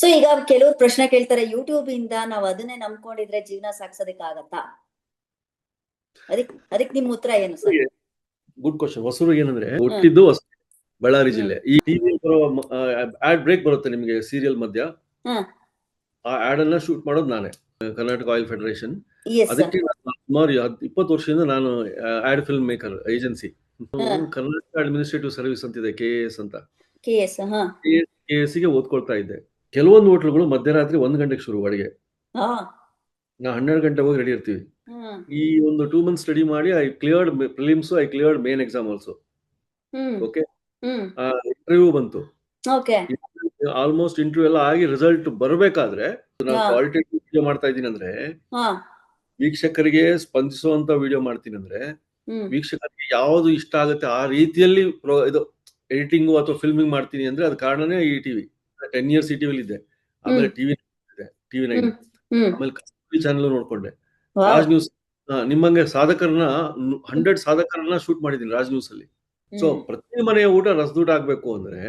So ಈಗ ಕೆಲವ್ರು ಪ್ರಶ್ನೆ ಕೇಳ್ತಾರೆ, ಯೂಟ್ಯೂಬ್ ಇಂದ ನಾವ್ ಅದನ್ನೇ ನಂಬ್ಕೊಂಡಿದ್ರೆ ಜೀವನ ಸಾಗ್ಸೋದಕ್ಕಾಗತ್ತಾ? ಅದಕ್ ನಿಮ್ ಉತ್ತರ ಏನು ಸರ್? Good question. ಹೊಸೂರಿಗೆ ಏನಂದ್ರೆ ಹುಟ್ಟಿದ್ದು ಬಳ್ಳಾರಿ ಜಿಲ್ಲೆ. ಈ ಟಿವಿ ಬರೋ ಆಡ್ ಬ್ರೇಕ್ ಬರುತ್ತೆ ನಿಮ್ಗೆ ಸೀರಿಯಲ್ ಮಧ್ಯ. ಆ ಆಡ್ ಅನ್ನ ಶೂಟ್ ಮಾಡೋದು ನಾನೇ, ಕರ್ನಾಟಕ ಆಯಿಲ್ ಫೆಡರೇಷನ್. ಅದಕ್ಕೆ ಸುಮಾರು 20 ವರ್ಷದಿಂದ ನಾನು ad film maker agency, Karnataka administrative service ಅಂತಿದೆ, KAS ಅಂತ. KAS ಗೆ ಓದ್ಕೊಳ್ತಾ ಇದ್ದೆ. ಕೆಲವೊಂದು ಹೋಟ್ಲುಗಳು ಮಧ್ಯರಾತ್ರಿ 1 ಗಂಟೆಗೆ ಶುರು ಅಡಿಗೆ. ನಾವು 12 ಗಂಟೆಗೆ ಹೋಗಿ ರೆಡಿ ಇರ್ತೀವಿ. ಈ ಒಂದು 2 ಮಂತ್ಸ್ ಸ್ಟಡಿ ಮಾಡಿ I cleared prelims, I cleared main exam also. Okay, interview ಬಂತು. ಆಲ್ಮೋಸ್ಟ್ ಇಂಟರ್ವ್ಯೂ ಎಲ್ಲ ಆಗಿ ರಿಸಲ್ಟ್ ಬರಬೇಕಾದ್ರೆ ನಾನು ಕ್ವಾಲಿಟೇಟಿವ್ ವಿಡಿಯೋ ಮಾಡ್ತಾ ಇದ್ದೀನಿ ಅಂದ್ರೆ, ವೀಕ್ಷಕರಿಗೆ ಸ್ಪಂದಿಸುವಂತ ವಿಡಿಯೋ ಮಾಡ್ತೀನಿ ಅಂದ್ರೆ, ವೀಕ್ಷಕರಿಗೆ ಯಾವ್ದು ಇಷ್ಟ ಆಗುತ್ತೆ ಆ ರೀತಿಯಲ್ಲಿ ಇದು ಎಡಿಟಿಂಗ್ ಅಥವಾ ಫಿಲ್ಮಿಂಗ್ ಮಾಡ್ತೀನಿ ಅಂದ್ರೆ ಅದ್ ಕಾರಣನೇ ಈ ಟಿವಿ. 10 years ಈ ಟಿವಿಲಿ ಇದ್ದೆ. ಆಮೇಲೆ TV9, ಆಮೇಲೆ ಕಸ್ತೂರಿ ಚಾನೆಲ್ ನೋಡ್ಕೊಂಡೆ. ರಾಜ್ ನ್ಯೂಸ್, ನಿಮ್ಮಂಗೆ ಸಾಧಕರನ್ನ 100 ಸಾಧಕರನ್ನ ಶೂಟ್ ಮಾಡಿದೀನಿ ರಾಜ್ ನ್ಯೂಸ್ ಅಲ್ಲಿ. ಸೊ ಪ್ರತಿ ಮನೆಯ ಊಟ ರಸದೂಟ ಆಗ್ಬೇಕು ಅಂದ್ರೆ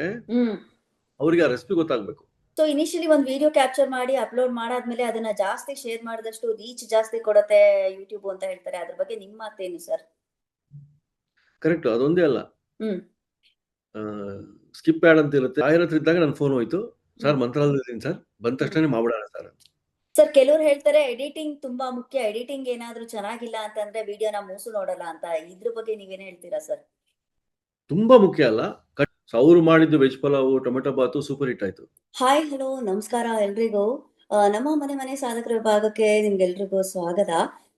ಅವ್ರಿಗೆ ಆ ರೆಸಿಪಿ ಗೊತ್ತಾಗ್ಬೇಕು. ಸೊ ಇನಿಷಿಯಲಿ ಒಂದ್ ವಿಡಿಯೋ ಕ್ಯಾಪ್ಚರ್ ಮಾಡಿ ಅಪ್ಲೋಡ್ ಮಾಡಾದ್ಮೇಲೆ ಅದನ್ನ ಜಾಸ್ತಿ ಶೇರ್ ಮಾಡಿದಷ್ಟು ರೀಚ್ ಜಾಸ್ತಿ ಕೊಡುತ್ತೆ ಯೂಟ್ಯೂಬ್ ಅಂತ ಹೇಳ್ತಾರೆ. ಅದ್ರ ಬಗ್ಗೆ ನಿಮ್ಮ ಮಾತೇನು ಸರ್? ಕರೆಕ್ಟ್, ಅದೊಂದೇ ಅಲ್ಲ, ಸ್ಕಿಪ್ ಆಡ್ ಅಂತ ಇರುತ್ತೆ. ಹತ್ರ ಇದ್ದಾಗ ನನ್ನ ಫೋನ್ ಹೋಯ್ತು, ಸರ್ ಮಂತ್ರಾಲಯದಲ್ಲಿ ಸರ್, ಬಂದ ತಕ್ಷಣ ಮಾಡ್ಬಿಡೋಣ ಸರ್. ಸರ್ ಕೆಲವ್ರು ಹೇಳ್ತಾರೆ ಎಡಿಟಿಂಗ್ ತುಂಬಾ ಮುಖ್ಯ, ಎಡಿಟಿಂಗ್ ಏನಾದ್ರೂ ಚೆನ್ನಾಗಿಲ್ಲ ಅಂತಂದ್ರೆ ವಿಡಿಯೋನ ಮೂಸು ನೋಡಲ್ಲ ಅಂತ. ಇದ್ರ ಬಗ್ಗೆ ನೀವೇನ್ ಹೇಳ್ತೀರಾ ಸರ್? ತುಂಬಾ ಮುಖ್ಯ ಅಲ್ಲ, ಅವ್ರು ಮಾಡಿದ್ದು ವೆಜ್ ಪಲಾವ್, ಟೊಮೆಟೊ ಬಾತು ಸೂಪರ್ ಹಿಟ್ ಆಯ್ತು. ಹಾಯ್, ಹಲೋ, ನಮಸ್ಕಾರ ಎಲ್ರಿಗೂ. ನಮ್ಮ ಮನೆ ಸಾಧಕರ ವಿಭಾಗಕ್ಕೆ ನಿಮ್ಗೆಲ್ರಿಗೂ ಸ್ವಾಗತ.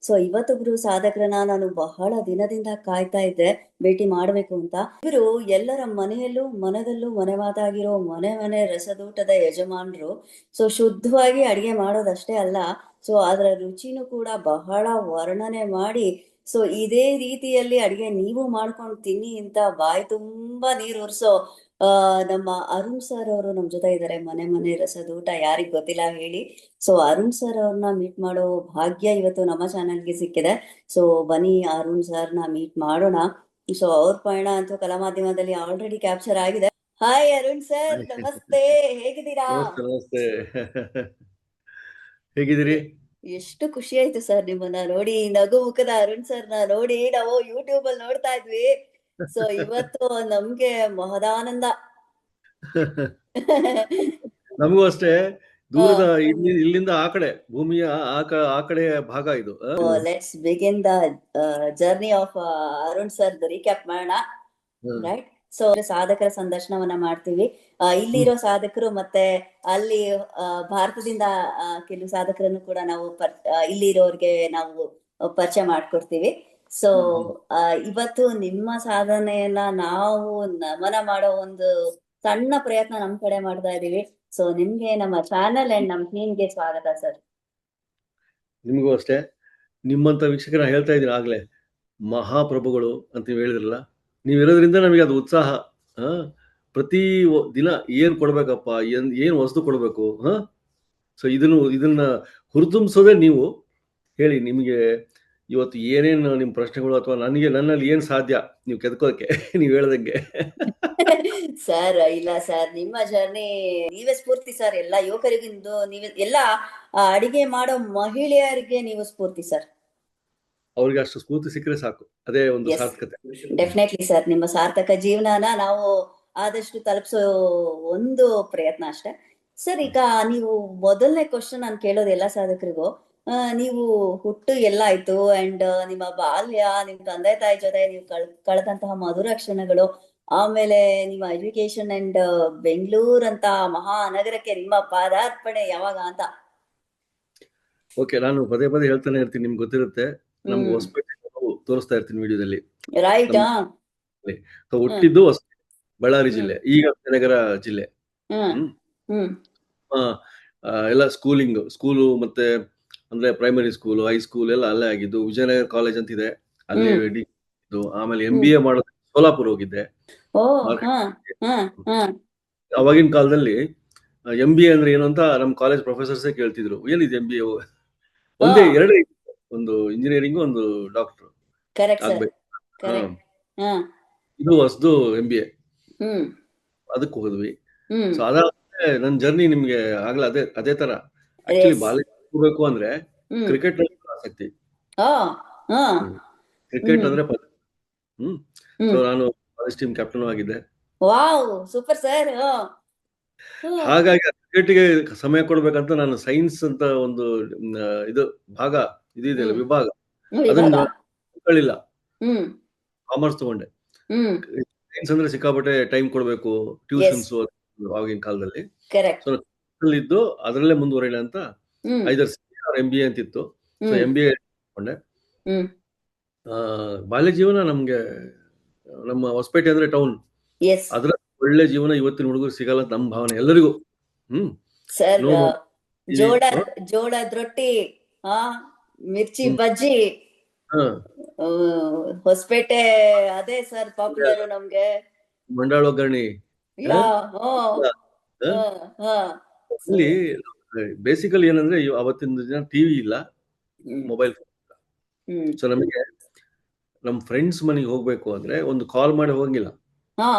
ಸೊ ಇವತ್ತೊಬ್ರು ಸಾಧಕರನ್ನ ನಾನು ಬಹಳ ದಿನದಿಂದ ಕಾಯ್ತಾ ಇದ್ದೆ ಭೇಟಿ ಮಾಡ್ಬೇಕು ಅಂತ. ಇವರು ಎಲ್ಲರ ಮನೆಯಲ್ಲೂ ಮನದಲ್ಲೂ ಮನೆಮಾತಾಗಿರೋ ಮನೆ ರಸದೂಟದ ಯಜಮಾನ್ರು. ಸೊ ಶುದ್ಧವಾಗಿ ಅಡಿಗೆ ಮಾಡೋದಷ್ಟೇ ಅಲ್ಲ, ಸೊ ಅದರ ರುಚಿನೂ ಕೂಡ ಬಹಳ ವರ್ಣನೆ ಮಾಡಿ, ಸೊ ಇದೇ ರೀತಿಯಲ್ಲಿ ಅಡಿಗೆ ನೀವು ಮಾಡ್ಕೊಂಡು ತಿನ್ನಿ ಅಂತ ಬಾಯಿ ತುಂಬಾ ನೀರು ಉರ್ಸೋ ನಮ್ಮ ಅರುಣ್ ಸರ್ ಅವರು ನಮ್ ಜೊತೆ ಇದ್ದಾರೆ. ಮನೆ ರಸದೂಟ ಯಾರಿಗ್ ಗೊತ್ತಿಲ್ಲ ಹೇಳಿ. ಸೊ ಅರುಣ್ ಸರ್ ಅವ್ರನ್ನ ಮೀಟ್ ಮಾಡೋ ಭಾಗ್ಯ ಇವತ್ತು ನಮ್ಮ ಚಾನೆಲ್ಗೆ ಸಿಕ್ಕಿದೆ. ಸೊ ಬನ್ನಿ ಅರುಣ್ ಸರ್ ನ ಮೀಟ್ ಮಾಡೋಣ. ಸೊ ಅವ್ರ ಪಯಣ ಅಂತೂ ಕಲಾ ಮಾಧ್ಯಮದಲ್ಲಿ ಆಲ್ರೆಡಿ ಕ್ಯಾಪ್ಚರ್ ಆಗಿದೆ. ಹಾಯ್ ಅರುಣ್ ಸರ್, ನಮಸ್ತೆ, ಹೇಗಿದ್ದೀರಾ? ನಮಸ್ತೆ, ಹೇಗಿದ್ದೀರಿ? ಎಷ್ಟು ಖುಷಿ ಆಯ್ತು ಸರ್ ನಿಮ್ಮನ್ನ ನೋಡಿ, ನಗು ಮುಖದ ಅರುಣ್ ಸರ್ ನ ನೋಡಿ. ನಾವು ಯೂಟ್ಯೂಬ್ ಅಲ್ಲಿ ನೋಡ್ತಾ ಇದ್ವಿ. ಸೊ ಇವತ್ತು ನಮ್ಗೆ ಮಹದಾನಂದ. ನಮಗೂ ಅಷ್ಟೇ. ದೂರದ ಇಲ್ಲಿಂದ ಆ ಕಡೆ ಭೂಮಿಯ ಆ ಕಡೆ ಭಾಗ ಇದು. Let's begin the journey of Arun sir. Recap ಮಾಡೋಣ, ರೈಟ್? ಸೊ ಸಾಧಕರ ಸಂದರ್ಶನವನ್ನ ಮಾಡ್ತೀವಿ. ಇಲ್ಲಿರೋ ಸಾಧಕರು ಮತ್ತೆ ಅಲ್ಲಿ ಭಾರತದಿಂದ ಕೆಲವು ಸಾಧಕರನ್ನು ಕೂಡ ನಾವು ಇಲ್ಲಿರೋರ್ಗೆ ನಾವು ಪರಿಚಯ ಮಾಡ್ಕೊಡ್ತೀವಿ. ಸೊ ಇವತ್ತು ನಿಮ್ಮ ಸಾಧನೆಯನ್ನ ನಾವು ನಮನ ಮಾಡೋ ಒಂದು ಸಣ್ಣ ಪ್ರಯತ್ನ ನಮ್ ಕಡೆ ಮಾಡ್ತಾ ಇದೀವಿ. ಸೊ ನಿಮ್ಗೆ ನಮ್ಮ ಚಾನೆಲ್ ಅಂಡ್ ನಮ್ ಟೀಮ್ಗೆ ಸ್ವಾಗತ ಸರ್. ನಿಮಗೂ ಅಷ್ಟೇ. ನಿಮ್ಮಂತ ವೀಕ್ಷಕರ ಹೇಳ್ತಾ ಇದ್ದೀನಿ ಆಗ್ಲೇ, ಮಹಾಪ್ರಭುಗಳು ಅಂತ ನೀವು ಹೇಳಿದ್ರಲ್ಲ, ನೀವಿರೋದ್ರಿಂದ ನಮಗೆ ಅದು ಉತ್ಸಾಹ. ಪ್ರತಿ ದಿನ ಏನ್ ಕೊಡ್ಬೇಕಪ್ಪ, ಏನ್ ವಸ್ತು ಕೊಡ್ಬೇಕು. ಸೊ ಇದನ್ನ ಹುರಿದುಂಬಿಸೋದೇ ನೀವು. ಹೇಳಿ, ನಿಮ್ಗೆ ಇವತ್ತು ಏನೇನು ನಿಮ್ ಪ್ರಶ್ನೆಗಳು, ಅಥವಾ ನನ್ನಲ್ಲಿ ಏನ್ ಸಾಧ್ಯ ನೀವು ಕೆದ್ಕೋಕೆ ನೀವ್ ಹೇಳ್ದಂಗೆ. ಸರ್ ಇಲ್ಲ ಸರ್, ನಿಮ್ಮ ಜರ್ನಿ ನೀವೇ ಸ್ಫೂರ್ತಿ ಸರ್. ಎಲ್ಲ ಯುವಕರಿಗಿಂದು ನೀವೇ, ಎಲ್ಲ ಅಡಿಗೆ ಮಾಡೋ ಮಹಿಳೆಯರಿಗೆ ನೀವು ಸ್ಫೂರ್ತಿ ಸರ್. ಅವ್ರಿಗೆ ಅಷ್ಟು ಸ್ಫೂರ್ತಿ ಸಿಕ್ಕರೆ ಸಾಕು, ಅದೇ ಒಂದು ಸಾರ್ಥಕತೆ. ಡೆಫಿನೆಟ್ಲಿ ಸರ್, ನಿಮ್ಮ ಸಾರ್ಥಕ ಜೀವನನ ನಾವು ಆದಷ್ಟು ತಲುಪಿಸೋ ಒಂದು ಪ್ರಯತ್ನ ಅಷ್ಟೇ ಸರ್. ಈಗ ನೀವು ಮೊದಲನೇ ಕ್ವಶನ್ ನಾನು ಕೇಳೋದು ಎಲ್ಲ ಸಾಧಕರಿಗೂ, ನೀವು ಹುಟ್ಟು ಎಲ್ಲ ಆಯ್ತು ಅಂಡ್ ನಿಮ್ಮ ಬಾಲ್ಯ, ನಿಮ್ ತಂದೆ ತಾಯಿ ಜೊತೆ ನೀವು ಕಳೆದಂತಹ ಮಧುರ ಕ್ಷಣಗಳು, ಆಮೇಲೆ ನಿಮ್ಮ ಎಜುಕೇಶನ್ ಅಂಡ್ ಬೆಂಗಳೂರು ಅಂತ ಮಹಾನಗರಕ್ಕೆ ನಿಮ್ಮ ಪಾದಾರ್ಪಣೆ ಯಾವಾಗ ಅಂತ. ಓಕೆ, ನಾನು ಪದೇ ಹೇಳ್ತಾನೆ ಇರ್ತೀನಿ, ನಿಮ್ಗೆ ಗೊತ್ತಿರುತ್ತೆ. ನಮ್ಗೆ ಹೊಸಪೇಟೆ ತೋರಿಸ್ತಾ ಇರ್ತೀನಿ ವಿಡಿಯೋದಲ್ಲಿ, ರೈಟ್? ಹುಟ್ಟಿದ್ದು ಬಳ್ಳಾರಿ ಜಿಲ್ಲೆ, ಈಗ ವಿಜಯನಗರ ಜಿಲ್ಲೆ. ಎಲ್ಲ ಸ್ಕೂಲು ಮತ್ತೆ ಅಂದ್ರೆ ಪ್ರೈಮರಿ ಸ್ಕೂಲ್, ಹೈಸ್ಕೂಲ್ ಎಲ್ಲ ಅಲ್ಲೇ ಆಗಿದ್ದು. ವಿಜಯನಗರ ಕಾಲೇಜ್ ಅಂತಿದೆ, ಅಲ್ಲೇ ಇದ್ದು. ಆಮೇಲೆ MBA ಮಾಡೋದು ಸೋಲಾಪುರ್ ಹೋಗಿದ್ದೆ. ಅವಾಗಿನ ಕಾಲದಲ್ಲಿ MBA ಅಂದ್ರೆ ಏನು ಅಂತ ನಮ್ ಕಾಲೇಜ್ ಪ್ರೊಫೆಸರ್ಸೇ ಕೇಳ್ತಿದ್ರು. ಏನಿದೆ MBA? ಒಂದೇ ಎರಡು, ಒಂದು ಇಂಜಿನಿಯರಿಂಗ್, ಒಂದು ಡಾಕ್ಟರ್ ಆಗ್ಬೇಕು. ಇದು ಹೊಸದು MBA. ಅದಕ್ಕೆ ಹೋದ್ವಿ. ಸೊ ಅದಾದ್ಮೇಲೆ ನನ್ನ ಜರ್ನಿ ನಿಮ್ಗೆ ಆಗ್ಲೇ ಅದೇ ತರ. Actually yes. ಬಾಲ್ಯ ಹೋಗ್ಬೇಕು ಅಂದ್ರೆ ಹ್ಮ್. ಕ್ರಿಕೆಟ್ ಆಸಕ್ತಿ. ಆ ಹಾ. ಕ್ರಿಕೆಟ್ ಹ್ಮ್. ಅಂದ್ರೆ ಹ್ಮ್. ಸೊ ಹ್ಮ್. ನಾನು ಕಾಲೇಜ್ ಟೀಮ್ ಕ್ಯಾಪ್ಟನ್ ಆಗಿದ್ದೆ. Wow, super sir. ಹ್ಮ್. ಹಾಗಾಗಿ ಕ್ರಿಕೆಟ್ಗೆ ಸಮಯ ಕೊಡ್ಬೇಕಂತ ನಾನು ಸೈನ್ಸ್ ಅಂತ ಒಂದು ಇದು ಭಾಗ ಇದೆಯಲ್ಲ ಹ್ಮ್. ವಿಭಾಗ, ಇವಾಗ. ಅದನ್ನ ತಗೊಳ್ಳಿಲ್ಲ. ಹ್ಮ್. ಕಾಮರ್ಸ್ ತಗೊಂಡೆ. ಹ್ಮ್. ಸೈನ್ಸ್ ಅಂದ್ರೆ ಸಿಕ್ಕಾಪಟ್ಟೆ ಟೈಮ್ ಕೊಡ್ಬೇಕು, ಎಸ್. ಟ್ಯೂಷನ್ಸ್ ಆಗಿನ ಕಾಲದಲ್ಲಿ. ಕರೆಕ್ಟ್. ಸೊ ಇದ್ದು ಅದರಲ್ಲೇ ಮುಂದುವರಿಲ್ಲ ಅಂತ ಹ್ಮ್. ಐದರ್ MBA ಅಂತಿತ್ತು. ಸೊ ಹ್ಮ್. MBA ತಗೊಂಡೆ. ಹ್ಮ್. ಬಾಲ್ಯ ಜೀವನ ನಮ್ಗೆ ನಮ್ಮ ಹೊಸಪೇಟೆ ಅಂದ್ರೆ ಟೌನ್, ಎಸ್ ಅದ್ರ ಒಳ್ಳೆ ಜೀವನ ಇವತ್ತಿನ ಹುಡುಗರು ಸಿಗಲ್ಲ ಅಂತ ನಮ್ಮ ಭಾವನೆ ಎಲ್ಲರಿಗೂ. ಸರ್. ನೋ ಜೋಳ ಜೋಳದ ರೊಟ್ಟಿ, ಆ ಮಿರ್ಚಿ ಬಜ್ಜಿ, ಆ, ಹೊಸಪೇಟೆ ಅದೇ ಸರ್ ಪಾಪ್ಯುಲರ್ ನಮ್ಗೆ. ಮಂಡಾಳ ಒಗ್ಗರಣಿ. ಯಾ ಹಾ ಆ, ಹಾ ಹಾ. ಇಲ್ಲಿ ಬೇಸಿಕಲಿ ಏನಂದ್ರೆ ಅವತ್ತಿನ ದಿನ ಟಿವಿ ಇಲ್ಲ, ಮೊಬೈಲ್ ಫೋನ್. ಹ್ಮ್. ಸೊ ನಮಗೆ ನಮ್ ಫ್ರೆಂಡ್ಸ್ ಮನೆಗೆ ಹೋಗ್ಬೇಕು ಅಂದ್ರೆ ಒಂದು ಕಾಲ್ ಮಾಡಿ ಹೋಗಂಗಿಲ್ಲ, ಹಾ.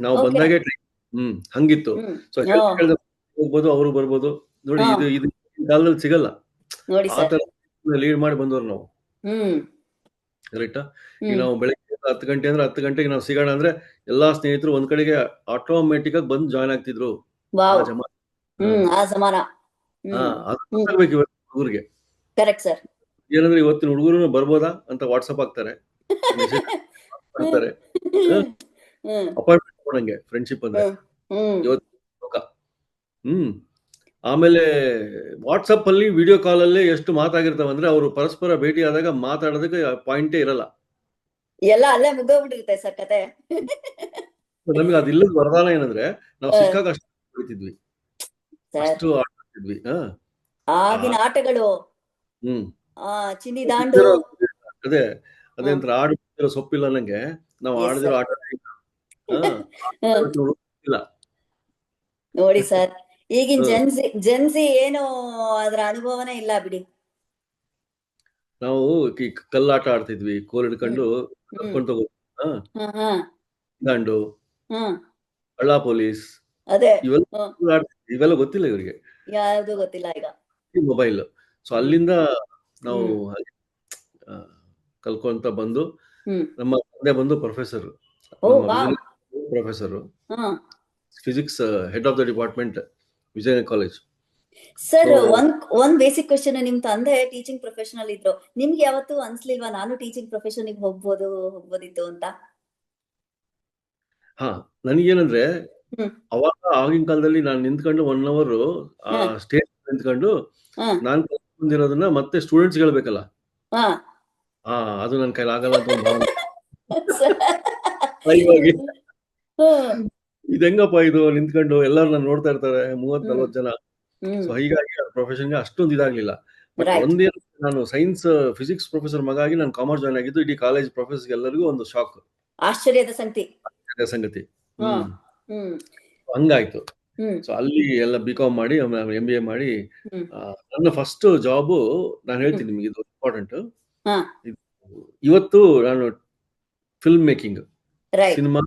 ನಾವು Okay. ಬಂದಾಗೆ ಹಂಗಿತ್ತು. ಹ್ಮ್. ಸೊ ಹೋಗ್ಬೋದು, ಅವರು ಬರ್ಬೋದು. ನೋಡಿ ಹಾ. ಇದು ಕಾಲದಲ್ಲಿ ಸಿಗಲ್ಲ. ನೋಡಿ ಆ ಸರ್. ತರ ಲೀಡ್ ಮಾಡಿ ಬಂದವ್ರು ನಾವು. ಹ್ಮ್. ಕರೆಕ್ಟಾ? ಈಗ ಹ್ಮ್. ನಾವು ಬೆಳಗ್ಗೆ 10 ಗಂಟೆ ಅಂದ್ರೆ 10 ಗಂಟೆಗೆ ನಾವು ಸಿಗೋಣ ಅಂದ್ರೆ ಎಲ್ಲಾ ಸ್ನೇಹಿತರು ಒಂದ್ ಕಡೆಗೆ ಆಟೋಮೆಟಿಕ್ ಆಗಿ ಬಂದು ಜಾಯ್ನ್ ಆಗ್ತಿದ್ರು. ವಾವ್. ಆ ಜಮಾನ. ಆ ಸಮಾನ. ಅದು ಗೊತ್ತಾಗ್ಬೇಕು ಇವತ್ತು ಹುಡುಗರಿಗೆ. Correct sir. ಏನಂದ್ರೆ ಇವತ್ತಿನ ಹುಡುಗರು ಬರ್ಬೋದಾ ಅಂತ ವಾಟ್ಸಪ್ ಹಾಕ್ತಾರೆ, ಮೆಸೇಜ್ ಮಾಡ್ತಾರೆ. ಅಪಾಯಿಂಟ್ಮೆಂಟ್ ಕೊಡಂಗೆ ಫ್ರೆಂಡ್ಶಿಪ್ ಅಂದ್ರೆ ಇವತ್ತು ಲೋಕ. ಆಮೇಲೆ ವಾಟ್ಸಪ್ ಅಲ್ಲಿ ವಿಡಿಯೋ ಕಾಲ್ ಅಲ್ಲಿ ಎಷ್ಟು ಮಾತಾಗಿರ್ತಾವ ಅಂದ್ರೆ ಅವರು ಪರಸ್ಪರ ಭೇಟಿ ಆದಾಗ ಮಾತಾಡೋದಕ್ಕೆ ಪಾಯಿಂಟೇ ಇರಲ್ಲ. ಎಲ್ಲ ಅಲ್ಲೇ ಮುಗ್ದೋಗ್ಬಿಟ್ಟಿರುತ್ತೆ ಸರ್ ಕತೆ. ನಮಗೆ ಅದಿಲ್ಲದ ವರದಾನ ಏನಂದ್ರೆ ನಾವು ಸಿಕ್ಕಾಗ ಅಷ್ಟು ಹೊಡಿತಿದ್ವಿ, ಅಷ್ಟು ಆಡ್ತಿದ್ವಿ. ಆಗಿನ ಆಟಗಳು, ಚಿನ್ನಿ ದಾಂಡು. ಅದೇ ಒಂಥರ ಆಡಿರೋ ಸೊಪ್ಪಿಲ್ಲ ನಂಗೆ, ನಾವು ಆಡದಿರೋ ಆಟ ಇಲ್ಲ. ನೋಡಿ ಸರ್, ಈಗಿನ ಜನ್ಸಿ ಏನು ಅದ್ರ ಅನುಭವನೇ ಇಲ್ಲ ಬಿಡಿ. ನಾವು ಕಲ್ಲಾಟ ಆಡ್ತಿದ್ವಿ, ಕೋಲ್ ಹಿಡ್ಕೊಂಡು ಕರ್ಕೊಂಡು ತಗೋ, ದಾಂಡು, ಕಳ್ಳ ಪೊಲೀಸ್, ಅದೇ ಇವೆಲ್ಲ ಗೊತ್ತಿಲ್ಲ ಇವರಿಗೆ, ಯಾವ್ದು ಗೊತ್ತಿಲ್ಲ ಈಗ. ಮೊಬೈಲ್. ಸೊ ಅಲ್ಲಿಂದ ನಾವು ಕಲ್ಕೊಂತ ಬಂದು ನಮ್ಮ ತಂದೆ ಬಂದು professor, physics head of the department Vijayanagara college. Sir, ಒಂದ್ ಬೇಸಿಕ್ ಕ್ವೆಶ್ಚನ್. ನಿಮ್ ತಂದೆ ಟೀಚಿಂಗ್ ಪ್ರೊಫೆಷನಲ್ ಇದ್ರು, ನಿಮ್ಗೆ ಯಾವತ್ತೂ ಅನ್ಸ್ಲಿಲ್ವಾ ನಾನು ಟೀಚಿಂಗ್ ಪ್ರೊಫೆಷನ್ ಹೋಗ್ಬೋದಿತ್ತು ಅಂತ? ನನಗೇನಂದ್ರೆ ಅವಾಗ ಆಗಿನ ಕಾಲದಲ್ಲಿ ನಾನು ನಿಂತ್ಕೊಂಡು 1 hour ಸ್ಟೇಜ್ ನಿಂತ್ಕೊಂಡು ನಾನು ಬಂದಿರೋದನ್ನ ಮತ್ತೆ ಸ್ಟೂಡೆಂಟ್ಸ್ ಹೇಳ್ಬೇಕಲ್ಲ, ಅದು ನನ್ನ ಕೈಲಿ ಆಗಲ್ಲ ಅಂತ ಒಂದು ಭಾವನೆ. ಇದು ಹೆಂಗಪ್ಪ ಇದು ನಿಂತ್ಕೊಂಡು ಎಲ್ಲರೂ ನಾನು ನೋಡ್ತಾ ಇರ್ತಾರೆ 30-40 ಜನ. ಸೊ ಹೀಗಾಗಿ ಪ್ರೊಫೆಷನ್ಗೆ ಅಷ್ಟೊಂದು ಇದಾಗ್ಲಿಲ್ಲ. ಬಟ್ ಒಂದೇ, ನಾನು ಸೈನ್ಸ್ ಫಿಸಿಕ್ಸ್ ಪ್ರೊಫೆಸರ್ ಮಗ ಆಗಿ ನಾನು ಕಾಮರ್ಸ್ ಜಾಯ್ನ್ ಆಗಿದ್ದು ಇಡೀ ಕಾಲೇಜ್ ಪ್ರೊಫೆಸರ್ ಎಲ್ಲರಿಗೂ ಒಂದು ಶಾಕ್, ಆಶ್ಚರ್ಯದ ಸಂಗತಿ. ಹಂಗಾಯ್ತು. ಸೊ ಅಲ್ಲಿ ಎಲ್ಲ BCom ಮಾಡಿ MBA ಮಾಡಿ ನನ್ನ ಫಸ್ಟ್ ಜಾಬ್ ನಾನು ಹೇಳ್ತೀನಿ ನಿಮಗೆ, ಇದು ಇಂಪಾರ್ಟೆಂಟ್. ಇವತ್ತು ನಾನು ಫಿಲ್ಮ್ ಮೇಕಿಂಗ್, ಸಿನಿಮಾ,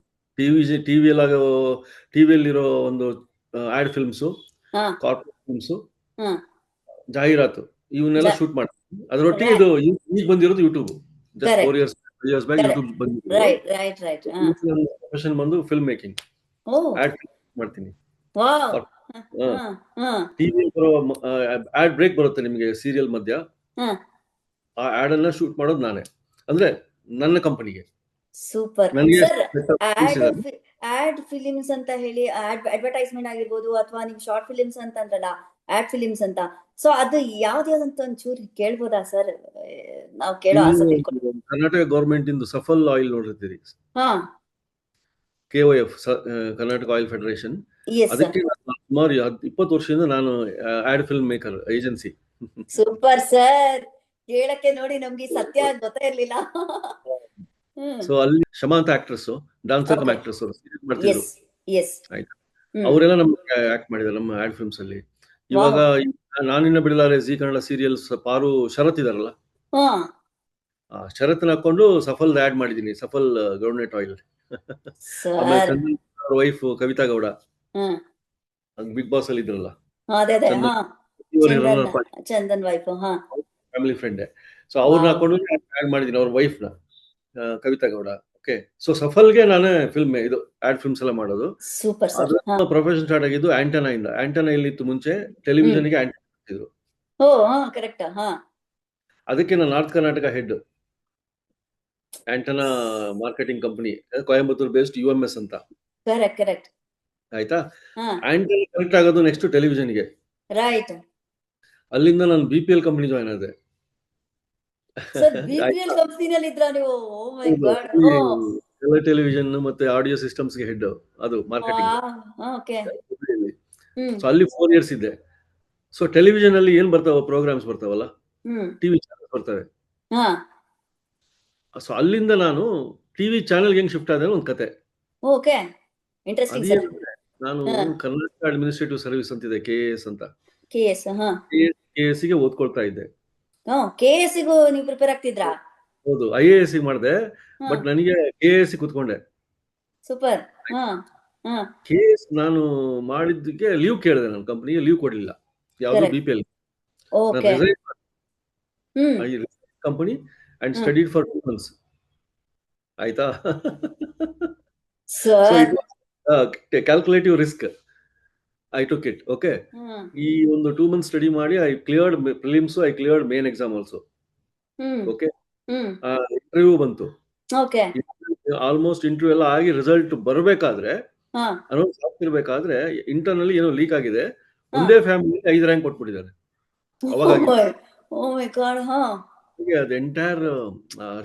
ಟಿವಿಯಲ್ಲಿರೋ ಒಂದು ಆಡ್ ಫಿಲ್ಮ್ಸ್, ಕಾರ್ಪೊರೇಟ್ ಫಿಲ್ಮ್ಸ್, ಜಾಹೀರಾತು, ಇವನ್ನೆಲ್ಲ ಶೂಟ್ ಮಾಡ್ತೀನಿ. ಅದರೊಟ್ಟಿಗೆ ಇದು ಈಗ ಬಂದಿರೋದು YouTube. Just 4 years back YouTube ಬಂದಿರೋದು. ಪ್ರೊಫೆಷನ್ ಬಂದು ಫಿಲ್ಮ್ ಮೇಕಿಂಗ್, ಆಡ್ ಮಾಡ್ತೀನಿ. ಟಿವಿ ಆಡ್ ಬ್ರೇಕ್ ಬರುತ್ತೆ ನಿಮಗೆ ಸೀರಿಯಲ್ ಮಧ್ಯ, ಆ ಆಡ್ ಅನ್ನ ಶೂಟ್ ಮಾಡೋದು ನಾನೇ, ಅಂದ್ರೆ ನನ್ನ ಕಂಪನಿಗೆ. Super sir. ಆಡ್ ಫಿಲಿಮ್ಸ್ ಅಂತ ಹೇಳಿ, ಅಡ್ವರ್ಟೈಸ್ಮೆಂಟ್ ಆಗಿರ್ಬೋದು, ಅಥವಾ ನೀವು ಶಾರ್ಟ್ ಫಿಲಿಮ್ಸ್ ಅಂತ ಅಂದ್ರಲ್ಲ, ಆಡ್ ಫಿಲಿಮ್ಸ್ ಅಂತ. ಸೊ ಅದು ಯಾವ್ದಾವ್ದಂತ ಒಂಚೂರು ಕೇಳ್ಬೋದಾ ಸರ್? ನಾವು ಕೇಳೋ ಆಸೆ. ಕರ್ನಾಟಕ ಗೌರ್ಮೆಂಟ್ ಇಂದು ಸಫಲ್ ಆಯಿಲ್ ನೋಡಿರ್ತೀರಿ, KOF, ಕರ್ನಾಟಕ ಆಯಿಲ್ ಫೆಡರೇಷನ್. ಅದಕ್ಕೆ ಸುಮಾರು 20 ವರ್ಷದಿಂದ ನಾನು ad film maker agency. Super sir, ಕೇಳಕ್ಕೆ ನೋಡಿ ನಮ್ಗೆ ಸತ್ಯ ಗೊತ್ತೇ ಇರ್ಲಿಲ್ಲ. ಸೊ ಅಲ್ಲಿ ಶಮಾ ಅಂತ ಆಕ್ಟ್ರೆಸ್, ಡಾನ್ಸರ್ ಕಮ್ ಆಕ್ಟ್ರೆಸ್ ಮಾಡ್ತಿದ್ರು, ಆಯ್ತಾ, ಅವರೆಲ್ಲ ನಮ್ಗೆ ಆಕ್ಟ್ ಮಾಡಿದ್ದಾರೆ ನಮ್ಮ ಆಡ್ ಫಿಲ್ಮ್ಸ್ ಅಲ್ಲಿ. ಇವಾಗ ನಾನಿನ್ನ ಬಿಡಲಾರೆ ಜಿ ಕನ್ನಡ ಸೀರಿಯಲ್ಸ್ ಪಾರು ಶರತ್ ಇದಾರಲ್ಲ, ಶರತ್ನ ಹಾಕೊಂಡು ಸಫಲ್ ಆಡ್ ಮಾಡಿದೀನಿ, ಸಫಲ್ ಗ್ರೌಂಡ್ನೆಟ್ ಆಯಿಲ್. ಆಮೇಲೆ wife Kavitha Gowda, big boss ಅಲ್ಲಿ ಇದ್ರಲ್ಲ ಅದೇ ಅದೇ ಚಂದನ್, ಹಾ ಇವರು Chandan runner party Chandan wife ಹಾ ಫ್ಯಾಮಿಲಿ ಫ್ರೆಂಡ್. ಸೊ ಅವ್ರನ್ನ ವಾವ್ ಹಾಕೊಂಡು ಆಡ್ ಮಾಡಿದೀನಿ, ಅವ್ರ ವೈಫ್ ನ ಕವಿತಾ ಗೌಡ. ಓಕೆ, ಸೊ ಸಫಲ್ಗೆ ನಾನೇ ಫಿಲ್ಮ್ ಇದು ಆಡ್ ಫಿಲ್ಮ್ಸ್ ಎಲ್ಲ ಮಾಡೋದು. ಸೂಪರ್ ಸರ್ ಹಾ ಅದ್ರ ಪ್ರೊಫೆಷನ್ ಸ್ಟಾರ್ಟ್ ಆಗಿದ್ದು ಆಂಟನಾ ಇಂದ. ಆಂಟನಾ ಎಲ್ಲಿತ್ತು ಮುಂಚೆ, ಟೆಲಿವಿಷನ್ಗೆ ಆಂಟನಾ ಇದ್ರು. ಓ ಹಾ ಕರೆಕ್ಟ್ ಹಾ ಅದಕ್ಕೆ ನಾನು north Karnataka head antenna marketing company, Coimbatore based UMS ಅಂತ. ಕರೆಕ್ಟ್ ಕರೆಕ್ಟ್ ಆಯ್ತಾ, ಹಾ ಆಂಟನಾ ಕನೆಕ್ಟ್ ಆಗೋದು ನೆಕ್ಸ್ಟ್ ಟೆಲಿವಿಷನ್ಗೆ. ರೈಟ್ ಅಲ್ಲಿಂದ ನಾನು BPL ಕಂಪನಿ ಜಾಯ್ನ್ ಆದೆ. ಸರ್ BPL ಆಯ್ತಾ, ಕಂಪ್ನಿನಲ್ಲಿ ಇದ್ರ ನೀವು? ಓ ಮೈ ಹೌದು. ಗಾಡ್ ಈ ಓ ಕಲರ್ ಟೆಲಿವಿಷನ್ ಮತ್ತೆ ಆಡಿಯೋ ಸಿಸ್ಟಮ್ಸ್ಗೆ ಹೆಡ್, ಅದು ಮಾರ್ಕೆಟಿಂಗ್. ಓಕೆ ಸೊ ಅಲ್ಲಿ 4 ಇಯರ್ಸ್ ಇದ್ದೆ. ಸೊ ಟೆಲಿವಿಷನ್ ಅಲ್ಲಿ ಏನ್ ಬರ್ತಾವ, ಪ್ರೋಗ್ರಾಮ್ಸ್ ಬರ್ತಾವಲ್ಲ, ಟಿವಿ ಚಾನಲ್ ಬರ್ತವೆ. ಹಾ ಸೊ ಅಲ್ಲಿಂದ ನಾನು ಟಿವಿ ಚಾನೆಲ್ಗೆ ಹೆಂಗ್ ಶಿಫ್ಟ್ ಆದ ಒಂದು ಕತೆ. Okay interesting sir. ಅದೇನಂದ್ರೆ, ನಾನು ಕರ್ನಾಟಕ ಅಡ್ಮಿನಿಸ್ಟ್ರೇಟಿವ್ ಸರ್ವಿಸ್ ಅಂತಿದೆ, KAS ಅಂತ. KS ಹಾ KAS ಗೆ ಓದ್ಕೊಳ್ತಾ ಇದ್ದೆ. KS ಗೂ ನೀವು ಪ್ರಿಪೇರ್ ಆಗ್ತಿದ್ರಾ? ಹೌದು, IAS ಮಾಡಿದೆ, ಹಾ ಬಟ್ ನನಗೆ KAS ಕೂತ್ಕೊಂಡೆ. ಸೂಪರ್ ಹಾ ಹಾ KAS ನಾನು ಮಾಡಿದ್ದಕ್ಕೆ ಲೀವ್ ಕೇಳಿದೆ, ನನ್ನ ಕಂಪನಿಗೆ ಲೀವ್ ಕೊಡ್ಲಿಲ್ಲ, ಯಾವುದು ಕರೆಕ್ಟ್ BPL. ನಾನು okay resign hmm company and hmm studied for 2 months. ಆಯ್ತಾ. So sir it was calculative risk. I took it. Okay, hmm ಈ ಒಂದು 2 months ಸ್ಟಡಿ ಮಾಡಿ I cleared prelims, I cleared main exam also. Hmm okay, hmm interview ಬಂತು. Okay almost interview ಎಲ್ಲ ಆಗಿ result ಬರಬೇಕಾದ್ರೆ, ಹಾ announce ಆಗ್ತಿರ್ಬೇಕಾದ್ರೆ ಇಂಟರ್ನಲ್ಲಿ ಏನೋ ಲೀಕ್ ಆಗಿದೆ. ಹಾ ಒಂದೇ ಫ್ಯಾಮಿಲಿ 5 ರ್ಯಾಂಕ್ ಕೊಟ್ಬಿಟ್ಟಿದ್ದಾರೆ ಅವಾಗ. ಓ ಮೈ ಗಾಡ್ ಹಾ ಅದು ಎಂಟೈರ್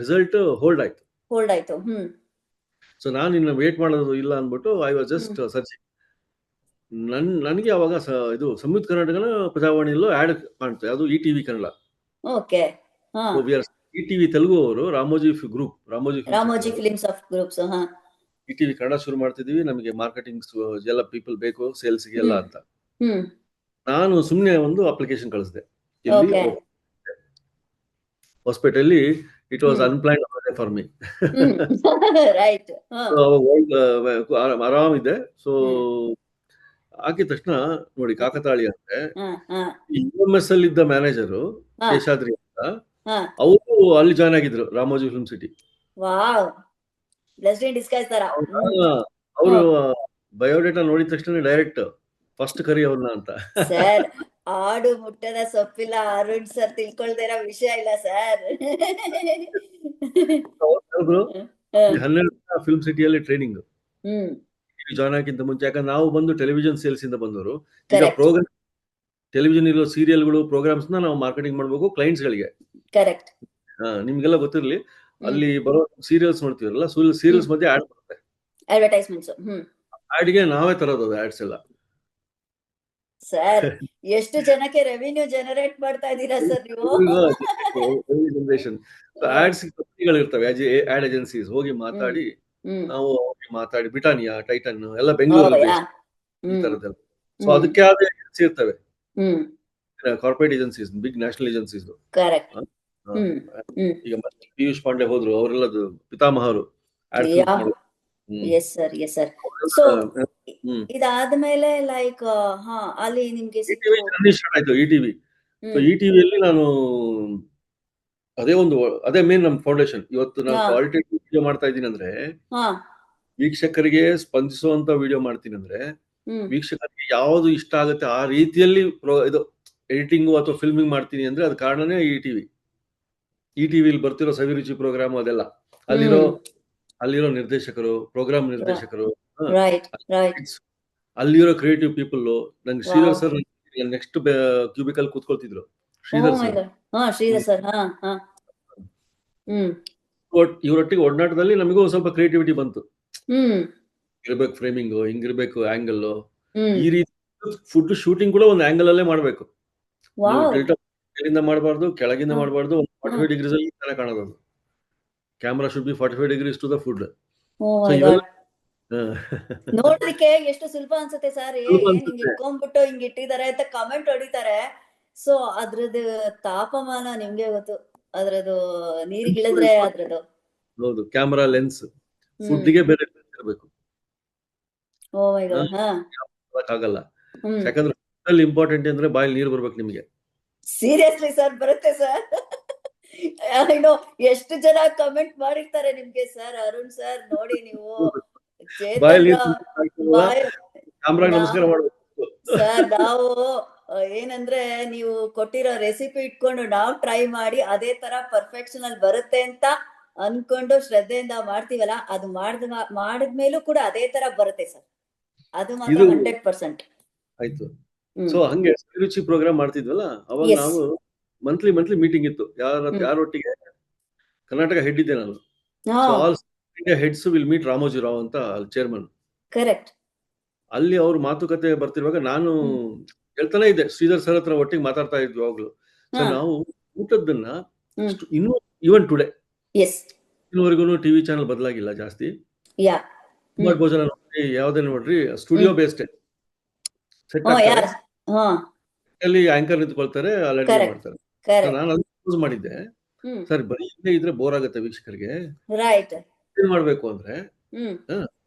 ರಿಸಲ್ಟ್ ಹೋಲ್ಡ್ ಆಯ್ತು. ಹೋಲ್ಡ್ ಆಯ್ತು ಸೊ ನಾನು ಇನ್ನು ವೇಟ್ ಮಾಡೋದು ಇಲ್ಲ ಅಂದ್ಬಿಟ್ಟು ಐ ವಾಸ್ ಜಸ್ಟ್ ಸರ್ಚಿಂಗ್. ನನಗೆ ಅವಾಗ ಇದು ಸಂಯುಕ್ತ ಕರ್ನಾಟಕನ ಪ್ರಜಾವಾಣಿಯಲ್ಲೂ ಆಡ್ ಕಾಣ್ತು, ಅದು ETV ಕನ್ನಡ. ಓಕೆ ಹಾ ETV ತೆಲುಗು ಅವರು Ramoji group, Ramoji films of groups ಹಾ ETV ಕನ್ನಡ ಶುರು ಮಾಡ್ತಿದೀವಿ, ನಮಗೆ ಮಾರ್ಕೆಟಿಂಗ್ ಎಲ್ಲ ಪೀಪಲ್ ಬೇಕು, ಸೇಲ್ಸ್ಗೆ ಎಲ್ಲ ಅಂತ. ಹ್ಮ್ ನಾನು ಸುಮ್ಮನೆ ಒಂದು ಅಪ್ಲಿಕೇಶನ್ ಕಳಿಸಿದೆ. ಇಲ್ಲಿ ಓಕೆ ಹೊಸಪೇಟೆಯಲ್ಲಿ. It was unplanned for me. Right ಆರಾಮಿದೆ. ಸೊ ಹಾಕಿದ ತಕ್ಷಣ ನೋಡಿ, ಕಾಕತಾಳಿ ಅಂದ್ರೆ UMS ಅಲ್ಲಿ ಇದ್ದ ಮ್ಯಾನೇಜರು ಶೇಷಾದ್ರಿ ಅಂತ, ಅವರು ಅಲ್ಲಿ ಜಾಯ್ನ್ ಆಗಿದ್ರು Ramoji film city. Wow, blessed ಇನ್ ಡಿಸ್ಗೈಸ್ ತರ. ಅವರು ಬಯೋಡೇಟಾ ನೋಡಿದ ತಕ್ಷಣ ಡೈರೆಕ್ಟ್ ಫಸ್ಟ್ ಕರಿ ಅವ್ರನ್ನ ಅಂತ. ಸರ್, ಆಡು ಮುಟ್ಟದ ಸೊಪ್ಪಿಲ್ಲ ಅರುಣ್ ಸರ್ ತಿಳ್ಕೊಳ್ದೇ ಇರೋ ವಿಷಯ ಇಲ್ಲ ಸರ್. 12 ಫಿಲ್ಮ್ ಸಿಟಿಯಲ್ಲಿ ಟ್ರೈನಿಂಗ್ ಜಾಯ್ನ್ ಆಗಿಂತ ಮುಂಚೆ. ಯಾಕಂದ್ರೆ ನಾವು ಬಂದು ಟೆಲಿವಿಷನ್ ಸೇಲ್ಸ್ ಇಂದ ಬಂದವರು. ಈಗ ಪ್ರೋಗ್ರಾಮ್ ಟೆಲಿವಿಷನ್ ಇರೋ ಸೀರಿಯಲ್ಗಳು, ಪ್ರೋಗ್ರಾಮ್ಸ್ ನಾವು ಮಾರ್ಕೆಟಿಂಗ್ ಮಾಡಬೇಕು ಕ್ಲೈಂಟ್ಸ್ ಗಳಿಗೆ. ಕರೆಕ್ಟ್. ನಿಮ್ಗೆಲ್ಲ ಗೊತ್ತಿರ್ಲಿ, ಅಲ್ಲಿ ಬರೋ ಸೀರಿಯಲ್ಸ್ ನೋಡ್ತೀವಲ್ಲ, ಸೀರಿಯಲ್ಸ್ ಮಧ್ಯೆ ಆಡ್ ಬರುತ್ತೆ, ಅಡ್ವರ್ಟೈಸ್ಮೆಂಟ್ಸ್. ಆಡ್ಗೆ ನಾವೇ ತರೋದು ಆಡ್ಸ್ ಎಲ್ಲ. ಸರ್, ಎಷ್ಟು ಜನಕ್ಕೆ ರೆವಿನ್ಯೂ ಜನರೇಟ್ ಮಾಡ್ತಾ ಇದ್ದೀರಾ ಸರ್ ನೀವು? ಜನರೇಷನ್ ಆಡ್ಸ್ ಕಂಪನಿಗಳು ಇರ್ತವೆ, ಆಡ್ ಏಜೆನ್ಸೀಸ್ ಹೋಗಿ ಮಾತಾಡಿ, ನಾವು ಮಾತಾಡಿ ಬ್ರಿಟಾನಿಯಾ, ಟೈಟನ್ ಎಲ್ಲ ಬೆಂಗಳೂರಲ್ಲಿ ಈ ತರದೆಲ್ಲ. ಸೊ ಅದಕ್ಕೆ ಆದ ಏಜೆನ್ಸಿ ಇರ್ತವೆ, corporate agencies, big national agencies. ಈಗ ಪಿಯೂಷ್ ಪಾಂಡೆ ಹೋದ್ರು, ಅವರೆಲ್ಲದು ಪಿತಾಮಹರು. Yes sir, yes sir. So ಇದಾದ್ಮೇಲೆ ಲೈಕ್ ಅಲ್ಲಿ ನಿಮ್ಗೆ ಆಯ್ತು ETV. ಸೊ ETVಯಲ್ಲಿ ನಾನು ಅದೇ ಮೇನ್ ನಮ್ ಫೌಂಡೇಶನ್. ಇವತ್ತು ನಾನು ಕ್ವಾಲಿಟೇಟಿವ್ ವಿಡಿಯೋ ಮಾಡ್ತಾ ಇದ್ದೀನಿ ಅಂದ್ರೆ, ವೀಕ್ಷಕರಿಗೆ ಸ್ಪಂದಿಸುವಂತ ವಿಡಿಯೋ ಮಾಡ್ತೀನಿ ಅಂದ್ರೆ, ವೀಕ್ಷಕರಿಗೆ ಯಾವ್ದು ಇಷ್ಟ ಆಗುತ್ತೆ ಆ ರೀತಿಯಲ್ಲಿ ಇದು ಎಡಿಟಿಂಗ್ ಅಥವಾ ಫಿಲ್ಮಿಂಗ್ ಮಾಡ್ತೀನಿ ಅಂದ್ರೆ, ಅದ್ ಕಾರಣನೇ ETVಲಿ ಬರ್ತಿರೋ ಸವಿರುಚಿ ಪ್ರೋಗ್ರಾಮ್, ಅದೆಲ್ಲ ಅಲ್ಲಿರೋ ನಿರ್ದೇಶಕರು, ಪ್ರೋಗ್ರಾಮ್ ನಿರ್ದೇಶಕರು, ಅಲ್ಲಿರೋ ಕ್ರಿಯೇಟಿವ್ ಪೀಪಲ್. ನಂಗೆ ಶ್ರೀಧರ್ ಸರ್ ನೆಕ್ಸ್ಟ್ ಕ್ಯೂಬಿಕಲ್ ಕೂತ್ಕೊಳ್ತಿದ್ರು. ಶ್ರೀಧರ್ ಸರ್ ಇವರೊಟ್ಟಿಗೆ ಒಡನಾಟದಲ್ಲಿ ನಮಗೂ ಸ್ವಲ್ಪ ಕ್ರಿಯೇಟಿವಿಟಿ ಬಂತು. ಇರ್ಬೇಕು ಫ್ರೇಮಿಂಗ್, ಹಿಂಗಿರ್ಬೇಕು ಆಂಗಲ್, ಈ ರೀತಿ ಫುಡ್ ಶೂಟಿಂಗ್ ಕೂಡ ಒಂದು ಆಂಗಲ್ ಅಲ್ಲೇ ಮಾಡ್ಬೇಕು. ಮೇಲಿಂದ ಮಾಡಬಾರ್ದು, ಕೆಳಗಿಂದ ಮಾಡಬಾರ್ದು. 45 degrees ಅಲ್ಲಿ ಚೆನ್ನಾಗಿ ಕಾಣೋದು. Camera should be 45 degrees to the food. ನೋಡ್ಲಿಕ್ಕೆ ಎಷ್ಟು ಸುಲಭ ಅನ್ಸುತ್ತೆ ಸರ್. ಹಿಂಗ್ ಇಟ್ಕೊಂಡ್ಬಿಟ್ಟು ಹಿಂಗ್ ಇಟ್ಟಿದ್ದಾರೆ ಅಂತ ಕಮೆಂಟ್ ಹೊಡಿತಾರೆ. ಸೊ ಅದ್ರದ್ದು ತಾಪಮಾನ ನಿಮ್ಗೆ ಗೊತ್ತು, ಅದ್ರದ್ದು ನೀರಿಗಿಳಿದ್ರೆ ಅದ್ರದ್ದು. ಹೌದು, ಕ್ಯಾಮ್ರಾ ಲೆನ್ಸ್, ಫುಡ್ಗೆ ಬೇರೆ ಇರಬೇಕು. ಓ ಮೈ ಗಾಡ್, ಆಗಲ್ಲ. ಹ್ಮ್ ಯಾಕಂದ್ರೆ ಅಲ್ಲಿ ಇಂಪಾರ್ಟೆಂಟ್ ಅಂದ್ರೆ ಬಾಯಲ್ಲಿ ನೀರು ಬರ್ಬೇಕು ನಿಮ್ಗೆ. ಸೀರಿಯಸ್ಲಿ ಸರ್, ಬರುತ್ತೆ ಸರ್. ಏನೋ ಎಷ್ಟು ಜನ ಕಮೆಂಟ್ ಮಾಡಿರ್ತಾರೆ ನಿಮ್ಗೆ ಸರ್, ಅರುಣ್ ಸರ್ ನೋಡಿ ನೀವು ಚೇತನ್ ಬಾಯಲ್ಲಿ ರಾವ್ ನೀರು ಬಾಯ್ ಕ್ಯಾಮ್ರಾಗ ನಾ ನಮಸ್ಕಾರ ಮಾಡ್ಬೇಕು. ಸರ್ ನಾವು ಏನಂದ್ರೆ ನೀವು ಕೊಟ್ಟಿರೋ ರೆಸಿಪಿ ಇಟ್ಕೊಂಡು ನಾವು ಟ್ರೈ ಮಾಡಿ ಅದೇ ತರ ಪರ್ಫೆಕ್ಷನ್ ಅಲ್ಲಿ ಬರುತ್ತೆ ಅಂತ ಅನ್ಕೊಂಡು ಶ್ರದ್ಧೆಯಿಂದ ಮಾಡ್ತೀವಲ್ಲ, ಅದು ಮಾಡಿದ್ಮೇಲೂ ಕೂಡ ಅದೇ ತರ ಬರುತ್ತೆ ಸರ್. ಅದು ಮಾತ್ರ ಇದು 100%. ಆಯ್ತು. ಹ್ಮ್ ಸೊ ಹಂಗೆ ರುಚಿ ಪ್ರೋಗ್ರಾಮ್ ಮಾಡ್ತಿದ್ವಲ್ಲ, ಅವಾಗ ಎಸ್. ನಾವು ಮಂತ್ಲಿ ಮೀಟಿಂಗ್ ಇತ್ತು. ಯಾರೊಟ್ಟಿಗೆ? ಕರ್ನಾಟಕ ಹೆಡ್ ಇದ್ದೆ ನಾನು. ಹಾ so all India heads will meet Ramoji Rao ಅಂತ ಚೇರ್ಮನ್. ಕರೆಕ್ಟ್. ಅಲ್ಲಿ ಅವ್ರ ಮಾತುಕತೆ ಬರ್ತಿರುವಾಗ ನಾನು ಹೇಳ್ತಾನೆ ಇದ್ದೆ, ಶ್ರೀಧರ್ ಸರ್ ಹತ್ರ ಒಟ್ಟಿಗೆ ಮಾತಾಡ್ತಾ ಇದ್ವಿ ಯಾವಾಗ್ಲು. ಸರ್ ನಾವು ಊಟದ್ದನ್ನ ಇನ್ನೂ ಈವನ್ ಟುಡೇ ಎಸ್. ಇನ್ನುವರೆಗೂ ಟಿವಿ ಚಾನಲ್ ಬದಲಾಗಿಲ್ಲ ಜಾಸ್ತಿ. ಯಾ ಕುಮಾರ್ ಭೋಜನ ನೋಡ್ರಿ, ಯಾವ್ದೇ ನೋಡ್ರಿ, ಸ್ಟುಡಿಯೋ ಬೇಸ್ಡ್ ಸೆಟ್ ಯಾರ್ ಆಗ್ತಾರೆ. ಹಾ ಅಲ್ಲಿ ಆಂಕರ್ ನಿಂತ್ಕೊಳ್ತಾರೆ, ಅಲ್ಲಿ ಅಡುಗೆ ಕರೆಕ್ಟ್ ಮಾಡ್ತಾರೆ. So correct. ನಾನು ಅದನ್ನ ಯೂಸ್ ಮಾಡಿದ್ದೆ. ಸರ್ ಬರೀ ಇಲ್ಲೇ ಇದ್ರೆ ಬೋರ್ ಆಗುತ್ತೆ ವೀಕ್ಷಕರಿಗೆ. ರೈಟ್. ಏನ್ ಮಾಡ್ಬೇಕು ಅಂದ್ರೆ ಹ್ಮ್ ಹ,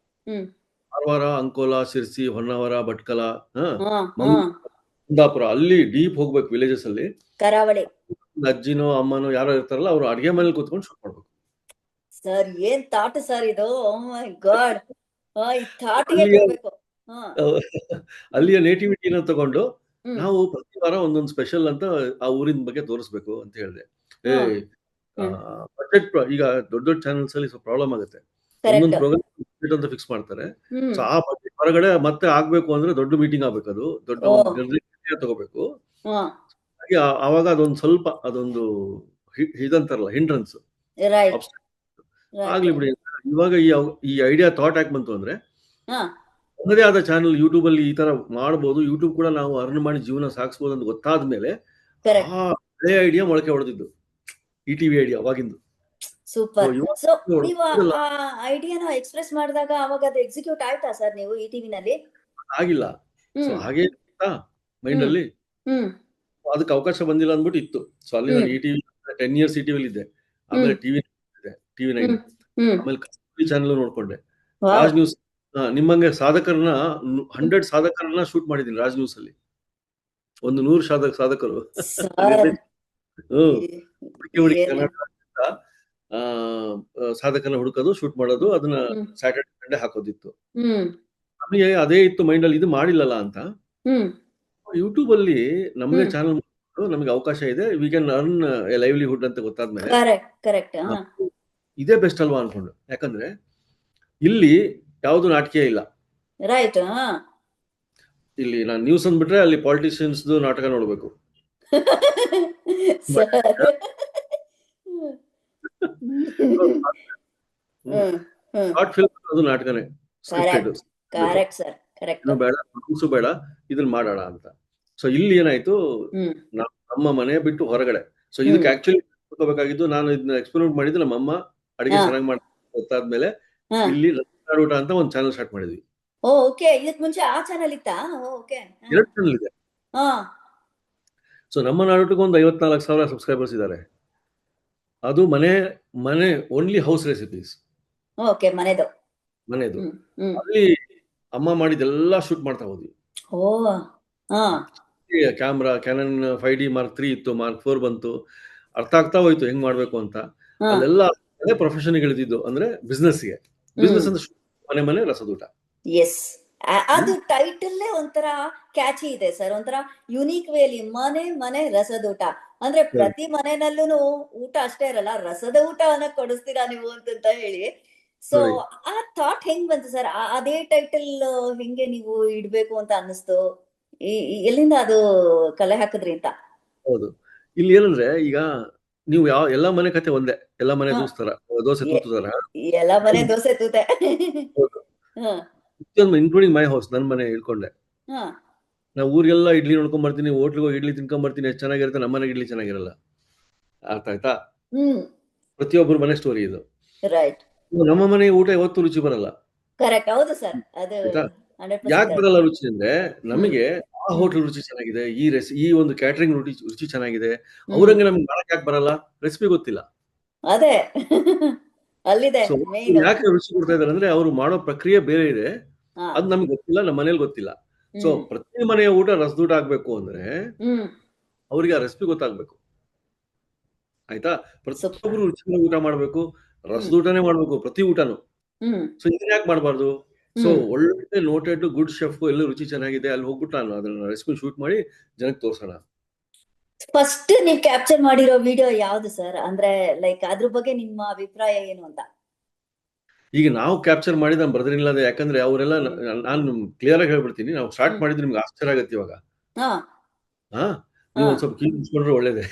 ಹ್ಮ್ ಕಾರವಾರ, ಅಂಕೋಲಾ, ಶಿರ್ಸಿ, ಹೊನ್ನಾವರ, ಭಟ್ಕಳ, ಹಾ ಹಾ ಕುಂದಾಪುರ, ಅಲ್ಲಿ ಡೀಪ್ ಹೋಗ್ಬೇಕು ವಿಲೇಜಸ್ ಅಲ್ಲಿ. ಕರಾವಳಿ. ಅಜ್ಜಿನೋ ಅಮ್ಮನೋ ಯಾರೋ ಇರ್ತಾರಲ್ಲ, ಅವ್ರು ಅಡಿಗೆ ಮನೇಲಿ ಕೂತ್ಕೊಂಡು ಶೂಟ್ ಮಾಡ್ಬೇಕು. ಸರ್ ಏನ್ ಥಾಟ್ ಸರ್ ಇದು, ಓ ಮೈ ಗಾಡ್. ಈ ಥಾಟ್ಗೆ ಅಲ್ಲಿಯ ಕೊಡ್ಬೇಕು. ಹಾ ಅಲ್ಲಿಯ ನೇಟಿವಿಟಿನ ತಗೊಂಡು ಹ್ಮ್ ನಾವು ಪ್ರತಿ ವಾರ ಒಂದೊಂದು ಸ್ಪೆಷಲ್ ಅಂತ ಆ ಊರಿನ ಬಗ್ಗೆ ತೋರಿಸ್ಬೇಕು ಅಂತ ಹೇಳಿದೆ. ಏ ಹಾ ಹ್ಮ್ ಬಜೆಟ್ ಈಗ ದೊಡ್ಡ ದೊಡ್ಡ ಚಾನೆಲ್ಸ್ ಅಲ್ಲಿ ಸ್ವಲ್ಪ ಪ್ರಾಬ್ಲಮ್ ಆಗುತ್ತೆ. ಒಂದೊಂದು ಕರೆಕ್ಟ್. ಪ್ರೋಗ್ರಾಮ್ ಬಜೆಟ್ ಅಂತ ಫಿಕ್ಸ್ ಮಾಡ್ತಾರೆ. ಹ್ಮ್ ಸೊ ಆ ಬಜೆಟ್ ಹೊರಗಡೆ ಮತ್ತೆ ಆಗ್ಬೇಕು ಅಂದ್ರೆ ದೊಡ್ಡ ಮೀಟಿಂಗ್ ಆಗ್ಬೇಕು, ಅದು ದೊಡ್ಡ ಓ ಒಂದು ನಿರ್ಣಯ ತಗೋಬೇಕು. ಹಾ ಹಾಗೆ ಆವಾಗ ಅದೊಂದು ಸ್ವಲ್ಪ ಅದೊಂದು ಇದಂತಾರಲ್ಲ ಹಿಂಡ್ರನ್ಸ್ ರೈಟ್ ಆಗ್ಲಿ ರೈಟ್. ಬಿಡಿ. ಇವಾಗ ಈ ಐಡಿಯಾ ಥಾಟ್ ಯಾಕೆ ಬಂತು ಅಂದ್ರೆ, ಹಾ ನನ್ನದೇ ಆದ ಚಾನಲ್ ಯೂಟ್ಯೂಬ್ ಅಲ್ಲಿ ಈ ತರ ಮಾಡಬಹುದು, ಯೂಟ್ಯೂಬ್ ಕೂಡ ನಾವು ಅರ್ನ್ ಮಾಡಿ ಜೀವನ ಸಾಗಿಸಬಹುದು ಅಂತ ಗೊತ್ತಾದ ಮೇಲೆ ಕರೆಕ್ಟ್. ಆ ಹಳೆ ಐಡಿಯಾ ಮೊಳಕೆ ಹೊಡೆದಿದ್ದು, ಈ ಟಿವಿ ಐಡಿಯಾ ಅವಾಗಿಂದು. ಸೂಪರ್. ಇವಾಗ ಸೊ ನೀವು ಆ ಐಡಿಯಾನ ಎಕ್ಸ್ಪ್ರೆಸ್ ಮಾಡಿದಾಗ ಅವಾಗ ಅದು ಎಕ್ಸಿಕ್ಯೂಟ್ ಆಯ್ತಾ ಸರ್ ನೀವು ಈ ಟಿವಿನಲ್ಲಿ? ಆಗಿಲ್ಲ. ಸೊ ಹ್ಮ್ ಹಾಗೆ ಮೈಂಡ್ ಹ್ಮ್ ಅಲ್ಲಿ ಹ್ಮ್ ಅದಕ್ಕೆ ಅವಕಾಶ ಬಂದಿಲ್ಲ ಅಂದ್ಬಿಟ್ಟು ಇತ್ತು. ಸೊ ಅಲ್ಲಿ ನಾನು ಈ ಟಿವಿ 10 years ಈ ಟಿವಿಲಿ ಇದ್ದೆ. ಆಮೇಲೆ ಟಿವಿ ಟಿವಿ9, ಆಮೇಲೆ ಕಸ್ತೂರಿ ಚಾನಲ್ ನೋಡ್ಕೊಂಡೆ. ರಾಜ್ ನ್ಯೂಸ್ ನಿಮ್ಮಂಗೆ ಸಾಧಕರನ್ನ 100 ಸಾಧಕರನ್ನ ಶೂಟ್ ಮಾಡಿದ್ದೀನಿ ರಾಜ್ ನ್ಯೂಸ್ ಅಲ್ಲಿ. ಒಂದು 100 ಸಾಧಕರು ಸರ್ ಹುಡುಕಿ ಕರ್ನಾಟಕ ಸಾಧಕನ ಹುಡುಕೋದು, ಶೂಟ್ ಮಾಡೋದು, ಅದನ್ನ ಸ್ಯಾಟರ್ಡೆ ಸಂಡೇ ಹಾಕೋದಿತ್ತು. ನಮಗೆ ಅದೇ ಇತ್ತು ಮೈಂಡ್ ಅಲ್ಲಿ, ಇದು ಮಾಡಿಲ್ಲಲ್ಲ ಅಂತ. ಯೂಟ್ಯೂಬ್ ಅಲ್ಲಿ ನಮ್ಮದೇ ಚಾನಲ್ ನಮಗೆ ಅವಕಾಶ ಇದೆ, we can earn A livelihood ಅಂತ ಗೊತ್ತಾದ್ಮೇಲೆ ಇದೇ ಬೆಸ್ಟ್ ಅಲ್ವಾ ಅನ್ಕೊಂಡು. ಯಾಕಂದ್ರೆ ಇಲ್ಲಿ ಯಾವ್ದು ನಾಟಕ ಇಲ್ಲ. ರೈಟ್. ಇಲ್ಲಿ ನಾನು ನ್ಯೂಸ್ ಅಂದ್ಬಿಟ್ರೆ ಅಲ್ಲಿ ಪಾಲಿಟಿಷಿಯನ್ಸ್ ನಾಟಕ ನೋಡ್ಬೇಕು. ಶಾರ್ಟ್ ಫಿಲ್ಮ್ ಅದು ನಾಟಕನೇ, ಸ್ಕ್ರಿಪ್ಟೆಡ್. ಬೇಡ, ಬೇಡ, ಇದನ್ನ ಮಾಡೋಣ ಅಂತ. ಸೊ ಇಲ್ಲಿ ಏನಾಯ್ತು, ನಮ್ಮ ಮನೆ ಬಿಟ್ಟು ಹೊರಗಡೆ. ಸೊ ಇದಕ್ಕೆ ಆಕ್ಚುಲಿ ಬೇಕಾಗಿದ್ದು, ನಾನು ಇದನ್ನ ಎಕ್ಸ್ಪೆರಿಮೆಂಟ್ ಮಾಡಿದ್ದು, ನಮ್ಮ ಅಮ್ಮ ಅಡಿಗೆ ಚೆನ್ನಾಗಿ ಮಾಡ್ತಾ ಗೊತ್ತಾದ್ಮೇಲೆ ಇಲ್ಲಿ ಊಟ ಅಂತ ಒಂದು ಚಾನಲ್ ಸ್ಟಾರ್ಟ್ ಮಾಡಿದ್ವಿ. ಓಕೆ, ಇದಕ್ಕೆ ಮುಂಚೆ ಆ ಚಾನಲ್ ಇತ್ತಾ? ಓಕೆ, 2 ಚಾನಲ್ ಇದೆ. ಸೊ ನಮ್ಮ ನಾಡೋಟಕ್ಕೆ ಒಂದು 54,000 ಸಬ್ಸ್ಕ್ರೈಬರ್ಸ್ ಇದ್ದಾರೆ. ಅದು ಮನೆ ಓನ್ಲಿ ಹೌಸ್ ರೆಸಿಪೀಸ್. ಓಕೆ, ಮನೆದು. ಅಲ್ಲಿ ಅಮ್ಮ ಮಾಡಿದೆಲ್ಲ ಶೂಟ್ ಮಾಡ್ತಾ ಹೋದ್ವಿ. Camera Canon 5D Mark III ಇತ್ತು, Mark IV ಬಂತು. ಅರ್ಥ ಆಗ್ತಾ ಹೋಯ್ತು ಹೆಂಗ್ ಮಾಡ್ಬೇಕು ಅಂತ. ಅಲ್ಲೆಲ್ಲ ಪ್ರೊಫೆಷನ್ ಇಳಿದಿದ್ದು ಅಂದ್ರೆ ಬಿಸ್ನೆಸ್ ಅಂದ್ರೆ ಮನೆ ರಸದೂಟ. ಎಸ್, ಅದು ಟೈಟಲ್ ಒಂಥರ ಕ್ಯಾಚಿ ಇದೆ ಸರ್, ಒಂಥರ ಯುನೀಕ್ ವೇಲಿ, ಮನೆ ರಸದೂಟ ಅಂದ್ರೆ ಪ್ರತಿ ಮನೆಯಲ್ಲೂ ಊಟ ಅಷ್ಟೇ ಇರಲ್ಲ, ರಸದ ಊಟ ಕೊಡಿಸ್ತೀರಾ ನೀವು ಅಂತ ಹೇಳಿ. ಸೊ ಆ ಥಾಟ್ ಹೆಂಗ್ ಬಂತು ಸರ್? ಅದೇ ಟೈಟಲ್ ಹೆಂಗೆ ನೀವು ಇಡ್ಬೇಕು ಅಂತ ಅನ್ನಿಸ್ತು? ಎಲ್ಲಿಂದ ಅದು ಕಲೆ ಹಾಕಿದ್ರಿ ಅಂತ? ಹೌದು, ಇಲ್ಲಿ ಏನಂದ್ರೆ ಈಗ ನೀವು ಎಲ್ಲ ಮನೆ ಕತೆ ಒಂದೇ, ಎಲ್ಲ ಮನೆ ದೋಸೆ ತೂತರ, ಎಲ್ಲ ಮನೆ ದೋಸೆ ತೂತೆ, ಇನ್ಕ್ಲೂಡಿಂಗ್ ಮೈ ಹೌಸ್, ನನ್ನ ಮನೆ ಇಳ್ಕೊಂಡೆ. ನಾವು ಊರಿಗೆಲ್ಲ ಇಡ್ಲಿ ನೋಡ್ಕೊಂಡ್ ಬರ್ತೀನಿ, ಹೋಟ್ಲಿಗೆ ಹೋಗಿ ಇಡ್ಲಿ ತಿನ್ಕೊಂಡ್ ಬರ್ತೀನಿ, ಎಷ್ಟು ಚೆನ್ನಾಗಿರುತ್ತೆ. ನಮ್ಮ ಮನೆಗೆ ಇಡ್ಲಿ ಚೆನ್ನಾಗಿರಲ್ಲ. ಅರ್ಥ ಆಯ್ತಾ? ಪ್ರತಿಯೊಬ್ಬರು ಮನೆ ಸ್ಟೋರಿ ಇದು. ರೈಟ್. ನಮ್ಮ ಮನೆ ಊಟ ಯಾವತ್ತೂ ರುಚಿ ಬರಲ್ಲ. ಕರೆಕ್ಟ್, ಹೌದು ಸರ್. ಅದು ಯಾಕೆ ಬರಲ್ಲ ರುಚಿ ಅಂದ್ರೆ, ನಮಗೆ ಆ ಹೋಟೆಲ್ ರುಚಿ ಚೆನ್ನಾಗಿದೆ, ಈ ಒಂದು ಕ್ಯಾಟರಿಂಗ್ ರುಚಿ ಚೆನ್ನಾಗಿದೆ, ಅವ್ರಂಗೆ ನಮ್ಗೆ ಮಾಡಕ್ ಯಾಕೆ ಬರಲ್ಲ? ರೆಸಿಪಿ ಗೊತ್ತಿಲ್ಲ. ಅದೇ ಅಲ್ಲಿದೆ. ಯಾಕೆ ರುಚಿ ಕೊಡ್ತಾ ಇದಾರೆ ಅಂದ್ರೆ, ಅವ್ರು ಮಾಡೋ ಪ್ರಕ್ರಿಯೆ ಬೇರೆ ಇದೆ, ಅದು ನಮ್ಗೆ ಗೊತ್ತಿಲ್ಲ, ನಮ್ಮ ಮನೇಲಿ ಗೊತ್ತಿಲ್ಲ. ಸೊ ಹ್ಮ್ ಪ್ರತಿ ಮನೆಯ ಊಟ ರಸದೂಟ ಆಗ್ಬೇಕು ಅಂದ್ರೆ ಹ್ಮ್ ಅವ್ರಿಗೆ ಆ ರೆಸಿಪಿ ಗೊತ್ತಾಗ್ಬೇಕು. ಆಯ್ತಾ? ಸೂಪರ್. ಪ್ರತಿಯೊಬ್ರು ರುಚಿಯಾಗಿ ಊಟ ಮಾಡ್ಬೇಕು, ಹ್ಮ್ ರಸದೂಟನೇ ಮಾಡ್ಬೇಕು ಪ್ರತಿ ಊಟನು. ಹ್ಮ್ ಸೊ ಇದನ್ನ ಯಾಕೆ ಮಾಡಬಾರ್ದು? ಸೊ ಹ್ಮ್ ಒಳ್ಳೆ ನೋಟೆಡ್ ಗುಡ್ ಶೆಫ್ ಎಲ್ಲಿ ರುಚಿ ಚೆನ್ನಾಗಿದೆ ಅಲ್ಲಿ ಹೋಗ್ಬಿಟ್ಟು ನಾನು ಅದನ್ನ ರೆಸಿಪಿ ಶೂಟ್ ಮಾಡಿ ಜನಕ್ಕೆ ತೋರ್ಸೋಣ. ಫಸ್ಟ್ ನೀವ್ ಕ್ಯಾಪ್ಚರ್ ಮಾಡಿರೋ ವಿಡಿಯೋ ಯಾವ್ದು ಸರ್? ಅಂದ್ರೆ ಲೈಕ್ ಅದ್ರ ಬಗ್ಗೆ ನಿಮ್ಮ ಅಭಿಪ್ರಾಯ ಏನು ಅಂತ. ಈಗ ನಾವು ಕ್ಯಾಪ್ಚರ್ ಮಾಡಿ ನಾನು ಬರ್ದಿರಲಿಲ್ಲ, ಯಾಕಂದ್ರೆ ಅವರೆಲ್ಲ ನಾನು ಕ್ಲಿಯರ್ ಆಗಿ ಹೇಳ್ಬಿಡ್ತೀನಿ, ನಾವು ಸ್ಟಾರ್ಟ್ ಮಾಡಿದ್ರೆ ನಿಮ್ಗೆ ಆಶ್ಚರ್ಯ ಆಗತ್ತೆ ಇವಾಗ. ಹಾ ಹಾ ನೀವು ಒಂದ್ ಸ್ವಲ್ಪ ಕಿಲ್ಸ್ಕೊಂಡ್ರೆ ಒಳ್ಳೇದೇ.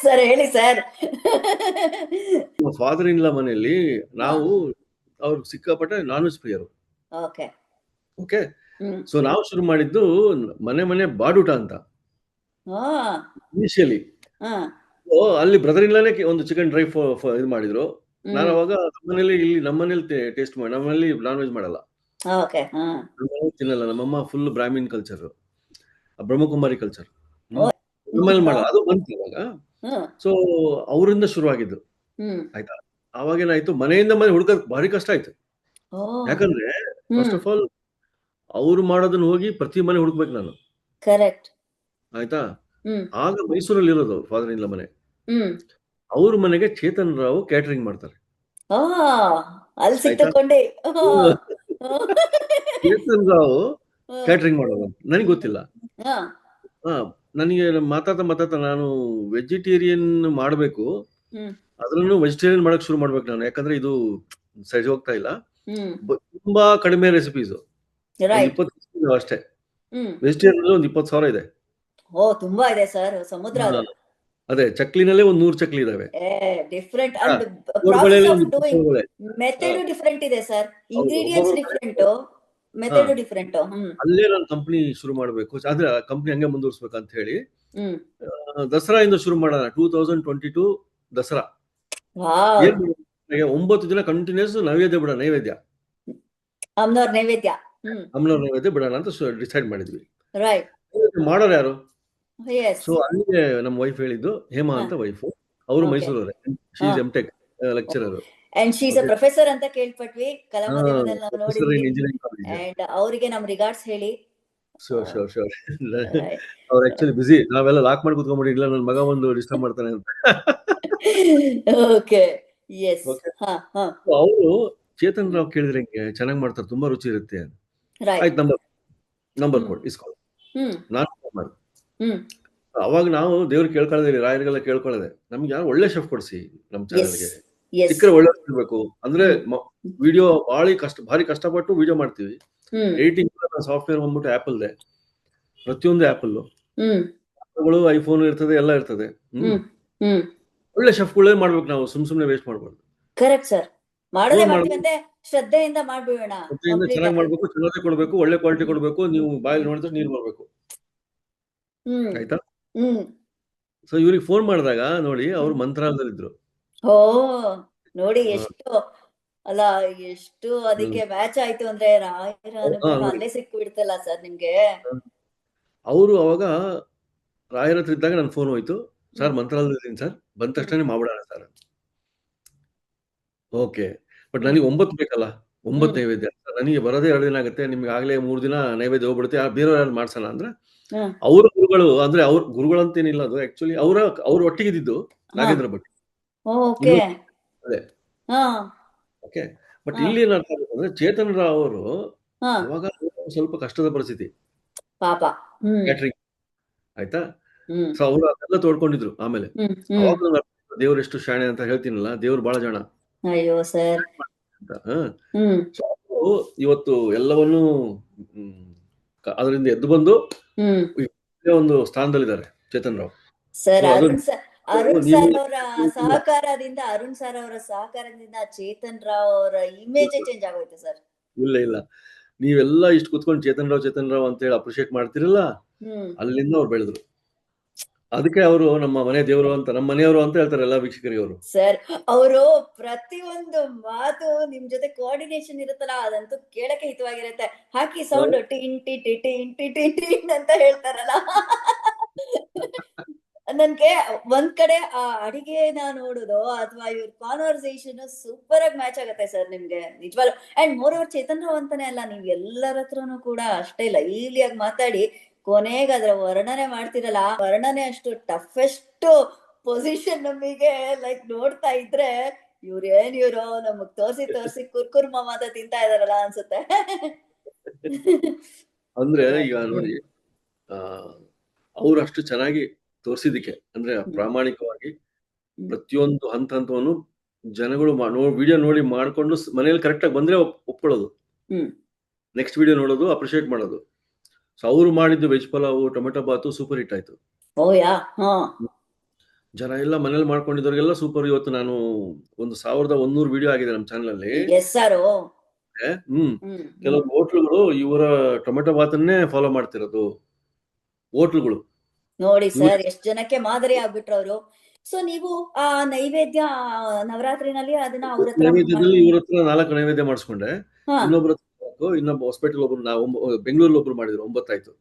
ಸರ್ ಹೇಳಿ ಸರ್. ಫಾದರ್ ಇನ್ ಲಾ ಮನೆಯಲ್ಲಿ ನಾವು ಅವ್ರು ಸಿಕ್ಕಾಪಟ್ಟೆ ನಾನ್ ವೆಜ್ ಪ್ರಿಯರು. ಓಕೆ. ಓಕೆ, ಸೊ ನಾವು ಶುರು ಮಾಡಿದ್ದು ಮನೆ ಬಾಡೂಟ ಅಂತ ಇನಿಷಿಯಲಿ. ಅಲ್ಲಿ ಬ್ರದರ್ ಇನ್ ಲಾನೇ ಒಂದು ಚಿಕನ್ ಡ್ರೈ ಇದು ಮಾಡಿದ್ರು. ನಾನು ಅವಾಗ ನಮ್ಮನೇಲಿ ಟೇಸ್ಟ್ ಮಾಡಿ, ನಮ್ಮನೇಲಿ ನಾನ್ ವೆಜ್ ಮಾಡಲ್ಲ, ತಿನ್ನಲ್ಲ. ನಮ್ಮಮ್ಮ full Brahmin culture, Brahmakumari culture, ನಮ್ಮಲ್ಲಿ ಮಾಡಲ್ಲ. ಅದು ಬಂತು ಇವಾಗ. ಸೊ ಅವರಿಂದ ಶುರುವಾಗಿದ್ದು. ಆಯ್ತಾ? ಅವಾಗೇನಾಯ್ತು, ಮನೆಯಿಂದ ಮನೆ ಹುಡುಕಕ್ ಭಾರಿ ಕಷ್ಟ ಆಯ್ತು. ಯಾಕಂದ್ರೆ ಫಸ್ಟ್ ಆಫ್ ಆಲ್ ಅವ್ರು ಮಾಡೋದನ್ನ ಹೋಗಿ ಪ್ರತಿ ಮನೆ ಹುಡುಕ್ಬೇಕು ನಾನು. ಕರೆಕ್ಟ್. ಆಯ್ತಾ? ಆಗ ಮೈಸೂರಲ್ಲಿ ಇರೋದು ಫಾದರ್ ಇನ್ ಲಾ ಮನೆ. ಅವ್ರ ಮನೆಗೆ ಚೇತನ್ ರಾವ್ ಕ್ಯಾಟರಿಂಗ್ ಮಾಡ್ತಾರೆ. ಅಲ್ಲಿ ಸಿಕ್ತಕೊಂಡೆ ಚೇತನ್ ರಾವ್ ಕ್ಯಾಟರಿಂಗ್ ಮಾಡೋದು ನನಗೆ ಗೊತ್ತಿಲ್ಲ. ನನಗೆ ಮಾತಾಡ್ತಾ ನಾನು ವೆಜಿಟೇರಿಯನ್ ಮಾಡಬೇಕು, ಅದ್ರಲ್ಲೂ ವೆಜಿಟೇರಿಯನ್ ಮಾಡಕ್ ಶುರು ಮಾಡ್ಬೇಕು ನಾನು, ಯಾಕಂದ್ರೆ ಇದು ಸರಿ ಹೋಗ್ತಾ ಇಲ್ಲ. ತುಂಬಾ ಕಡಿಮೆ ರೆಸಿಪೀಸ್, 20 ಅಷ್ಟೇ. ವೆಜಿಟೇರಿಯನ್ ಒಂದು 20,000 ಇದೆ. ತುಂಬಾ ಇದೆ ಸರ್, ಸಮುದ್ರ. ಅದೇ ಚಕ್ಲಿನಲ್ಲೇ ಒಂದು 100 ಚಕ್ಲಿ ಇದಾವೆ. Different and process of doing method different ಇದೆ sir. Ingredients different, method different. ಅಲ್ಲೇ ನಾನು ಕಂಪ್ನಿ ಶುರು ಮಾಡಬೇಕು, ಆದ್ರೆ ಕಂಪ್ನಿ ಹಂಗೆ ಮುಂದುವರಿಸಬೇಕಂತ ಹೇಳಿ ದಸರಾ ಇಂದ ಶುರು ಮಾಡೋಣ. 2022 ದಸರಾ 9 ದಿನ ಕಂಟಿನ್ಯೂಸ್ ನೈವೇದ್ಯ ಬಿಡೋಣ, ಅಮ್ನವ್ರ ನೈವೇದ್ಯ ಬಿಡೋಣ ಅಂತ ಡಿಸೈಡ್ ಮಾಡಿದ್ವಿ. ರೈಟ್. ಮಾಡೋರು ಯಾರು? ಸೊ ಅಲ್ಲಿಗೆ ನಮ್ಮ ವೈಫ್ ಹೇಳಿದ್ದು, ಹೇಮಾ ಅಂತ ವೈಫ್, ಅವರು ಮೈಸೂರವರೇ, she is MTech lecturer and she is a professor ಅಂತ ಕೇಳ್ಪಟ್ವಿ ಕಲಾಮಾಧ್ಯಮದಲ್ಲಿ ನಾವು ನೋಡಿದ್ವಿ. ಅಂಡ್ ಅವರಿಗೆ ನಮ್ ರಿಗಾರ್ಡ್ಸ್ ಹೇಳಿ. ಶೋರ್ ಅವ್ರು ಆಕ್ಚುಲಿ ಬಿಸಿ, ನಾವೆಲ್ಲ ಲಾಕ್ ಮಾಡಿ ಕುತ್ಕೊಂಡ್ಬಿಡಿ, ಇಲ್ಲ ನನ್ನ ಮಗ ಒಂದು ಡಿಸ್ಟರ್ಬ್ ಮಾಡ್ತಾನೆ ಅಂತ. Okay, yes. ಅವರು ಚೇತನ್ ರಾವ್ ಕೇಳಿದ್ರೆ ಚೆನ್ನಾಗಿ ಮಾಡ್ತಾರೆ, ತುಂಬಾ ರುಚಿ ಇರುತ್ತೆ. ಆಯ್ತು, ನಂಬರ್ ಕೊಡಿ, ಇಸ್ಕೊಂಡು ನಾನು ಮಾಡಿ. ಅವಾಗ ನಾವು ದೇವ್ರಿಗೆ ಕೇಳ್ಕೊಳ್ಳೋದಿಲ್ಲ, ರಾಯರಿಗೆಲ್ಲ ಕೇಳ್ಕೊಳ್ಳೋದೆ, ನಮ್ಗೆ ಯಾರು ಒಳ್ಳೆ ಶೆಫ್ ಕೊಡಿಸಿ ನಮ್ಮ ಚಾನಲ್ಗೆ, ಸಿಕ್ಕರೆ ಒಳ್ಳೆ ಇರ್ಬೇಕು. ಅಂದ್ರೆ ವಿಡಿಯೋ ಭಾರಿ ಕಷ್ಟಪಟ್ಟು ವಿಡಿಯೋ ಮಾಡ್ತೀವಿ. ಎಡಿಟಿಂಗ್ ಸಾಫ್ಟ್ವೇರ್ ಬಂದ್ಬಿಟ್ಟು ಆಪಲ್ದೆ, ಪ್ರತಿಯೊಂದು ಆಪಲ್, ಐಫೋನ್ ಇರ್ತದೆ, ಎಲ್ಲ ಇರ್ತದೆ. ಒಳ್ಳೆ ಶೆಫ್ಗಳೇ ಮಾಡ್ಬೇಕು ನಾವು, ಸುಮ್ನೆ ವೇಸ್ಟ್ ಮಾಡ್ಬಾರ್ದು. Correct sir. ಶ್ರದ್ಧೆಯಿಂದ ಮಾಡ್ಬಿಡೋಣ, ಚೆನ್ನಾಗಿ ಮಾಡ್ಬೇಕು, ಚೆನ್ನಾಗಿ ಕೊಡ್ಬೇಕು, ಒಳ್ಳೆ ಕ್ವಾಲಿಟಿ ಕೊಡ್ಬೇಕು. ನೀವು ಬಾಯಲ್ಲಿ ನೋಡಿದ್ರೆ ನೀರು ಬರ್ಬೇಕು. ಆಯ್ತಾ? ಸೊ ಇವ್ರಿಗೆ ಫೋನ್ ಮಾಡಿದಾಗ ನೋಡಿ, ಅವ್ರು ಮಂತ್ರಾಲಯದಲ್ಲಿದ್ರು. ನೋಡಿ ಎಷ್ಟು ಅಲ್ಲ, ಎಷ್ಟು ಅದಕ್ಕೆ ಮ್ಯಾಚ್ ಆಯ್ತು ಅಂದ್ರೆ ರಾಯರ ಅನುಗ್ರಹ ಅಲ್ಲೇ ಸಿಕ್ಕು ಬಿಡ್ತಲ್ಲ ಸರ್ ನಿಮ್ಗೆ. ಅವರು ಅವಾಗ ರಾಯರ ಹತ್ರ ಇದ್ದಾಗ ನನ್ನ ಫೋನ್ ಹೋಯ್ತು, ಸರ್ ಮಂತ್ರಾಲಯದಲ್ಲಿ ಸರ್, ಬಂದ ತಕ್ಷಣ ಮಾಡ್ಬಿಡೋಣ ಸರ್. ಓಕೆ, ಬಟ್ ನನಗೆ 9 ಬೇಕಲ್ಲ, 9 ನೈವೇದ್ಯ. ನನಗೆ ಬರೋದೇ 2 ದಿನ ಆಗುತ್ತೆ, ನಿಮ್ಗೆ ಆಗ್ಲೇ 3 ದಿನ ನೈವೇದ್ಯ ಹೋಗ್ಬಿಡುತ್ತೆ, ಬೇರೆಯವ್ರು ಯಾರು ಮಾಡ್ಸೋಣ ಅಂದ್ರೆ, ಅವ್ರ ಗುರುಗಳು, ಅಂದ್ರೆ ಅವ್ರ ಗುರುಗಳಂತೇನಿಲ್ಲ, ಅದು ಆಕ್ಚುಲಿ ಅವ್ರ ಒಟ್ಟಿಗಿದ್ದು ನಾಗೇಂದ್ರ ಭಟ್. ಅದೇ ಓಕೆ. ಬಟ್ ಇಲ್ಲಿ ಏನಾಗ್ತದೆ ಅಂದ್ರೆ, ಚೇತನ್ ರಾವ್ ಅವರು ಅವಾಗ ಸ್ವಲ್ಪ ಕಷ್ಟದ ಪರಿಸ್ಥಿತಿ, ಪಾಪ, ಕ್ಯಾಟ್ರಿಂಗ್. ಆಯ್ತಾ? ಸೊ ಅವರು ಅದೆಲ್ಲ ತೋಡ್ಕೊಂಡಿದ್ರು. ಆಮೇಲೆ ದೇವ್ರ ಎಷ್ಟು ಶಾಣೆ ಅಂತ ಹೇಳ್ತೀನಲ್ಲ, ದೇವ್ರು ಬಹಳ ಜಾಣ. ಅಯ್ಯೋ ಸರ್. ಇವತ್ತು ಎಲ್ಲವನ್ನೂ ಅದರಿಂದ ಎದ್ದು ಬಂದು ಒಂದು ಸ್ಥಾನದಲ್ಲಿದ್ದಾರೆ ಚೇತನ್ ರಾವ್ ಸರ್. ಅರುಣ್ ಸರ್ ಅವರ ಸಹಕಾರದಿಂದ ಚೇತನ್ ರಾವ್ ಅವರ ಇಮೇಜ್ ಚೇಂಜ್ ಆಗೋಯ್ತು ಸರ್. ಇಲ್ಲ, ನೀವೆಲ್ಲ ಇಷ್ಟು ಕುತ್ಕೊಂಡು ಚೇತನ್ ರಾವ್ ಅಂತ ಹೇಳಿ ಅಪ್ರಿಶಿಯೇಟ್ ಮಾಡ್ತಿರಲ್ಲ, ಅಲ್ಲಿಂದ ಅವ್ರು ಬೆಳೆದ್ರು. ಅದಕ್ಕೆ ಅವರು ನಮ್ಮ ಮನೆ ದೇವರು ಅಂತ, ನಮ್ಮ ಮನೆಯವರು ಅಂತ ಹೇಳ್ತಾರೆ ಎಲ್ಲ ವೀಕ್ಷಕರಿಗೆ ಅವರು. ಸರ್, ಅವರು ಪ್ರತಿಯೊಂದು ಮಾತು ನಿಮ್ ಜೊತೆ ಕೋಆರ್ಡಿನೇಷನ್ ಇರುತ್ತಲ್ಲ, ಅದಂತೂ ಕೇಳಕ್ಕೆ ಹಿತವಾಗಿರುತ್ತೆ. ಹಾಕಿ ಸೌಂಡ್ ಟಿನ್ ಟಿ ಟಿ ಟಿನ್ ಟಿ ಟಿ ಟಿನ್ ಅಂತ ಹೇಳ್ತಾರಲ್ಲ, ನನ್ಗೆ ಒಂದ್ ಕಡೆ ಆ ಅಡಿಗೆನ ನೋಡುದು ಅಥವಾ ಇವ್ರ ಕಾನ್ವರ್ಸೇಷನ್ ಸೂಪರ್ ಆಗಿ ಮ್ಯಾಚ್ ಆಗತ್ತೆ ಸರ್ ನಿಮ್ಗೆ ನಿಜವಾಗ್ಲು. And more over Chetan Rao ಅಂತಾನೆ ಅಲ್ಲ, ನೀವ್ ಎಲ್ಲರ ಹತ್ರನು ಕೂಡ ಅಷ್ಟೇ ಲೈವ್ಲಿ ಆಗಿ ಮಾತಾಡಿ ಕೊನೆಗೆ ಅದ್ರ ವರ್ಣನೆ ಮಾಡ್ತಿರಲ್ಲ, ಆ ವರ್ಣನೆ ಅಷ್ಟು ಟಫೆಸ್ಟ್ ಪೊಸಿಷನ್ ನಮಗೆ ಲೈಕ್ ನೋಡ್ತಾ ಇದ್ರೆ ಇವ್ರು ನಮಗ್ ತೋರ್ಸಿ ಕುರ್ಕುರ್ ಮಾಮಾದ ತಿಂತಾ ಇದಾರಲ್ಲ ಅನ್ಸುತ್ತೆ. ಅಂದ್ರೆ Right. ಈಗ ನೋಡಿ, ಅವ್ರು ಅಷ್ಟು ಚೆನ್ನಾಗಿ ತೋರಿಸಿದಕ್ಕೆ ಅಂದ್ರೆ ಪ್ರಾಮಾಣಿಕವಾಗಿ ಪ್ರತಿಯೊಂದು ಹಂತವನ್ನು ಜನಗಳು ವಿಡಿಯೋ ನೋಡಿ ಮಾಡ್ಕೊಂಡು ಮನೇಲಿ ಕರೆಕ್ಟ್ ಆಗಿ ಬಂದ್ರೆ ಒಪ್ಕೊಳ್ಳೋದು, ನೆಕ್ಸ್ಟ್ ವಿಡಿಯೋ ನೋಡೋದು, ಅಪ್ರಿಶಿಯೇಟ್ ಮಾಡೋದು. ಸೊ ಅವ್ರು ಮಾಡಿದ್ದು ವೆಜ್ ಪಲಾವು, ಟೊಮೆಟೊ ಬಾತು ಸೂಪರ್ ಹಿಟ್ ಆಯ್ತು. ಜನ ಎಲ್ಲ ಮನೇಲಿ ಮಾಡ್ಕೊಂಡಿದ್ದವ್ರಿಗೆಲ್ಲ ಸೂಪರ್. ಇವತ್ತು ನಾನು 1100 ವಿಡಿಯೋ ಆಗಿದೆ ನಮ್ಮ ಚಾನಲ್ ಅಲ್ಲಿ. ಕೆಲವು ಹೋಟ್ಲುಗಳು ಇವರ ಟೊಮೆಟೊ ಬಾತನ್ನೇ ಫಾಲೋ ಮಾಡ್ತಿರೋದು ಹೋಟ್ಲುಗಳು. ನೋಡಿ ಸರ್, ಎಷ್ಟ್ ಜನಕ್ಕೆ ಮಾದರಿ ಆಗ್ಬಿಟ್ರು ಅವರು. ಸೊ ನೀವು ಆ ನೈವೇದ್ಯ ನವರಾತ್ರಿನಲ್ಲಿ ಅದನ್ನ ಅವ್ರ ಹತ್ರ ನೈವೇದ್ಯದಲ್ಲಿ ಇವ್ರ ಹತ್ರ 4 ನೈವೇದ್ಯ ಮಾಡಿಸ್ಕೊಂಡೆ. ಇನ್ನೊಬ್ರ ಇನ್ನೊಬ್ಬ ಹಾಸ್ಪಿಟಲ್ ಒಬ್ರು ಬೆಂಗಳೂರಲ್ಲಿ ಒಬ್ರು ಮಾಡಿದ್ರು 9 ಆಯ್ತು.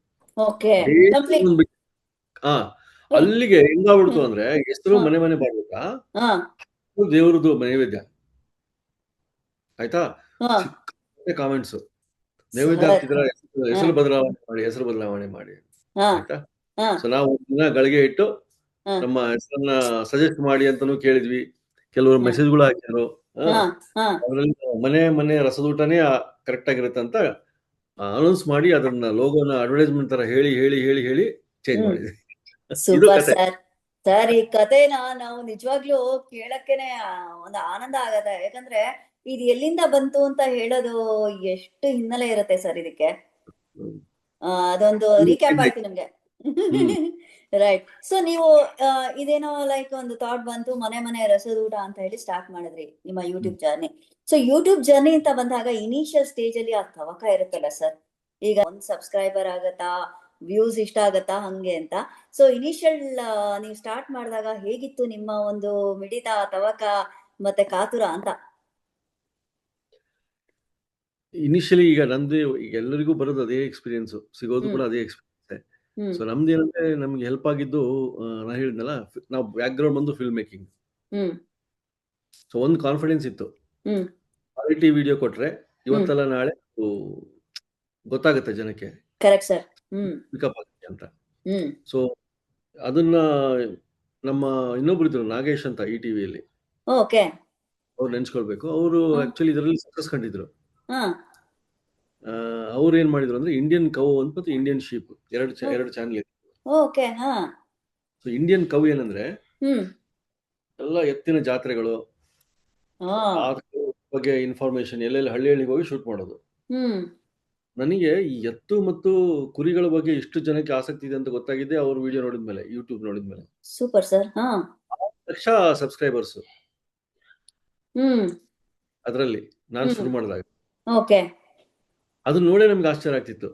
ಅಲ್ಲಿಗೆ ಹೆಂಗಾಗ್ಬಿಡ್ತು ಅಂದ್ರೆ ಹೆಸರು ಮನೆ ಮಾಡ್ಬೇಕಾ, ದೇವ್ರದ್ದು ನೈವೇದ್ಯ ಆಯ್ತಾ, ಕಾಮೆಂಟ್ಸ್ ನೈವೇದ್ಯ ಹಾಕ್ತಿದ್ರ, ಹೆಸರು ಬದಲಾವಣೆ ಮಾಡಿ ಆಯ್ತಾ. ಸೊ ನಾವು ದಿನ ಗಳಿಗೆ ಇಟ್ಟು ನಮ್ಮ ಹೆಸರನ್ನ ಸಜೆಸ್ಟ್ ಮಾಡಿ ಅಂತಾನು ಕೇಳಿದ್ವಿ. ಕೆಲವರು ಮೆಸೇಜ್ಗಳು ಹಾಕಿದ್ರು, ಅದ್ರಲ್ಲಿ ಮನೆ ರಸದೂಟನೇ ಕರೆಕ್ಟ್ ಆಗಿರುತ್ತೆ ಅಂತ ಅನೌನ್ಸ್ ಮಾಡಿ ಅದನ್ನ ಲೋಗೋನ ಅಡ್ವರ್ಟೈಸ್ಮೆಂಟ್ ತರ ಹೇಳಿ ಚೇಂಜ್ ಮಾಡಿದ್ವಿ. ಸೂಪರ್ ಸರ್, ಈ ಕಥೆನ ನಾವು ನಿಜವಾಗ್ಲೂ ಕೇಳಕ್ಕೇನೆ ಒಂದು ಆನಂದ ಆಗತ್ತೆ. ಯಾಕಂದ್ರೆ ಇದು ಎಲ್ಲಿಂದ ಬಂತು ಅಂತ ಹೇಳೋದು ಎಷ್ಟು ಹಿನ್ನೆಲೆ ಇರುತ್ತೆ ಸರ್ ಇದಕ್ಕೆ. ಅದೊಂದು ರೀಕ್ಯಾಪ್ ಆಯ್ತು ನಿಮ್ಗೆ. ರೈಟ್. ಸೊ ನೀವು ಇದೇನೋ ಲೈಕ್ ಒಂದು ಥಾಟ್ ಬಂತು, ಮನೆ ರಸದೂಟ ಅಂತ ಹೇಳಿ ಸ್ಟಾರ್ಟ್ ಮಾಡಿದ್ರಿ ನಿಮ್ಮ YouTube journey. So YouTube journey ಅಂತ ಬಂದಾಗ ಇನಿಷಿಯಲ್ ಸ್ಟೇಜ್ ಅಲ್ಲಿ ಆ ತವಕ ಇರುತ್ತಲ್ಲ ಸರ್, ಈಗ 1 ಸಬ್ಸ್ಕ್ರೈಬರ್ ಆಗತ್ತಾ, ವ್ಯೂಸ್ ಇಷ್ಟ ಆಗತ್ತಾ ಹಂಗೆ ಅಂತ. ಸೊ ಇನಿಷಿಯಲ್ ನೀವು ಸ್ಟಾರ್ಟ್ ಮಾಡಿದಾಗ ಹೇಗಿತ್ತು ನಿಮ್ಮ ಒಂದು ಮಿಡಿತ, ತವಕ ಮತ್ತೆ ಕಾತುರ ಅಂತ? ಇನಿಷಿಯಲಿ ಈಗ ನಂದು ಎಲ್ಲರಿಗೂ ಬರೋದು ಅದೇ ಎಕ್ಸ್ಪೀರಿಯನ್ಸ್, ಸಿಗೋದು ಕೂಡ ಅದೇ ಎಕ್ಸ್ಪೀರಿಯನ್ಸ್. ಸೊ ನಮ್ದು ಏನಂದ್ರೆ ನಮ್ಗೆ ಹೆಲ್ಪ್ ಆಗಿದ್ದು, ನಾ ಹೇಳಿದ್ನಲ್ಲ, ನಾವು ಬ್ಯಾಕ್ ಗ್ರೌಂಡ್ ಬಂದು ಫಿಲ್ಮ್ ಮೇಕಿಂಗ್. ಸೊ ಒಂದು ಕಾನ್ಫಿಡೆನ್ಸ್ ಇತ್ತು, ಕ್ವಾಲಿಟಿ ವಿಡಿಯೋ ಕೊಟ್ರೆ ಇವತ್ತಲ್ಲ ನಾಳೆ ಗೊತ್ತಾಗುತ್ತೆ ಜನಕ್ಕೆ, ಕರೆಕ್ಟ್ ಸರ್, ಪಿಕಪ್ ಆಗುತ್ತೆ ಅಂತ. ಸೊ ಅದನ್ನ ನಮ್ಮ ಇನ್ನೊಬ್ರು ಇದ್ರು, ನಾಗೇಶ್ ಅಂತ, ಈ ಟಿವಿಯಲ್ಲಿ, ಅವ್ರು ನೆನ್ಸ್ಕೊಳ್ಬೇಕು. ಅವರು ಆಕ್ಚುಲಿ ಇದರಲ್ಲಿ ಸಕ್ಸಸ್ ಕಂಡಿದ್ರು. ಅವ್ರು ಏನ್ ಮಾಡಿದ್ರು ಅಂದ್ರೆ ಇಂಡಿಯನ್ ಕೌ ಅಂತ ಇಂಡಿಯನ್ ಶೀಪ್ ಎರಡು ಚಾನೆಲ್ ಇದೆ. ಸೊ ಇಂಡಿಯನ್ ಕೌ ಏನಂದ್ರೆ ಎಲ್ಲ ಎತ್ತಿನ ಜಾತ್ರೆಗಳು, ಬಗ್ಗೆ ಇನ್ಫಾರ್ಮೇಶನ್ ಎಲ್ಲೆಲ್ಲಿ ಹಳ್ಳಿಗೆ ಹೋಗಿ ಶೂಟ್ ಮಾಡೋದು. ನನಗೆ ಈ ಎತ್ತು ಮತ್ತು ಕುರಿಗಳ ಬಗ್ಗೆ ಇಷ್ಟು ಜನಕ್ಕೆ ಆಸಕ್ತಿ ಇದೆ ಅಂತ ಗೊತ್ತಾಗಿದೆ ಅವ್ರ ವಿಡಿಯೋ ನೋಡಿದ್ಮೇಲೆ, ಯೂಟ್ಯೂಬ್ ನೋಡಿದ್ಮೇಲೆ. Super sir. 1 ಲಕ್ಷ ಸಬ್ಸ್ಕ್ರೈಬರ್ಸ್ ಅದರಲ್ಲಿ ನಾನು ಶುರು ಮಾಡಿದಾಗ. ಅದನ್ನ ನೋಡೇ ನಮ್ಗೆ ಆಶ್ಚರ್ಯ ಆಗ್ತಿತ್ತು.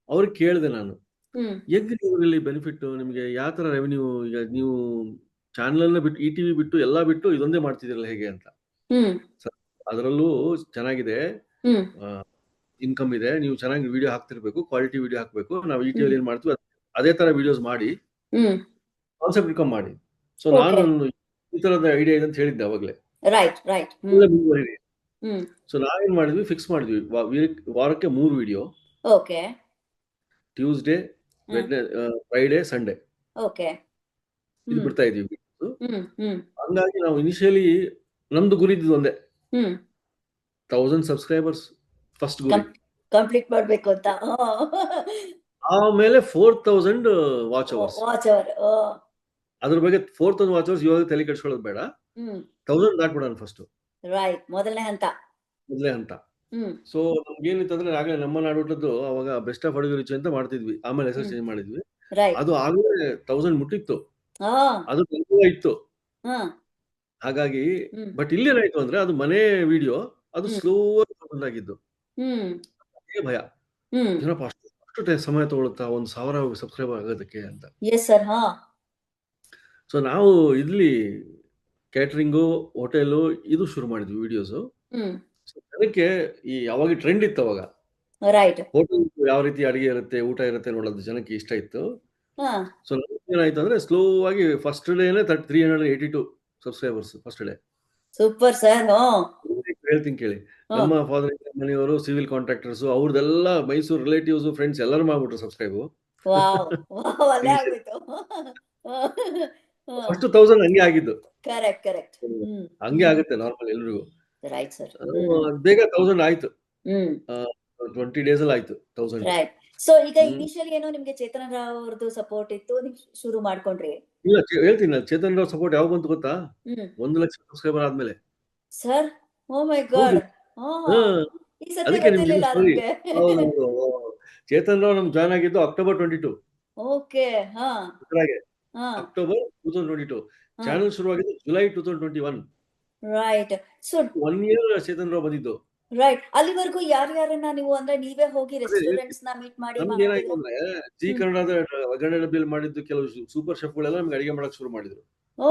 ಅವ್ರಿಗೆ ಕೇಳಿದೆ ನಾನು, ಹೆಂಗ್ ಇವರಲ್ಲಿ ಬೆನಿಫಿಟ್, ನಿಮ್ಗೆ ಯಾವ ತರ ರೆವೆನ್ಯೂ, ಈಗ ನೀವು ಚಾನಲ್ ಬಿಟ್ಟು, ಈ ಟಿವಿ ಬಿಟ್ಟು ಎಲ್ಲಾ ಬಿಟ್ಟು ಇದೊಂದೇ ಮಾಡ್ತಿದಿರಲ್ಲ ಹೇಗೆ ಅಂತ. ಅದರಲ್ಲೂ ಚೆನ್ನಾಗಿದೆ, ಇನ್ಕಮ್ ಇದೆ, ನೀವು ಚೆನ್ನಾಗಿ ವಿಡಿಯೋ ಹಾಕ್ತಿರ್ಬೇಕು, ಕ್ವಾಲಿಟಿ ವಿಡಿಯೋ ಹಾಕ್ಬೇಕು, ನಾವು ಈ ಟಿವಿಯಲ್ಲಿ ಏನ್ ಮಾಡ್ತೀವಿ ಅದೇ ತರ ವಿಡಿಯೋಸ್ ಮಾಡಿ ಕಾನ್ಸೆಪ್ಟ್ ಇನ್ಕಮ್ ಮಾಡಿ. ಸೊ ನಾನು ಈ ತರದ ಐಡಿಯಾ ಇದೆ ಅಂತ ಹೇಳಿದ್ದೆ ಅವಾಗ್ಲೇ. ಸೊ ನಾವೇನ್ ಮಾಡಿದ್ವಿ, ಫಿಕ್ಸ್ ಮಾಡಿದ್ವಿ, ವಾರಕ್ಕೆ 3 ವಿಡಿಯೋ, ಟ್ಯೂಸ್ಡೇ, ಫ್ರೈಡೇ, ಸಂಡೇ ಇದು ಬಿಡ್ತಾ ಇದೀವಿ. ಹಂಗಾಗಿ ನಾವು ಇನಿಷಿಯಲಿ ನಮ್ದು ಗುರಿ ಇದ್ದು ಒಂದೇ, 1000 ಸಬ್ಸ್ಕ್ರೈಬರ್ಸ್ ಫಸ್ಟ್ ಗುರಿ ಕಂಪ್ಲೀಟ್ ಮಾಡ್ಬೇಕು ಅಂತ. ಆಮೇಲೆ 4000 ವಾಚ್ ಅವರ್ಸ್. ಅದ್ರ ಬಗ್ಗೆ 4000 ವಾಚ್ ಅವರ್ಸ್ ಇವಾಗ ತಲೆ ಕೆಡ್ಸ್ಕೊಳ್ಳೋದು ಬೇಡ, 1000 ದಾಟ್ಬಿಡೋಣ ಫಸ್ಟ್. ಮೊದಲನೇ ಹಂತ. ಸೊ ನಮ್ಗೇನಿತ್ತು ಅಂದ್ರೆ, ಆಗ್ಲೇ ನಮ್ಮ ನಾಡೋಟದ್ದು ಅವಾಗ ಬೆಸ್ಟ್ ಆಫ್ ಅಡುಗೆ ರುಚಿ ಅಂತ ಮಾಡ್ತಿದ್ವಿ, ಆಮೇಲೆ ಹೆಸರು ಚೇಂಜ್ ಮಾಡಿದ್ವಿ. ಅದು ಆಗ್ಲೇ 1000 ಮುಟ್ಟಿತ್ತು, ಅದು ಇತ್ತು. ಹಾಗಾಗಿ ಬಟ್ ಇಲ್ಲಿ ಏನಾಯ್ತು ಅಂದ್ರೆ, ಅದು ಮನೆ ವಿಡಿಯೋ, ಅದು ಸ್ಲೋ ಆಗಿದ್ದು. ಭಯ, ಏನಪ್ಪ ಅಷ್ಟು ಸಮಯ ತಗೊಳುತ್ತಾ 1000 ಸಬ್ಸ್ಕ್ರೈಬರ್ ಆಗೋದಕ್ಕೆ ಅಂತ. ಸೊ ನಾವು ಇಲ್ಲಿ ಕ್ಯಾಟರಿಂಗು, ಹೋಟೆಲು ಇದು ಶುರು ಮಾಡಿದ್ವಿ ವಿಡಿಯೋಸ್. ಜನಕ್ಕೆ ಈ ಅವಾಗ ಟ್ರೆಂಡ್ ಇತ್ತು, ಅವಾಗ ಹೋಟೆಲ್ ಯಾವ ರೀತಿ ಅಡಿಗೆ ಇರುತ್ತೆ, ಊಟ ಇರುತ್ತೆ ನೋಡೋದು ಜನಕ್ಕೆ ಇಷ್ಟ ಇತ್ತು. ಸೊ ಏನಾಯ್ತು ಅಂದ್ರೆ ಸ್ಲೋ ಆಗಿ ಫಸ್ಟ್ ಡೇನೆ 382 subscribers first day. Super sir. ಹೇಳ್ತೀನಿ ಕೇಳಿ. ನಮ್ಮ ಫಾದರ್ ಮನೆಯವರು ಸಿವಿಲ್ ಕಾಂಟ್ರಾಕ್ಟರ್ಸ್ ಅವ್ರದೆಲ್ಲ ಮೈಸೂರು ರಿಲೇಟಿವ್ಸ್ ಫ್ರೆಂಡ್ಸ್ ಎಲ್ಲರೂ ಮಾಡ್ಬಿಟ್ರು ಸಬ್ಸ್ಕ್ರೈಬ್. ವಾವ್ ವಾವ್ ಅಲ್ಲೇ ಆಗೋಯ್ತು. ಫಸ್ಟ್ 1000 ಹಂಗೆ ಆಗಿದ್ದು. Correct correct. ಹಂಗೆ ಆಗುತ್ತೆ ನಾರ್ಮಲ್ ಎಲ್ರಿಗೂ. Right sir. ಬೇಗ 1000 ಆಯ್ತು. ಹ್ಮ್ 20 ಡೇಸ್ ಅಲ್ಲಿ ಆಯ್ತು 1000. ರೈಟ್. ಸೊ ಈಗ ಇನಿಷಿಯಲ್ ಏನೋ ನಿಮ್ಗೆ ಚೇತನ್ ರಾವ್ ಅವ್ರದ್ದು ಸಪೋರ್ಟ್ ಇತ್ತು, ನೀವು ಶುರು ಮಾಡ್ಕೊಂಡ್ರಿ. ಇಲ್ಲ ಹೇಳ್ತೀನಿ, ಚೇತನ್ ರಾವ್ ಸಪೋರ್ಟ್ ಯಾವಾಗ ಬಂತು ಗೊತ್ತಾ? 1 ಲಕ್ಷ ಸಬ್ಸ್ಕ್ರೈಬರ್ ಆದ್ಮೇಲೆ. ಸರ್ ಓ ಮೈ ಗಾಡ್. ಈ ಸತಿ ಅದಕ್ಕೆ ಗೊತ್ತಿರ್ಲಿಲ್ಲ ನಮ್ಗೆ. ಚೇತನ್ ರಾವ್ ನಮ್ಗೆ ಜಾಯ್ನ್ ಆಗಿದ್ದು ಅಕ್ಟೋಬರ್ 22. ಓಕೆ. ಅಕ್ಟೋಬರ್ 2022. ಚಾನಲ್ ಶುರುವಾಗಿದ್ದು July 2021. Right. So 1 year Chetan Rao ಬಂದಿದ್ದು. ರೈಟ್. ಅಲ್ಲಿವರೆಗೂ ಯಾರ್ಯಾರನ್ನ ನೀವು ಅಂದ್ರೆ ನೀವೇ ಹೋಗಿ ರೆಸ್ಟೋರೆಂಟ್ಸ್ ನ ಮೀಟ್ ಮಾಡಿ ನಮ್ಗೆ ಏನಾಯ್ತು ಅಂದ್ರೆ ಜಿ ಕನ್ನಡದ ಒಗ್ಗರಣೆ ಡಬ್ಬಿಯಲ್ಲಿ ಮಾಡಿದ್ದು ಕೆಲವು ಸೂಪರ್ ಶೆಫ್ ಗಳೆಲ್ಲ ನಮ್ಗೆ ಅಡಿಗೆ ಮಾಡಕ್ ಶುರು ಮಾಡಿದ್ರು. ಓ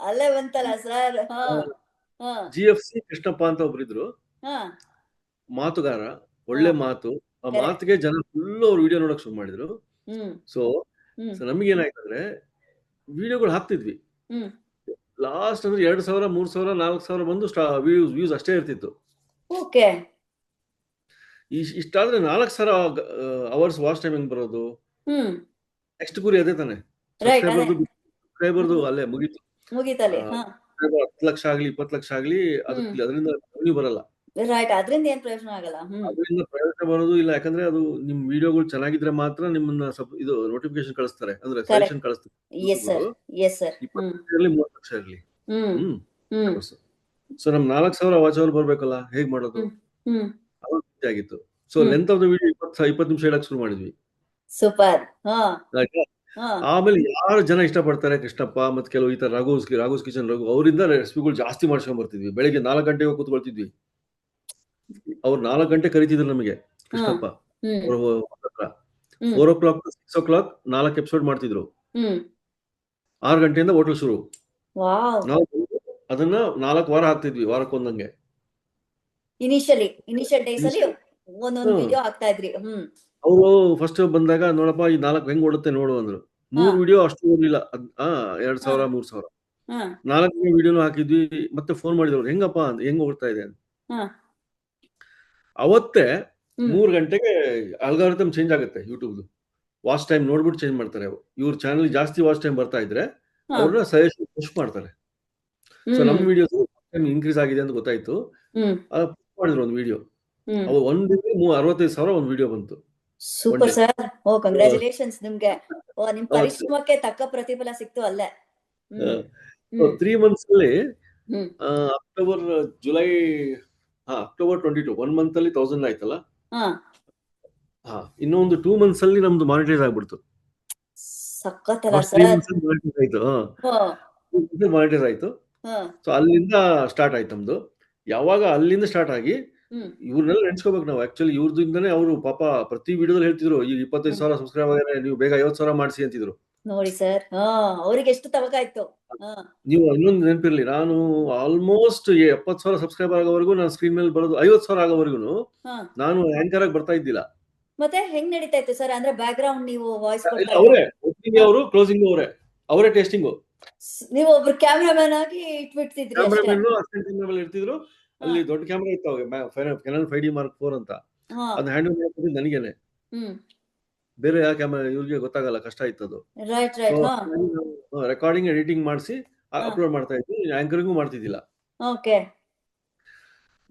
ಅಲ್ಲೇ ಬಂತಲ್ಲ ಸರ್. GFC ಕೃಷ್ಣಪ್ಪ ಅಂತ ಒಬ್ರಿದ್ರು, ಮಾತುಗಾರ, ಒಳ್ಳೆ ಮಾತು. ಆ ಮಾತಿಗೆ ಜನ ಫುಲ್ ಅವ್ರ ವಿಡಿಯೋ ನೋಡಕ್ ಶುರು ಮಾಡಿದ್ರು. ಸೊ ನಮ್ಗೆ ಏನಾಯ್ತಂದ್ರೆ ವಿಡಿಯೋಗಳು ಹಾಕ್ತಿದ್ವಿ. ಲಾಸ್ಟ್ ಅಂದ್ರೆ 2000, 3000, 4000 ಬಂದು ವ್ಯೂಸ್ ಅಷ್ಟೇ ಇರ್ತಿತ್ತು. ಓಕೆ. ಇಷ್ಟಾದ್ರೆ 4000 ಅವರ್ಸ್ ವಾಚ್ ಟೈಮ್ ಹೆಂಗ್ ಬರೋದು? ನೆಕ್ಸ್ಟ್ ಗುರಿ ಅದೇ ತಾನೆ. ಸಬ್ಸ್ಕ್ರೈಬರ್ದು ಅಲ್ಲೇ ಮುಗೀತಲ್ಲಿ. 10 ಲಕ್ಷ ಆಗ್ಲಿ 20 ಲಕ್ಷ ಆಗ್ಲಿ ಅದರಿಂದ ರೆವೆನ್ಯೂ ಬರಲ್ಲ. ರೈಟ್. ಅದರಿಂದ ಏನ್ ಪ್ರಯೋಜನ ಆಗಲ್ಲ. ಅದರಿಂದ ಪ್ರಯೋಜನ ಬರೋದು ಇಲ್ಲ. ಯಾಕಂದ್ರೆ ಅದು ನಿಮ್ ವಿಡಿಯೋಗಳು ಚೆನ್ನಾಗಿದ್ರೆ ಮಾತ್ರ ನಿಮ್ಮನ್ನ ಇದು ನೋಟಿಫಿಕೇಶನ್ ಕಳಿಸ್ತಾರೆ, ಅಂದ್ರೆ ಸಜೆಷನ್ ಕಳಿಸ್ತಾರೆ. Yes sir. 20 ಇರಲಿ 30 ಲಕ್ಷ ಇರಲಿ. ಸೊ ನಮ್ 4000 ವಾಚ್ ಅವರ್ ಬರ್ಬೇಕಲ್ಲ, ಹೇಗ್ ಮಾಡೋದು ಆಗಿತ್ತು. So length of the video 20 ನಿಮಿಷ ಹೇಳಕ್ ಶುರು ಮಾಡಿದ್ವಿ. ಸೂಪರ್. ಆಮೇಲೆ ಯಾರು ಜನ ಇಷ್ಟಪಡ್ತಾರೆ ಕೃಷ್ಣಪ್ಪ ಮತ್ತೆ ಕೆಲವು ಈ ತರ ರಾಘೋಸ್ ಕಿಚನ್ ರಘು ಅವರಿಂದ ರೆಸಿಪಿಗಳು ಜಾಸ್ತಿ ಮಾಡ್ಸ್ಕೊಂಡ್ ಬರ್ತಿದ್ವಿ. ಬೆಳಿಗ್ಗೆ 4 ಗಂಟೆಗೆ ಕೂತ್ಕೊಳ್ತಿದ್ವಿ. ಅವ್ರು 4 ಗಂಟೆ ಕರೀತಿದ್ರು ನಮಗೆ Krishnappa. 4 o'clock to 6 o'clock 4 episode ಮಾಡ್ತಿದ್ರು. 6 ಗಂಟೆಯಿಂದ ಹೋಟೆಲ್ ಶುರು. ನಾವು ಅದನ್ನ 4 ವಾರ ಹಾಕ್ತಿದ್ವಿ, ವಾರಕ್ಕೊಂದಂಗೆ. ಇನಿಷಿಯಲ್ ಡೇಸ್ ಅಲ್ಲಿ ಒಂದೊಂದು ವಿಡಿಯೋ ಹಾಕ್ತಾ ಇದ್ರಿ. ಅವರು ಫಸ್ಟ್ ಬಂದಾಗ ನೋಡಪ್ಪ ಈ 4 ಹೆಂಗ್ ಓಡುತ್ತೆ ನೋಡು ಅಂದ್ರು. 3 ವಿಡಿಯೋ ಅಷ್ಟು ಓಡ್ಲಿಲ್ಲ. 2000, 3000. 4ನೇ ವಿಡಿಯೋನು ಹಾಕಿದ್ವಿ. ಮತ್ತೆ ಫೋನ್ ಮಾಡಿದ್ರು, ಹೆಂಗಪ್ಪ ಅಂತ, ಹೆಂಗ್ ಓಡ್ತಾ ಇದೆ ಅಂತ. ಅವತ್ತೇ 3 ಗಂಟೆಗೆ ಅಲ್ಗಾರಿಥಮ್ ಚೇಂಜ್ ಆಗುತ್ತೆ ಯೂಟ್ಯೂಬ್ದು. ವಾಚ್ ಟೈಮ್ ನೋಡ್ಬಿಟ್ಟು ಚೇಂಜ್ ಮಾಡ್ತಾರೆ. ಇವ್ರ ಚಾನಲ್ ಜಾಸ್ತಿ ವಾಚ್ ಟೈಮ್ ಬರ್ತಾ ಇದ್ರೆ ಅವ್ರನ್ನ ಸಜೆಷನ್ ಪುಷ್ ಮಾಡ್ತಾರೆ. ಸೊ ನಮ್ಮ ವಿಡಿಯೋಸ್ ಇನ್ಕ್ರೀಸ್ ಆಗಿದೆ ಅಂತ ಗೊತ್ತಾಯ್ತು. ಮಾಡಿದ್ರು ಒಂದು ವಿಡಿಯೋ. ಅವ ಒಂದಿನ 65,000 ಒಂದು ವಿಡಿಯೋ ಬಂತು. Super sir. ಓ ಕಂಗ್ರಾಚುಲೇಷನ್ಸ್ ನಿಮ್ಗೆ. ನಿಮ್ ಪರಿಶ್ರಮಕ್ಕೆ ತಕ್ಕ ಪ್ರತಿಫಲ ಸಿಕ್ತು ಅಲ್ಲೇ. 3 months ಅಲ್ಲಿ ಅಕ್ಟೋಬರ್ 22 1 month ಅಲ್ಲಿ 1000 ಆಯ್ತಲ್ಲ. ಇನ್ನೊಂದು 2 months ಅಲ್ಲಿ ನಮ್ದು ಮಾನಿಟೈಸ್ ಆಗ್ಬಿಡ್ತು. ಮಾನಿಟೈಸ್ ಆಯ್ತು. ಸೊ ಅಲ್ಲಿಂದ ಸ್ಟಾರ್ಟ್ ಆಯ್ತು ನಮ್ದು. ಯಾವಾಗ ಅಲ್ಲಿಂದ ಸ್ಟಾರ್ಟ್ ಆಗಿ ಇವ್ರನ್ನೆಲ್ಲ ನೆನ್ಸ್ಕೋಬೇಕು ನಾವು. ಆಕ್ಚುಲಿ ಇವ್ರದಿಂದನೇ ಅವರು ಪಾಪ ಪ್ರತಿ ವಿಡಿಯೋದಲ್ಲಿ ಹೇಳ್ತಿದ್ರು, ಈಗ 25,000 ಸಬ್ಸ್ಕ್ರೈಬ್ ಆಗಿದೆ, ನೀವು ಬೇಗ 50,000 ಮಾಡಿಸಿ ಅಂತಿದ್ರು. ನೋಡಿ ಸರ್, ಅವ್ರಿಗೆ ಎಷ್ಟು ತವಕ ಇತ್ತು. ನೀವು ಇನ್ನೊಂದು ನೆನಪಿರ್ಲಿ, ನಾನು ಆಲ್ಮೋಸ್ಟ್ 70,000 ಸಬ್ಸ್ಕ್ರೈಬರ್ ಆಗೋವರೆಗೂ ನಾನು ಸ್ಕ್ರೀನ್ ಮೇಲೆ ಬರೋದು 50,000 ಆಗೋವರೆಗೂ ನಾನು ಆಂಕರ್ ಆಗಿ ಬರ್ತಾ ಇದ್ದಿಲ್ಲ. ಮತ್ತೆ ಹೆಂಗ್ ನಡೀತಾ ಇತ್ತು ಸರ್? ಅಂದ್ರೆ ಬ್ಯಾಕ್ ಗ್ರೌಂಡ್ ನೀವು ವಾಯ್ಸ್ ಅವರೇ ಓಪನಿಂಗ್, ಅವರು ಕ್ಲೋಸಿಂಗ್ ಅವರೇ ಟೆಸ್ಟಿಂಗ್. ನೀವು ಒಬ್ರು ಕ್ಯಾಮ್ರಾಮನ್ ಆಗಿ ಇಟ್ಬಿಡ್ತಿದ್ರಿ. ಕ್ಯಾಮ್ರಾಮನ್ ಅಸಿಸ್ಟೆಂಟ್ ಕ್ಯಾಮ್ರಾ ಇರ್ತಿದ್ರು. ಅಲ್ಲಿ ದೊಡ್ಡ ಕ್ಯಾಮ್ರಾ ಇತ್ತು ಅವಾಗ, Canon 5D Mark IV ಅಂತ. ಅದನ್ನ ಹ್ಯಾಂಡಲ್ ಮಾಡ್ತಿದ್ದು ನನಗೇನೆ. ಬೇರೆ ಯಾವ ಕ್ಯಾಮ್ರಾ ಇವ್ರಿಗೆ ಗೊತ್ತಾಗಲ್ಲ, ಕಷ್ಟ ಇತ್ತು ಅದು. ರೆಕಾರ್ಡಿಂಗ್ ಎಡಿಟಿಂಗ್ ಮಾಡಿಸಿ ಅಪ್ಲೋಡ್ ಮಾಡ್ತಾ ಇದ್ವಿ. ಆಂಕರಿಂಗು ಮಾಡ್ತಿದ್ದಿಲ್ಲ.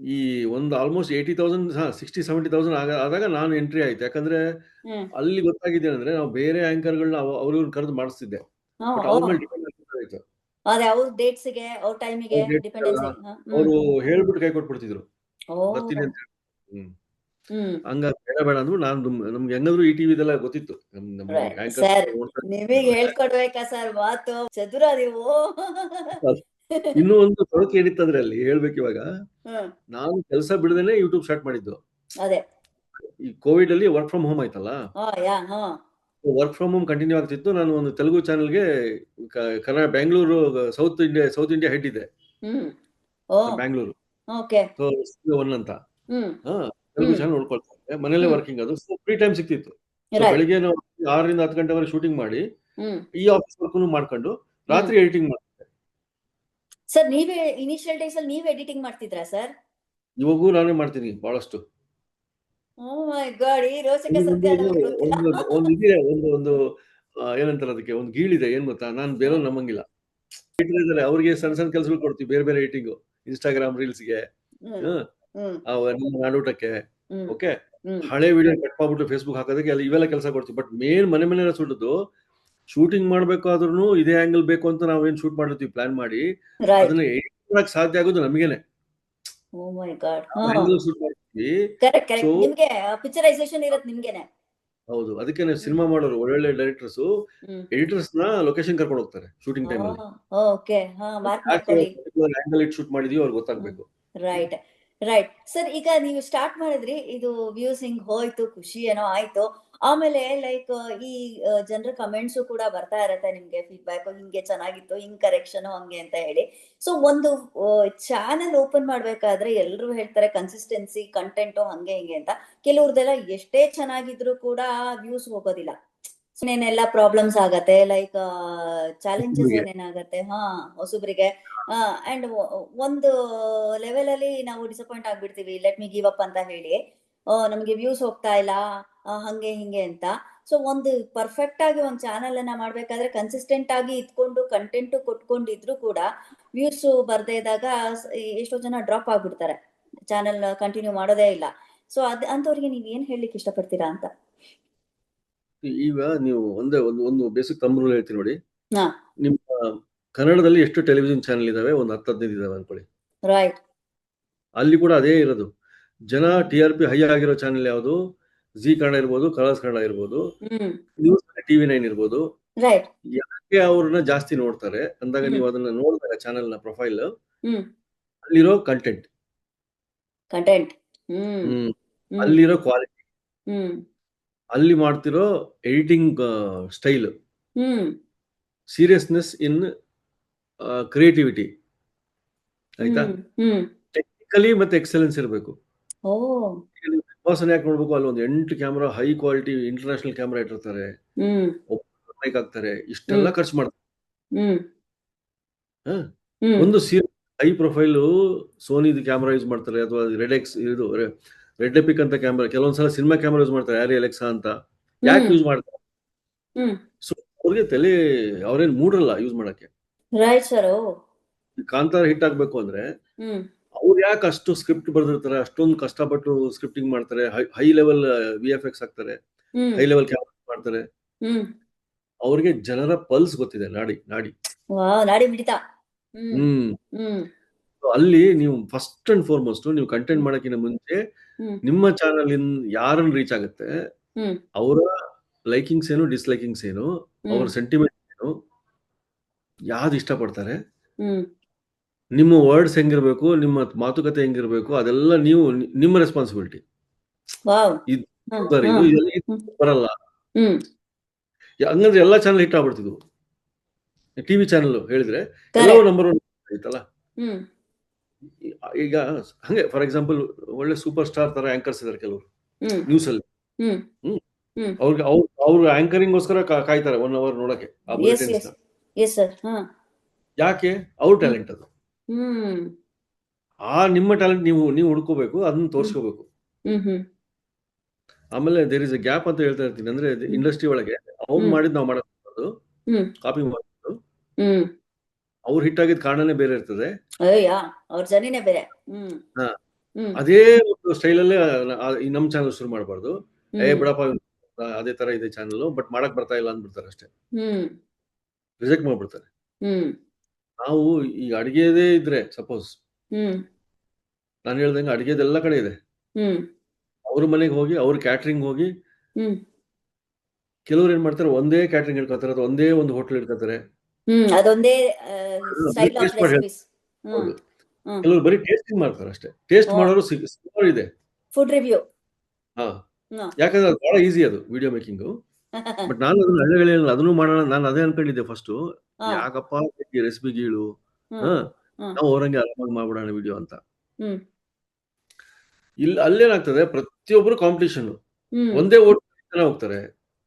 ಈ ಒಂದು ಆಲ್ಮೋಸ್ಟ್ 80,000 60-70,000 ಆದಾಗ ನಾನು ಎಂಟ್ರಿ ಆಯ್ತು. ಯಾಕಂದ್ರೆ ಅಲ್ಲಿ ಗೊತ್ತಾಗಿದೆ ಅಂದ್ರೆ ನಾವು ಬೇರೆ ಆಂಕರ್ಗಳನ್ನ ಅವ್ರ ಕರೆದು ಮಾಡಿಸ್ತಿದ್ದೆ. ಅವರು ಹೇಳ್ಬಿಟ್ಟು ಕೈ ಕೊಟ್ಬಿಡ್ತಿದ್ರು, ಬರ್ತೀನಿ ಅಂತ. ಹಂಗ ಬೇಡ ಅಂದ್ರು. ನಾನು ನಮ್ಗೆ ಹೆಂಗಾದ್ರು ಈ ಟಿವಿದೆಲ್ಲ ಗೊತ್ತಿತ್ತು. ಹೇಳ್ಕೊಡ್ಬೇಕಾ ಸರ್ ಮಾತು? ಚದುರ ನೀವು. ಇನ್ನೂ ಒಂದು ತೊಡಕು ಏನಿತ್ತಂದ್ರೆ ಅಲ್ಲಿ ಹೇಳ್ಬೇಕು, ಇವಾಗ ನಾನು ಕೆಲಸ ಬಿಡದೇನೆ ಯೂಟ್ಯೂಬ್ ಸ್ಟಾರ್ಟ್ ಮಾಡಿದ್ದು. ಈ ಕೋವಿಡ್ ಅಲ್ಲಿ ವರ್ಕ್ ಫ್ರಮ್ ಹೋಮ್ ಆಯ್ತಲ್ಲ, ವರ್ಕ್ ಫ್ರಮ್ ಹೋಮ್ ಕಂಟಿನ್ಯೂ ಆಗ್ತಿತ್ತು. ನಾನು ಒಂದು ತೆಲುಗು ಚಾನೆಲ್ಗೆ Kannada Bangalore south India head ಇದೆ ಬ್ಯಾಂಗ್ಳೂರು ಒನ್ ಅಂತ. ತೆಲುಗು ಚಾನಲ್ ನೋಡ್ಕೊಳ್ತಾ ಇದ್ದೆ, ಮನೇಲೆ ವರ್ಕಿಂಗ್. ಅದು ಫ್ರೀ ಟೈಮ್ ಸಿಕ್ತಿತ್ತು. ಬೆಳಿಗ್ಗೆ ನಾವು 6 ರಿಂದ 10 ಗಂಟೆವರೆಗೆ ಶೂಟಿಂಗ್ ಮಾಡಿ ಈ ಆಫೀಸ್ ವರ್ಕ್ ಮಾಡ್ಕೊಂಡು ರಾತ್ರಿ ಎಡಿಟಿಂಗ್ ಮಾಡ್ತಾರೆ. ಸರ್ ನೀವೇ ಇನಿಷಿಯಲ್ ಡೇಸ್ ಅಲ್ಲಿ ನೀವೇ ಎಡಿಟಿಂಗ್ ಮಾಡ್ತಿದ್ರಾ ಸರ್? ಇವಾಗೂ ನಾನೇ ಮಾಡ್ತೀನಿ ಬಹಳಷ್ಟು. ಓ ಮೈ ಗಾಡ್, ಈ ರೋಚಕ ಸತ್ಯ ನಮಗೆ ಗೊತ್ತಿಲ್ಲ. ಒಂದು ಇದೆ, ಒಂದು ಏನಂತಾರೆ ಅದಕ್ಕೆ, ಒಂದು ಗೀಳಿದೆ. ಏನ್ ಗೊತ್ತಾ, ನಾನ್ ಬೇರೆ ನಮ್ಮಂಗಿಲ್ಲ. ಅವ್ರಿಗೆ ಸಣ್ಣ ಸಣ್ಣ ಕೆಲಸಗಳು ಕೊಡ್ತೀವಿ, ಬೇರೆ ಬೇರೆ ಎಡಿಟಿಂಗ್, ಇನ್ಸ್ಟಾಗ್ರಾಮ್ ರೀಲ್ಸ್ಗೆ, ನಾಡೂಟಕ್ಕೆ, ಓಕೆ, ಹಳೆ ವಿಡಿಯೋ ಕಟ್ ಮಾಡ್ಬಿಟ್ಟು ಫೇಸ್ಬುಕ್ ಹಾಕೋದಕ್ಕೆ ಇವೆಲ್ಲ ಕೆಲಸ ಕೊಡ್ತೀವಿ. ಬಟ್ ಮೇನ್ ಮನೆ ಸುಟ್ಟದ್ದು ಶೂಟಿಂಗ್ ಮಾಡ್ಬೇಕಾದ್ರೂ ಇದೇ ಆಂಗಲ್ ಬೇಕು ಅಂತ ನಾವೇನ್ ಶೂಟ್ ಮಾಡಿರ್ತೀವಿ ಪ್ಲಾನ್ ಮಾಡಿ, ಅದನ್ನ ಎಡಿಟ್ ಮಾಡಕ್ ಸಾಧ್ಯ ಆಗೋದು ನಮಗೇನೆ. ಓ ಮೈ ಗಾಡ್, ಶೂಟ್ ಮಾಡ್ತೀವಿ. ಕರೆಕ್ಟ್ ನಿಮ್ಗೆ ಪಿಕ್ಚರೈಸೇಷನ್ ಇರುತ್ತೆ ನಿಮ್ಗೆನೆ. ಹೌದು, ಅದಕ್ಕೆ ಸಿನಿಮಾ ಮಾಡೋರು ಒಳ್ಳೊಳ್ಳೆ ಡೈರೆಕ್ಟರ್ಸ್ ಎಡಿಟರ್ಸ್ ನ ಲೊಕೇಶನ್ ಕರ್ಕೊಂಡು ಹೋಗ್ತಾರೆ ಶೂಟಿಂಗ್ ಟೈಮ್ ಅಲ್ಲಿ. ಓಕೆ, ಮಾರ್ಕ್ ಮಾಡ್ಕೊಳ್ಳಿ. ಆಂಗಲ್ ಇಟ್ ಶೂಟ್ ಮಾಡಿದೀವಿ ಅವ್ರಿಗೆ ಗೊತ್ತಾಗ್ಬೇಕು. ರೈಟ್ ಸರ್, ಈಗ ನೀವು ಸ್ಟಾರ್ಟ್ ಮಾಡಿದ್ರಿ, ಇದು ವ್ಯೂಸ್ ಹಿಂಗ್ ಹೋಯ್ತು, ಖುಷಿ ಏನೋ ಆಯ್ತು. ಆಮೇಲೆ ಲೈಕ್ ಈ ಜನರ ಕಮೆಂಟ್ಸ್ ಕೂಡ ಬರ್ತಾ ಇರತ್ತೆ ನಿಮ್ಗೆ, ಫೀಡ್ಬ್ಯಾಕ್ ಹಿಂಗೆ ಚೆನ್ನಾಗಿತ್ತು, ಹಿಂಗ್ ಕರೆಕ್ಷನ್ ಹಂಗೆ ಅಂತ ಹೇಳಿ. ಸೊ ಒಂದು ಚಾನೆಲ್ ಓಪನ್ ಮಾಡ್ಬೇಕಾದ್ರೆ ಎಲ್ರು ಹೇಳ್ತಾರೆ ಕನ್ಸಿಸ್ಟೆನ್ಸಿ, ಕಂಟೆಂಟ್ ಹಂಗೆ ಹಿಂಗೆ ಅಂತ. ಕೆಲವ್ರದೆಲ್ಲ ಎಷ್ಟೇ ಚೆನ್ನಾಗಿದ್ರು ಕೂಡ ವ್ಯೂಸ್ ಹೋಗೋದಿಲ್ಲ. ಏನೆಲ್ಲ ಪ್ರಾಬ್ಲಮ್ಸ್ ಆಗತ್ತೆ, ಲೈಕ್ ಚಾಲೆಂಜಸ್ ಏನೇನಾಗತ್ತೆ ಹೊಸಬ್ರಿಗೆ, ಅಂಡ್ ಒಂದು ಲೆವೆಲ್ ಅಲ್ಲಿ ನಾವು ಡಿಸಪಾಯಿಂಟ್ ಆಗ್ಬಿಡ್ತೀವಿ, ಲೆಟ್ ಮಿ ಗಿವ್ ಅಪ್ ಅಂತ ಹೇಳಿ. ನಮ್ಗೆ ವ್ಯೂಸ್ ಹೋಗ್ತಾ ಇಲ್ಲ, ಹಂಗೆ ಹಿಂಗೆ ಅಂತ. ಸೊ ಒಂದು ಪರ್ಫೆಕ್ಟ್ ಆಗಿ ಒಂದು ಚಾನೆಲ್ ಅನ್ನ ಮಾಡ್ಬೇಕಾದ್ರೆ ಕನ್ಸಿಸ್ಟೆಂಟ್ ಆಗಿ ಇದ್ಕೊಂಡು ಕಂಟೆಂಟ್ ಕೊಟ್ಕೊಂಡಿದ್ರು ಕೂಡ ವ್ಯೂಸ್ ಬರ್ದೇ ಇದ್ದಾಗ ಎಷ್ಟೋ ಜನ ಡ್ರಾಪ್ ಆಗ್ಬಿಡ್ತಾರೆ, ಚಾನೆಲ್ ಕಂಟಿನ್ಯೂ ಮಾಡೋದೇ ಇಲ್ಲ. ಸೊ ಅಂತವ್ರಿಗೆ ನೀವ್ ಏನ್ ಹೇಳಲಿಕ್ಕೆ ಇಷ್ಟಪಡ್ತೀರಾ ಅಂತ? ಈಗ ನೀವು ಒಂದು ಬೇಸಿಕ್ ತಮ್ಮ ರೂಲ್ ಹೇಳ್ತೀನಿ ನೋಡಿ. ನಿಮ್ಮ ಕನ್ನಡದಲ್ಲಿ ಎಷ್ಟು ಟೆಲಿವಿಷನ್ ಚಾನೆಲ್ ಇದಾವೆ? ಒಂದು 10-15 ಇದಾವೆ ಅನ್ಕೊಳ್ಳಿ. ರೈಟ್. ಅಲ್ಲಿ ಕೂಡ ಅದೇ ಇರೋದು. ಜನ TRP ಹೈ ಆಗಿರೋ ಚಾನೆಲ್ ಯಾವುದು? ಜಿ ಕನ್ನಡ ಇರ್ಬೋದು, ಕಲರ್ಸ್ ಕನ್ನಡ ಇರ್ಬೋದು, ನ್ಯೂಸ್ TV9 ಇರ್ಬೋದು. ಯಾಕೆ ಅವ್ರನ್ನ ಜಾಸ್ತಿ ನೋಡ್ತಾರೆ ಅಂದಾಗ ನೀವು ಅದನ್ನ ನೋಡಿದಾಗ ಚಾನೆಲ್ ನ ಪ್ರೊಫೈಲ್ ಅಲ್ಲಿರೋ ಕಂಟೆಂಟ್, ಅಲ್ಲಿರೋ ಕ್ವಾಲಿಟಿ, ಅಲ್ಲಿ ಮಾಡ್ತಿರೋ ಎಡಿಟಿಂಗ್ ಸ್ಟೈಲ್, ಸೀರಿಯಸ್ನೆಸ್ ಇನ್ ಕ್ರಿಯೇಟಿವಿಟಿ, ಆಯ್ತಾ? ಟೆಕ್ನಿಕಲಿ ಮತ್ತೆ ಎಕ್ಸಲೆನ್ಸ್ ಇರಬೇಕು. ಯಾಕೆ ನೋಡ್ಬೇಕು? ಅಲ್ಲಿ ಒಂದು 8 camera, high quality international camera ಇಟ್ಟಿರ್ತಾರೆ, ಮೈಕ್ ಹಾಕ್ತಾರೆ, ಇಷ್ಟೆಲ್ಲ ಖರ್ಚು ಮಾಡ್ತಾರೆ. ಒಂದು ಹೈ ಪ್ರೊಫೈಲ್ ಸೋನಿದು ಕ್ಯಾಮ್ರಾ ಯೂಸ್ ಮಾಡ್ತಾರೆ, ಅಥವಾ ರೆಡ್ ಎಪಿಕ್ ಅಂತ ಕ್ಯಾಮ್ರಾ, ಕೆಲವೊಂದ್ಸಲ ಸಿನಿಮಾ ಕ್ಯಾಮ್ರಾ ಯೂಸ್ ಮಾಡ್ತಾರೆ, ಆರಿ ಅಲೆಕ್ಸಾ ಅಂತ. ಯಾಕೆ ಯೂಸ್ ಮಾಡ್ತಾರೆ? ಸೊ ಅವ್ರಿಗೆ ತಲೆ, ಅವ್ರೇನ್ ಮೂಡ್ರಲ್ಲ ಯೂಸ್ ಮಾಡಕ್ಕೆ. ಕಾಂತಾರ ಹಿಟ್ ಆಗ್ಬೇಕು ಅಂದ್ರೆ ಅವ್ರು ಯಾಕೆ ಅಷ್ಟು ಸ್ಕ್ರಿಪ್ಟ್ ಬರ್ದಿರ್ತಾರೆ, ಅಷ್ಟೊಂದು ಕಷ್ಟಪಟ್ಟು ಸ್ಕ್ರಿಪ್ಟಿಂಗ್ ಮಾಡ್ತಾರೆ, ಹೈ ಲೆವೆಲ್ VFX ಹಾಕ್ತಾರೆ, ಹೈ ಲೆವೆಲ್ ಕ್ಯಾಮ್ರಾ ಮಾಡ್ತಾರೆ. ಅವ್ರಿಗೆ ಜನರ ಪಲ್ಸ್ ಗೊತ್ತಿದೆ, ನಾಡಿ ಮಿಡಿತ. ಅಲ್ಲಿ ನೀವು ಫಸ್ಟ್ ಅಂಡ್ ಫಾರ್ಮೋಸ್ಟ್ ನೀವು ಕಂಟೆಂಟ್ ಮಾಡಕ್ಕಿಂತ ಮುಂಚೆ ನಿಮ್ಮ ಚಾನಲ್ ಯಾರನ್ನ ರೀಚ್ ಆಗುತ್ತೆ, ಅವರ ಲೈಕಿಂಗ್ಸ್ ಏನು, ಡಿಸ್ಲೈಕಿಂಗ್ಸ್ ಏನು, ಅವ್ರ ಸೆಂಟಿಮೆಂಟ್ ಏನು, ಯಾವ್ದು ಇಷ್ಟಪಡ್ತಾರೆ, ನಿಮ್ಮ ವರ್ಡ್ಸ್ ಹೆಂಗಿರ್ಬೇಕು, ನಿಮ್ಮ ಮಾತುಕತೆ ಹೆಂಗಿರ್ಬೇಕು, ಅದೆಲ್ಲ ನಿಮ್ಮ ರೆಸ್ಪಾನ್ಸಿಬಿಲಿಟಿ. ಬರಲ್ಲ ಹಂಗಂದ್ರೆ ಎಲ್ಲಾ ಚಾನಲ್ ಹಿಟ್ ಆಗ್ಬಿಡ್ತಿದ್ವು. TV ಚಾನಲ್ ಹೇಳಿದ್ರೆ ಎಲ್ಲವೂ ನಂಬರ್ 1 ಆಯ್ತಲ್ಲ. ಈಗ ಹಂಗೆ ಫಾರ್ ಎಕ್ಸಾಂಪಲ್ ಒಳ್ಳೆ ಸೂಪರ್ ಸ್ಟಾರ್ ತರ ಆಂಕರ್ಸ್ ಇದಾರೆ ಕೆಲವರು ನ್ಯೂಸ್ ಅಲ್ಲಿ. ಅವ್ರ ಆಂಕರಿಂಗ್ ಗೋಸ್ಕರ ಕಾಯ್ತಾರೆ 1 hour ನೋಡಕ್ಕೆ ಆ ಬುಲೆಟಿನ್ಸ್ ನ. ಯಾಕೆ? ಅವ್ರ ಟ್ಯಾಲೆಂಟ್ ಅದು. ನಿಮ್ಮ ಟ್ಯಾಲೆಂಟ್ ನೀವು ಹುಡ್ಕೋಬೇಕು, ಅದನ್ನ ತೋರ್ಸ್ಕೋಬೇಕು. ಆಮೇಲೆ ದೇರ್ ಇಸ್ ಎ ಗ್ಯಾಪ್ ಅಂತ ಹೇಳ್ತಾ ಇರ್ತೀನಿ. ಅಂದ್ರೆ ಇಂಡಸ್ಟ್ರಿ ಒಳಗೆ ಅವ್ರು ಮಾಡಿದ್ ನಾವು ಮಾಡೋದು, ಕಾಪಿ ಮಾಡೋದು, ಅವ್ರು ಹಿಟ್ ಆಗಿದ್ ಕಾರಣನೇ ಬೇರೆ ಇರ್ತದೆ, ಅದೇ ಒಂದು ಸ್ಟೈಲ್ ಅಲ್ಲೇ ನಮ್ ಚಾನಲ್ ಶುರು ಮಾಡಬಾರ್ದು. ಬಿಡಪ್ಪ ಅದೇ ತರ ಇದೆ ಚಾನಲ್, ಬಟ್ ಮಾಡಕ್ ಬರ್ತಾ ಇಲ್ಲ ಅಂದ್ಬಿಡ್ತಾರೆ ಅಷ್ಟೇ, ರಿಜೆಕ್ಟ್ ಮಾಡ್ಬಿಡ್ತಾರೆ. ನಾವು ಈಗ ಅಡಿಗೆದೇ ಇದ್ರೆ ಸಪೋಸ್, ನಾನು ಹೇಳ್ದಂಗೆ ಅಡಿಗೆದೆಲ್ಲ ಕಡೆ ಇದೆ, ಅವ್ರ ಮನೆಗೆ ಹೋಗಿ, ಅವ್ರ ಕ್ಯಾಟ್ರಿಂಗ್ ಹೋಗಿ, ಕೆಲವ್ರು ಏನ್ ಮಾಡ್ತಾರೆ, ಒಂದೇ ಕ್ಯಾಟ್ರಿಂಗ್ ಇಟ್ಕೋತಾರೆ, ಅಥವಾ ಒಂದೇ ಒಂದು ಹೋಟೆಲ್ ಇಟ್ಕೋತಾರೆ, ಕೆಲವರು ಬರೀ ಟೇಸ್ಟಿಂಗ್ ಮಾಡ್ತಾರೆ ಅಷ್ಟೇ. ಟೇಸ್ಟ್ ಮಾಡೋರು ಸುಮಾರು ಇದೆ, ಫುಡ್ ರಿವ್ಯೂ. ಯಾಕಂದ್ರೆ ಅದು ಬಹಳ ಈಸಿ ಅದು ವಿಡಿಯೋ ಮೇಕಿಂಗ್. ಬಟ್ ನಾನು ಅದನ್ನ ಹಳ್ಳಿಗಳಿಲ್ಲ, ಅದನ್ನು ಮಾಡೋಣ ನಾನು ಅದೇ ಅನ್ಕೊಂಡಿದ್ದೆ ಫಸ್ಟ್. ಯಾಕಪ್ಪ ರೆಸಿಪಿ ಗೀಳು, ನಾವು ಅವ್ರಂಗೆ ಆರಾಮಾಗಿ ಮಾಡ್ಬಿಡೋಣ ವಿಡಿಯೋ ಅಂತ. ಇಲ್ಲಿ ಅಲ್ಲೇನಾಗ್ತದೆ, ಪ್ರತಿಯೊಬ್ರು ಕಾಂಪಿಟೇಷನ್, ಒಂದೇ ಹೋಗ್ತಾರೆ,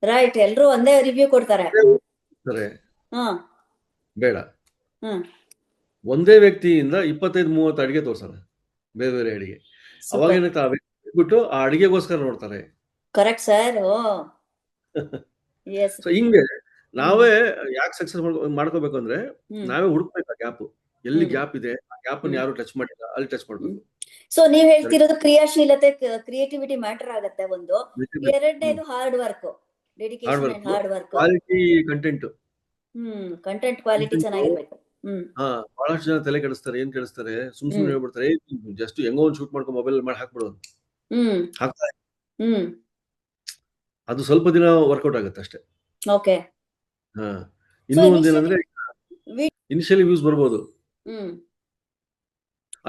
ರೈಟ್, ಎಲ್ರು ಒಂದೇ ರಿವ್ಯೂ ಕೊಡ್ತಾರೆ. ಸರಿ ಹಾ ಬೇಡ. ಹ್ಮ್ ಒಂದೇ ವ್ಯಕ್ತಿಯಿಂದ 25-30 ಅಡಿಗೆ ತೋರ್ಸೋಣ, ಬೇರೆ ಬೇರೆ ಅಡಿಗೆ. ಸೂಪರ್. ಅವಾಗೇನೈತೆ, ಆ ವ್ಯಕ್ತಿ ಬಿಟ್ಟು ಆ ಅಡಿಗೆಗೋಸ್ಕರ ನೋಡ್ತಾರೆ. Correct sir. Oh yes. So ಹಿಂಗೆ ನಾವೇ ಯಾಕೆ ಸಕ್ಸಸ್ ಮಾಡ್ಕೋಬೇಕು ಅಂದ್ರೆ, ಹ್ಮ್ ನಾವೇ ಹುಡುಕ್ಬೇಕು ಆ ಗ್ಯಾಪ್. ಎಲ್ಲಿ ಹ್ಮ್ ಗ್ಯಾಪ್ ಇದೆ, ಆ ಗ್ಯಾಪ್ ಅನ್ನು ಯಾರು ಟಚ್ ಮಾಡಿಲ್ಲ, ಅಲ್ಲಿ ಟಚ್ ಮಾಡ್ಬೇಕು. ಸೊ ನೀವ್ ಹೇಳ್ತಿರೋದು ಕ್ರಿಯಾಶೀಲತೆ, ಕ್ರಿಯೇಟಿವಿಟಿ ಮ್ಯಾಟರ್ ಆಗತ್ತೆ ಒಂದು. ಎರಡನೇದು hard work, dedication and hard work. Quality content. Content quality ಚೆನ್ನಾಗಿರ್ಬೇಕು. ಬಹಳಷ್ಟು ಜನ ತಲೆ ಕೆಡಿಸ್ತಾರೆ. ಏನ್ ಕೆಡಿಸ್ತಾರೆ, ಸುಮ್ನೆ ಹೇಳ್ಬಿಡ್ತಾರೆ, ಜಸ್ಟ್ ಹೆಂಗೋ ಒಂದು ಶೂಟ್ ಮಾಡ್ಕೊಂಡು ಮೊಬೈಲ್ ಮಾಡಿ ಹಾಕ್ಬಿಡು ಅಂತ. ಹಾಕ್ತಾರೆ. ಅದು ಸ್ವಲ್ಪ ದಿನ ವರ್ಕೌಟ್ ಆಗುತ್ತೆ ಅಷ್ಟೇ. ಓಕೆ. ಇನ್ನೂ ಒಂದೇನಂದ್ರೆ, ಇನಿಷಿಯಲಿ ವ್ಯೂಸ್ ಬರ್ಬೋದು,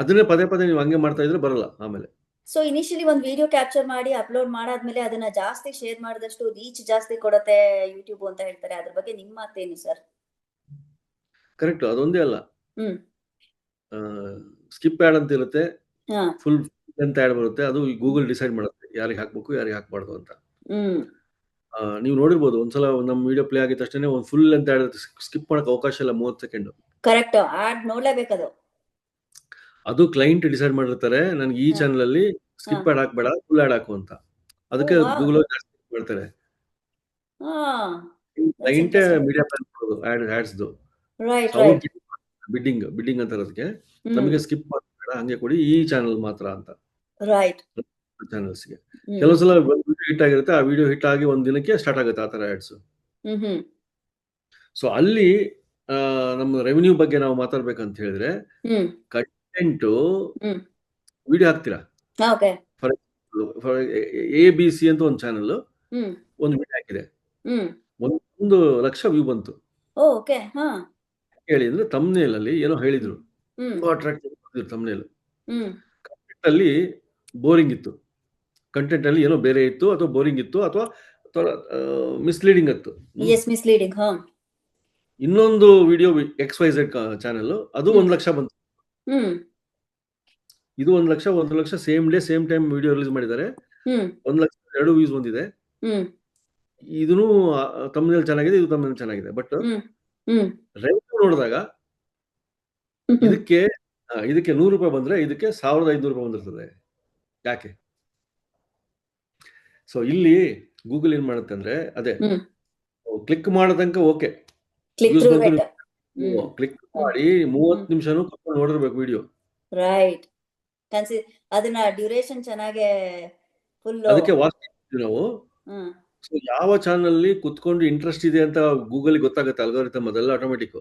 ಅದನ್ನೇ ಪದೇ ಪದೇ ನೀವು ಹಂಗೆ ಮಾಡ್ತಾ ಇದ್ರೆ ಬರಲ್ಲ ಆಮೇಲೆ. ಸೊ ಇನಿಷಿಯಲಿ ಒಂದು ವಿಡಿಯೋ ಕ್ಯಾಪ್ಚರ್ ಮಾಡಿ ಅಪ್ಲೋಡ್ ಮಾಡಾದ್ಮೇಲೆ ಅದನ್ನ ಜಾಸ್ತಿ ಶೇರ್ ಮಾಡಿದಷ್ಟು ರೀಚ್ ಜಾಸ್ತಿ ಕೊಡುತ್ತೆ ಯೂಟ್ಯೂಬ್ ಅಂತ ಹೇಳ್ತಾರೆ. ಅದ್ರ ಬಗ್ಗೆ ನಿಮ್ಮ ಮಾತೇನು ಸರ್? ಕರೆಕ್ಟ್, ಅದೊಂದೇ ಅಲ್ಲ, ಸ್ಕಿಪ್ ಆಡ್ ಅಂತ ಇರುತ್ತೆ, ಫುಲ್ ಅಂತ ಆಡ್ ಬರುತ್ತೆ. ಅದು ಗೂಗಲ್ ಡಿಸೈಡ್ ಮಾಡುತ್ತೆ ಯಾರಿಗೆ ಹಾಕ್ಬೇಕು ಯಾರಿಗೆ ಹಾಕ್ಬಾರ್ದು ಅಂತ. ನೀವು ನೋಡಿರ್ಬೋದು, ಒಂದ್ಸಲ ನಮ್ಮ ವಿಡಿಯೋ ಪ್ಲೇ ಆಗಿದ ತಕ್ಷಣ ಒಂದು ಫುಲ್ ಅಂತ ಆಡ್ ಸ್ಕಿಪ್ ಮಾಡಕ್ ಅವಕಾಶ ಇಲ್ಲ, 30 ಸೆಕೆಂಡ್. Correct, add ನೋಡ್ಲೇಬೇಕದು. ಅದು ಕ್ಲೈಂಟ್ ಡಿಸೈಡ್ ಮಾಡಿರ್ತಾರೆ, ನನ್ಗೆ ಈ ಚಾನಲ್ ಅಲ್ಲಿ ಸ್ಕಿಪ್ ಆಡ್ ಹಾಕ್ಬೇಡ, ಫುಲ್ ಆಡ್ ಹಾಕು ಅಂತ. ಅದಕ್ಕೆ ಗೂಗಲ್ ಜಾಸ್ತಿ ಮಾಡ್ತಾರೆ. ಕ್ಲೈಂಟೇ ಮೀಡಿಯಾ ಪ್ಲಾನ್ ಮಾಡೋದು ಆಡ್ಸ್ದು. ಬಿಡ್ಡಿಂಗ್ ಅಂತಾರೆ ಅದಕ್ಕೆ. ನಮಗೆ ಸ್ಕಿಪ್ ಮಾಡಬೇಡ, ಹಂಗೆ ಕೊಡಿ, ಈ ಚಾನಲ್ ಮಾತ್ರ ಅಂತ. ಚಾನಲ್ಸ್ಗೆ ಕೆಲವು ಸಲ ಹಿಟ್ ಆಗಿರುತ್ತೆ, ಆ ವಿಡಿಯೋ ಹಿಟ್ ಆಗಿ ಒಂದ್ ದಿನಕ್ಕೆ ಸ್ಟಾರ್ಟ್ ಆಗುತ್ತೆ ಆ ತರ ಆಡ್ಸ್. ಸೊ ಅಲ್ಲಿ ನಮ್ಮ ರೆವಿನ್ಯೂ ಬಗ್ಗೆ ನಾವು ಮಾತಾಡ್ಬೇಕಂತ ಹೇಳಿದ್ರೆ, ಕಂಟೆಂಟ್ ವಿಡಿಯೋ ಹಾಕ್ತೀರಾ, ಫಾರ್ ABC ಅಂತ ಒಂದು ಚಾನಲ್ ಒಂದು ವಿಡಿಯೋ ಹಾಕಿದೆ, 1 ಲಕ್ಷ ವ್ಯೂ ಬಂತು. ಹೇಳಿ ಅಂದ್ರೆ ತಮ್ನೇಲ್ ಅಲ್ಲಿ ಏನೋ ಹೇಳಿದ್ರು, ತುಂಬಾ ಅಟ್ರಾಕ್ಟಿವ್ ತಮ್ನೇಲ್. ಕಂಟೆಂಟ್ ಅಲ್ಲಿ ಬೋರಿಂಗ್ ಇತ್ತು, ಕಂಟೆಂಟ್ ಅಲ್ಲಿ ಏನೋ ಬೇರೆ ಇತ್ತು, ಅಥವಾ ಬೋರಿಂಗ್ ಇತ್ತು, ಅಥವಾ ಮಿಸ್ಲೀಡಿಂಗ್ ಇತ್ತು. ಇನ್ನೊಂದು ವಿಡಿಯೋ XYZ ಚಾನೆಲ್, ಅದು 1 ಲಕ್ಷ ಬಂತು. ಇದು 1 lakh same day same time video release ಮಾಡಿದ್ದಾರೆ, 1 ಲಕ್ಷ 2 ವ್ಯೂಸ್ ಬಂದಿದೆ. ಇದನ್ನು ತಮ್ನೇಲ್ ಚೆನ್ನಾಗಿದೆ, ಇದು ತಮ್ನೇಲ್ ಚೆನ್ನಾಗಿದೆ, ಬಟ್ ರೆವೆನ್ಯೂ ನೋಡಿದಾಗ ಇದಕ್ಕೆ 100 ರೂಪಾಯಿ ಬಂದ್ರೆ ಇದಕ್ಕೆ 1500 ರೂಪಾಯಿ ಬಂದಿರ್ತದೆ. ಯಾಕೆ? ಸೊ ಇಲ್ಲಿ ಗೂಗಲ್ ಏನ್ ಮಾಡುತ್ತೆ ಅಂದ್ರೆ, ಅದೇ ಕ್ಲಿಕ್ ಮಾಡೋ ತನಕ ಓಕೆ, ಕ್ಲಿಕ್ ಮಾಡಿ 30 ನಿಮಿಷನೂ ನೋಡಿರ್ಬೇಕು ವಿಡಿಯೋ. ರೈಟ್, ಅದನ್ನ ಡ್ಯೂರೇಷನ್ ಚೆನ್ನಾಗೆ ಫುಲ್. ಅದಕ್ಕೆ ನಾವು ಯಾವ ಚಾನಲ್ ಅಲ್ಲಿ ಕುತ್ಕೊಂಡು ಇಂಟ್ರೆಸ್ಟ್ ಇದೆ ಅಂತ ಗೂಗಲ್ ಗೊತ್ತಾಗುತ್ತೆ, ಅಲ್ಗೋರಿಥಮ್ ಅದೆಲ್ಲ ಆಟೋಮೆಟಿಕ್.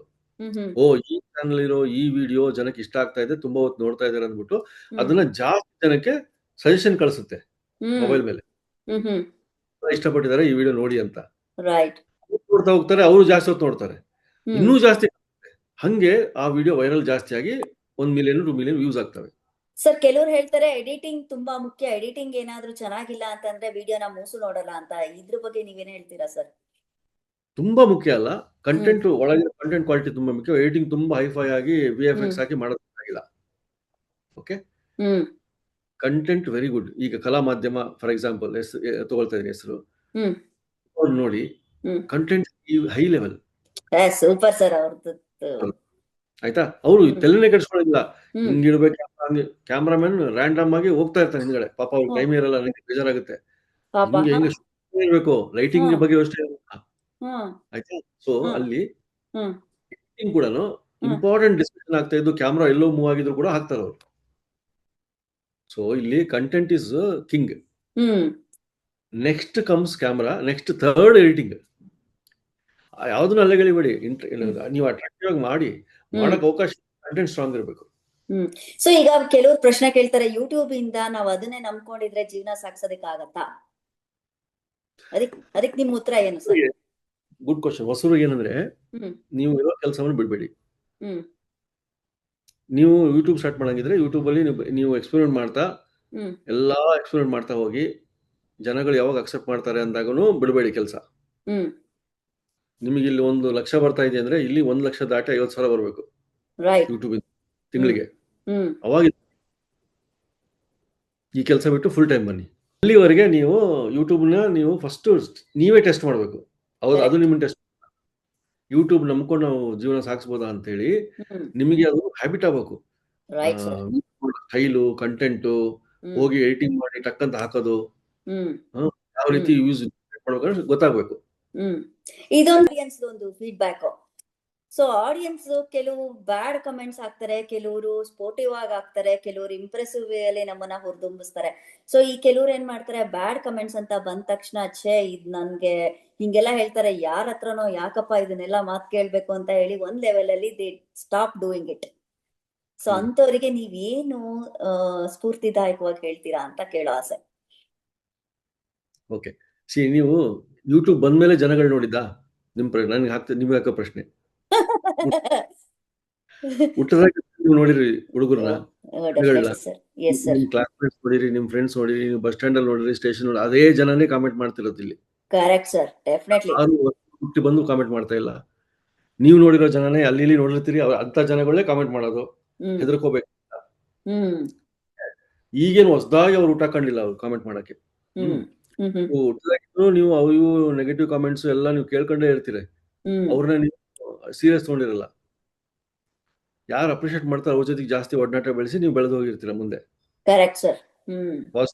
ಈ ಚಾನಲ್ ಇರೋ ಈ ವಿಡಿಯೋ ಜನಕ್ಕೆ ಇಷ್ಟ ಆಗ್ತಾ ಇದೆ, ತುಂಬಾ ಹೊತ್ತು ನೋಡ್ತಾ ಇದಾರೆ ಅಂದ್ಬಿಟ್ಟು ಅದನ್ನ ಜಾಸ್ತಿ ಜನಕ್ಕೆ ಸಜೆಷನ್ ಕಳಿಸುತ್ತೆ ಮೊಬೈಲ್ ಮೇಲೆ. ಇಷ್ಟಪಟ್ಟಿದ್ದಾರೆ ಈ ವಿಡಿಯೋ ನೋಡಿ ಅಂತ. ನೋಡ್ತಾ ಹೋಗ್ತಾರೆ, ಅವರು ಜಾಸ್ತಿ ಹೊತ್ತು ನೋಡ್ತಾರೆ, ಇನ್ನೂ ಜಾಸ್ತಿ. ಹಂಗೆ ಆ ವಿಡಿಯೋ ವೈರಲ್ ಜಾಸ್ತಿ ಆಗಿ 1 ಮಿಲಿಯನ್ 2 ಮಿಲಿಯನ್ ವ್ಯೂಸ್ ಆಗ್ತವೆ. ಸರ್, ಕೆಲವರು ಹೇಳ್ತಾರೆ ಎಡಿಟಿಂಗ್ ತುಂಬಾ ಮುಖ್ಯ, ಎಡಿಟಿಂಗ್ ಏನಾದ್ರೂ ಚೆನ್ನಾಗಿಲ್ಲ ಅಂತಂದ್ರೆ ವಿಡಿಯೋನ ಮೂಸು ನೋಡಲ್ಲ ಅಂತ. ಇದ್ರ ಬಗ್ಗೆ ನೀವೇನ್ ಹೇಳ್ತೀರಾ ಸರ್? ತುಂಬಾ ಮುಖ್ಯ ಅಲ್ಲ, ಕಂಟೆಂಟ್ ಒಳಗೆ ಕಂಟೆಂಟ್ ಕ್ವಾಲಿಟಿ ತುಂಬಾ ಮುಖ್ಯ. ಎಡಿಟಿಂಗ್ ತುಂಬಾ ಹೈಫೈ ಆಗಿ VFX ಹಾಕಿ ಮಾಡೋದಿಲ್ಲ. Okay, content very good. ಈಗ ಕಲಾ ಮಾಧ್ಯಮ ಫಾರ್ ಎಕ್ಸಾಂಪಲ್ ತಗೊಳ್ತಾ ಇದೀನಿ ಹೆಸರು, ನೋಡಿ content high level. Super sir ಅವ್ರದ್ದು. ಆಯ್ತಾ, ಅವರು ತಲೆನೇ ಕೆಡಿಸ್ಕೊಳ್ಳೋದಿಲ್ಲ. ಹಿಂಗಿಡ್ಬೇಕು, ಕ್ಯಾಮ್ರಾಮನ್ ರ್ಯಾಂಡಮ್ ಆಗಿ ಹೋಗ್ತಾ ಇರ್ತಾನೆ ಹಿಂದ್ಗಡೆ, ಪಾಪ ಅವ್ರು ಟೈಮ್ ಇರಲ್ಲ, ನನಗೆ ಬೇಜಾರಾಗುತ್ತೆ. ಹಿಂಗೆ ಇರ್ಬೇಕು, ಲೈಟಿಂಗ್ ಬಗ್ಗೆ ಯೋಚನೆ ಆಯ್ತಾ. ಸೊ ಅಲ್ಲಿ ಕೂಡ ಇಂಪಾರ್ಟೆಂಟ್ ಡಿಸ್ಕಷನ್ ಆಗ್ತಾ ಇದ್ದು, ಕ್ಯಾಮ್ರಾ ಎಲ್ಲೋ ಮೂವ್ ಆಗಿದ್ರು ಕೂಡ ಹಾಕ್ತಾರೆ ಅವರು. ಸೊ ಇಲ್ಲಿ content is king. Next comes camera, next third editing. ಯಾವ್ದನ್ನ ಅಲ್ಲೆಗಳಿಬೇಡಿ, ನೀವು ಅಟ್ರಾಕ್ಟಿವ್ ಆಗಿ ಮಾಡಿ ಮಾಡಕ್ ಅವಕಾಶ, ಕಂಟೆಂಟ್ ಸ್ಟ್ರಾಂಗ್ ಇರಬೇಕು. ಸೊ ಈಗ ಕೆಲವರು ಪ್ರಶ್ನೆ ಕೇಳ್ತಾರೆ, ಯೂಟ್ಯೂಬ್ ಇಂದ ನಾವು ಅದನ್ನೇ ನಂಬ್ಕೊಂಡಿದ್ರೆ ಜೀವನ ಸಾಗಿಸೋದಕ್ಕೆ ಆಗತ್ತಾ? ಅದಕ್ಕೆ ನಿಮ್ಮ ಉತ್ತರ ಏನು ಸರ್? Good question. ಹೊಸರು ಏನಂದ್ರೆ, ನೀವು ಇರೋ ಕೆಲಸವನ್ನು ಬಿಡ್ಬೇಡಿ. ನೀವು ಯೂಟ್ಯೂಬ್ ಸ್ಟಾರ್ಟ್ ಮಾಡಂಗಿದ್ರೆ ಯೂಟ್ಯೂಬ್ ಅಲ್ಲಿ ನೀವು ಎಕ್ಸ್ಪೆರಿಮೆಂಟ್ ಮಾಡ್ತಾ ಹೋಗಿ, ಜನಗಳು ಯಾವಾಗ ಅಕ್ಸೆಪ್ಟ್ ಮಾಡ್ತಾರೆ ಅಂದಾಗೂ ಬಿಡಬೇಡಿ ಕೆಲಸ. ನಿಮಗೆ ಇಲ್ಲಿ 1 ಲಕ್ಷ ಬರ್ತಾ ಇದೆ ಅಂದ್ರೆ ಇಲ್ಲಿ 1 ಲಕ್ಷ ದಾಟಿ 50,000 ಬರಬೇಕು ಯೂಟ್ಯೂಬ್ ತಿಂಗಳಿಗೆ. ಅವಾಗ ಈ ಕೆಲಸ ಬಿಟ್ಟು ಫುಲ್ ಟೈಮ್ ಬನ್ನಿ. ಅಲ್ಲಿವರೆಗೆ ನೀವು ಯೂಟ್ಯೂಬ್ನ ನೀವು ಫಸ್ಟ್ ನೀವೇ ಟೆಸ್ಟ್ ಮಾಡಬೇಕು. ಅದು ನಿಮ್ಮ ಟೆಸ್ಟ್. ಯೂಟ್ಯೂಬ್ ನಂಬ್ಕೊಂಡು ನಾವು ಜೀವನ ಸಾಗಿಸ್ಬೋದಾ ಅಂತ ಹೇಳಿ ಹ್ಮ್ ನಿಮಗೆ ಅದು ಹ್ಯಾಬಿಟ್ ಆಗಬೇಕು. Right sir. ಸ್ಟೈಲು, ಕಂಟೆಂಟು, ಹ್ಮ್ ಹೋಗಿ ಎಡಿಟಿಂಗ್ ಮಾಡಿ ಟಕ್ ಅಂತ ಹಾಕೋದು, ಹ್ಮ್ ಯಾವ ಹ್ಮ್ ರೀತಿ ಯೂಸ್ ಮಾಡ್ಬೇಕು ಗೊತ್ತಾಗ್ಬೇಕು. ಹ್ಮ್ ಇದೊಂದು ಆಡಿಯನ್ಸ್ ಒಂದು ಫೀಡ್ಬ್ಯಾಕ್. ಸೊ ಆಡಿಯನ್ಸ್ ಕೆಲವು ಬ್ಯಾಡ್ ಕಮೆಂಟ್ಸ್ ಹಾಕ್ತಾರೆ, ಕೆಲವರು ಸ್ಪೋರ್ಟಿವ್ ಆಗಿ ಹಾಕ್ತಾರೆ, ಕೆಲವರು ಇಂಪ್ರೆಸಿವ್ ವೇ ಅಲ್ಲಿ ನಮ್ಮನ್ನ ಹುರಿದುಂಬಿಸ್ತಾರೆ. ಸೊ ಈ ಕೆಲವ್ರು ಏನ್ ಮಾಡ್ತಾರೆ, ಬ್ಯಾಡ್ ಕಮೆಂಟ್ಸ್ ಅಂತ ಬಂದ ತಕ್ಷಣ ಛೇ ಇದ್ ನನ್ಗೆ ಹಿಂಗೆಲ್ಲ ಹೇಳ್ತಾರೆ, ಯಾರ ಹತ್ರನೋ ಯಾಕಪ್ಪ ಇದನ್ನೆಲ್ಲ ಮಾತ್ ಕೇಳ್ಬೇಕು ಅಂತ ಹೇಳಿ ಒಂದ್ ಲೆವೆಲ್ ಅಲ್ಲಿ they stop doing it. So ಅಂತವರಿಗೆ ನೀವೇನು ಸ್ಫೂರ್ತಿದಾಯಕವಾಗಿ ಹೇಳ್ತೀರಾ ಅಂತ ಕೇಳೋ ಆಸೆ. ಓಕೆ, ನೀವು ಯೂಟ್ಯೂಬ್ ಬಂದ್ಮೇಲೆ ಜನಗಳು ನೋಡಿದ್ದಾ? ನಿಮ್ಗೆ ಹಾಕೋ ಪ್ರಶ್ನೆ. ಹುಟ್ಟದಾಗ ನೀವು ನೋಡಿರಿ ಹುಡುಗರನ್ನ, ಡೆಫಿನೆಟ್ಲಿ ಸರ್. Yes sir. ನಿಮ್ ಕ್ಲಾಸ್ಮೇಟ್ಸ್ ನೋಡಿರಿ, ನಿಮ್ ಫ್ರೆಂಡ್ಸ್ ನೋಡಿರಿ, ನೀವು ಬಸ್ ಸ್ಟ್ಯಾಂಡ್ ಅಲ್ಲಿ ನೋಡಿರಿ, ಸ್ಟೇಷನ್ ನೋಡಿ, ಅದೇ ಜನನೇ ಕಾಮೆಂಟ್ ಮಾಡ್ತಿರೋದು ಇಲ್ಲಿ. Correct sir, definitely. ಯಾರು ಹುಟ್ಟಿ ಬಂದು ಕಾಮೆಂಟ್ ಮಾಡ್ತಾ ಇಲ್ಲ. ನೀವು ನೋಡಿರೋ ಜನನೇ ಅಲ್ಲಿ ಇಲ್ಲಿ ನೋಡಿರ್ತೀರಿ, ಅಂತ ಜನಗಳೇ ಕಾಮೆಂಟ್ ಮಾಡೋದು. ಹೆದರ್ಕೋಬೇಕು. ಈಗೇನು ಹೊಸದಾಗಿ ಅವ್ರು ಊಟ ಕಂಡಿಲ್ಲ ಅವ್ರು ಕಾಮೆಂಟ್ ಮಾಡಕ್ಕೆ. ಹುಟ್ಟದಾಗಿದ್ರು ನೀವು ಅವು ಇವು ನೆಗೆಟಿವ್ ಕಾಮೆಂಟ್ಸ್ ಎಲ್ಲ ನೀವು ಕೇಳ್ಕೊಂಡೇ ಇರ್ತೀರಿ. ಅವ್ರನ್ನ ನೀವು ಸೀರಿಯಸ್ ತಗೊಂಡಿರಲ್ಲ. ಯಾರು ಅಪ್ರಿಶಿಯೇಟ್ ಮಾಡ್ತಾರೆ ಅವ್ರ ಜೊತೆಗೆ ಜಾಸ್ತಿ ಒಡನಾಟ ಬೆಳೆಸಿ ನೀವು ಬೆಳೆದು ಹೋಗಿರ್ತೀರ ಮುಂದೆ. Correct sir.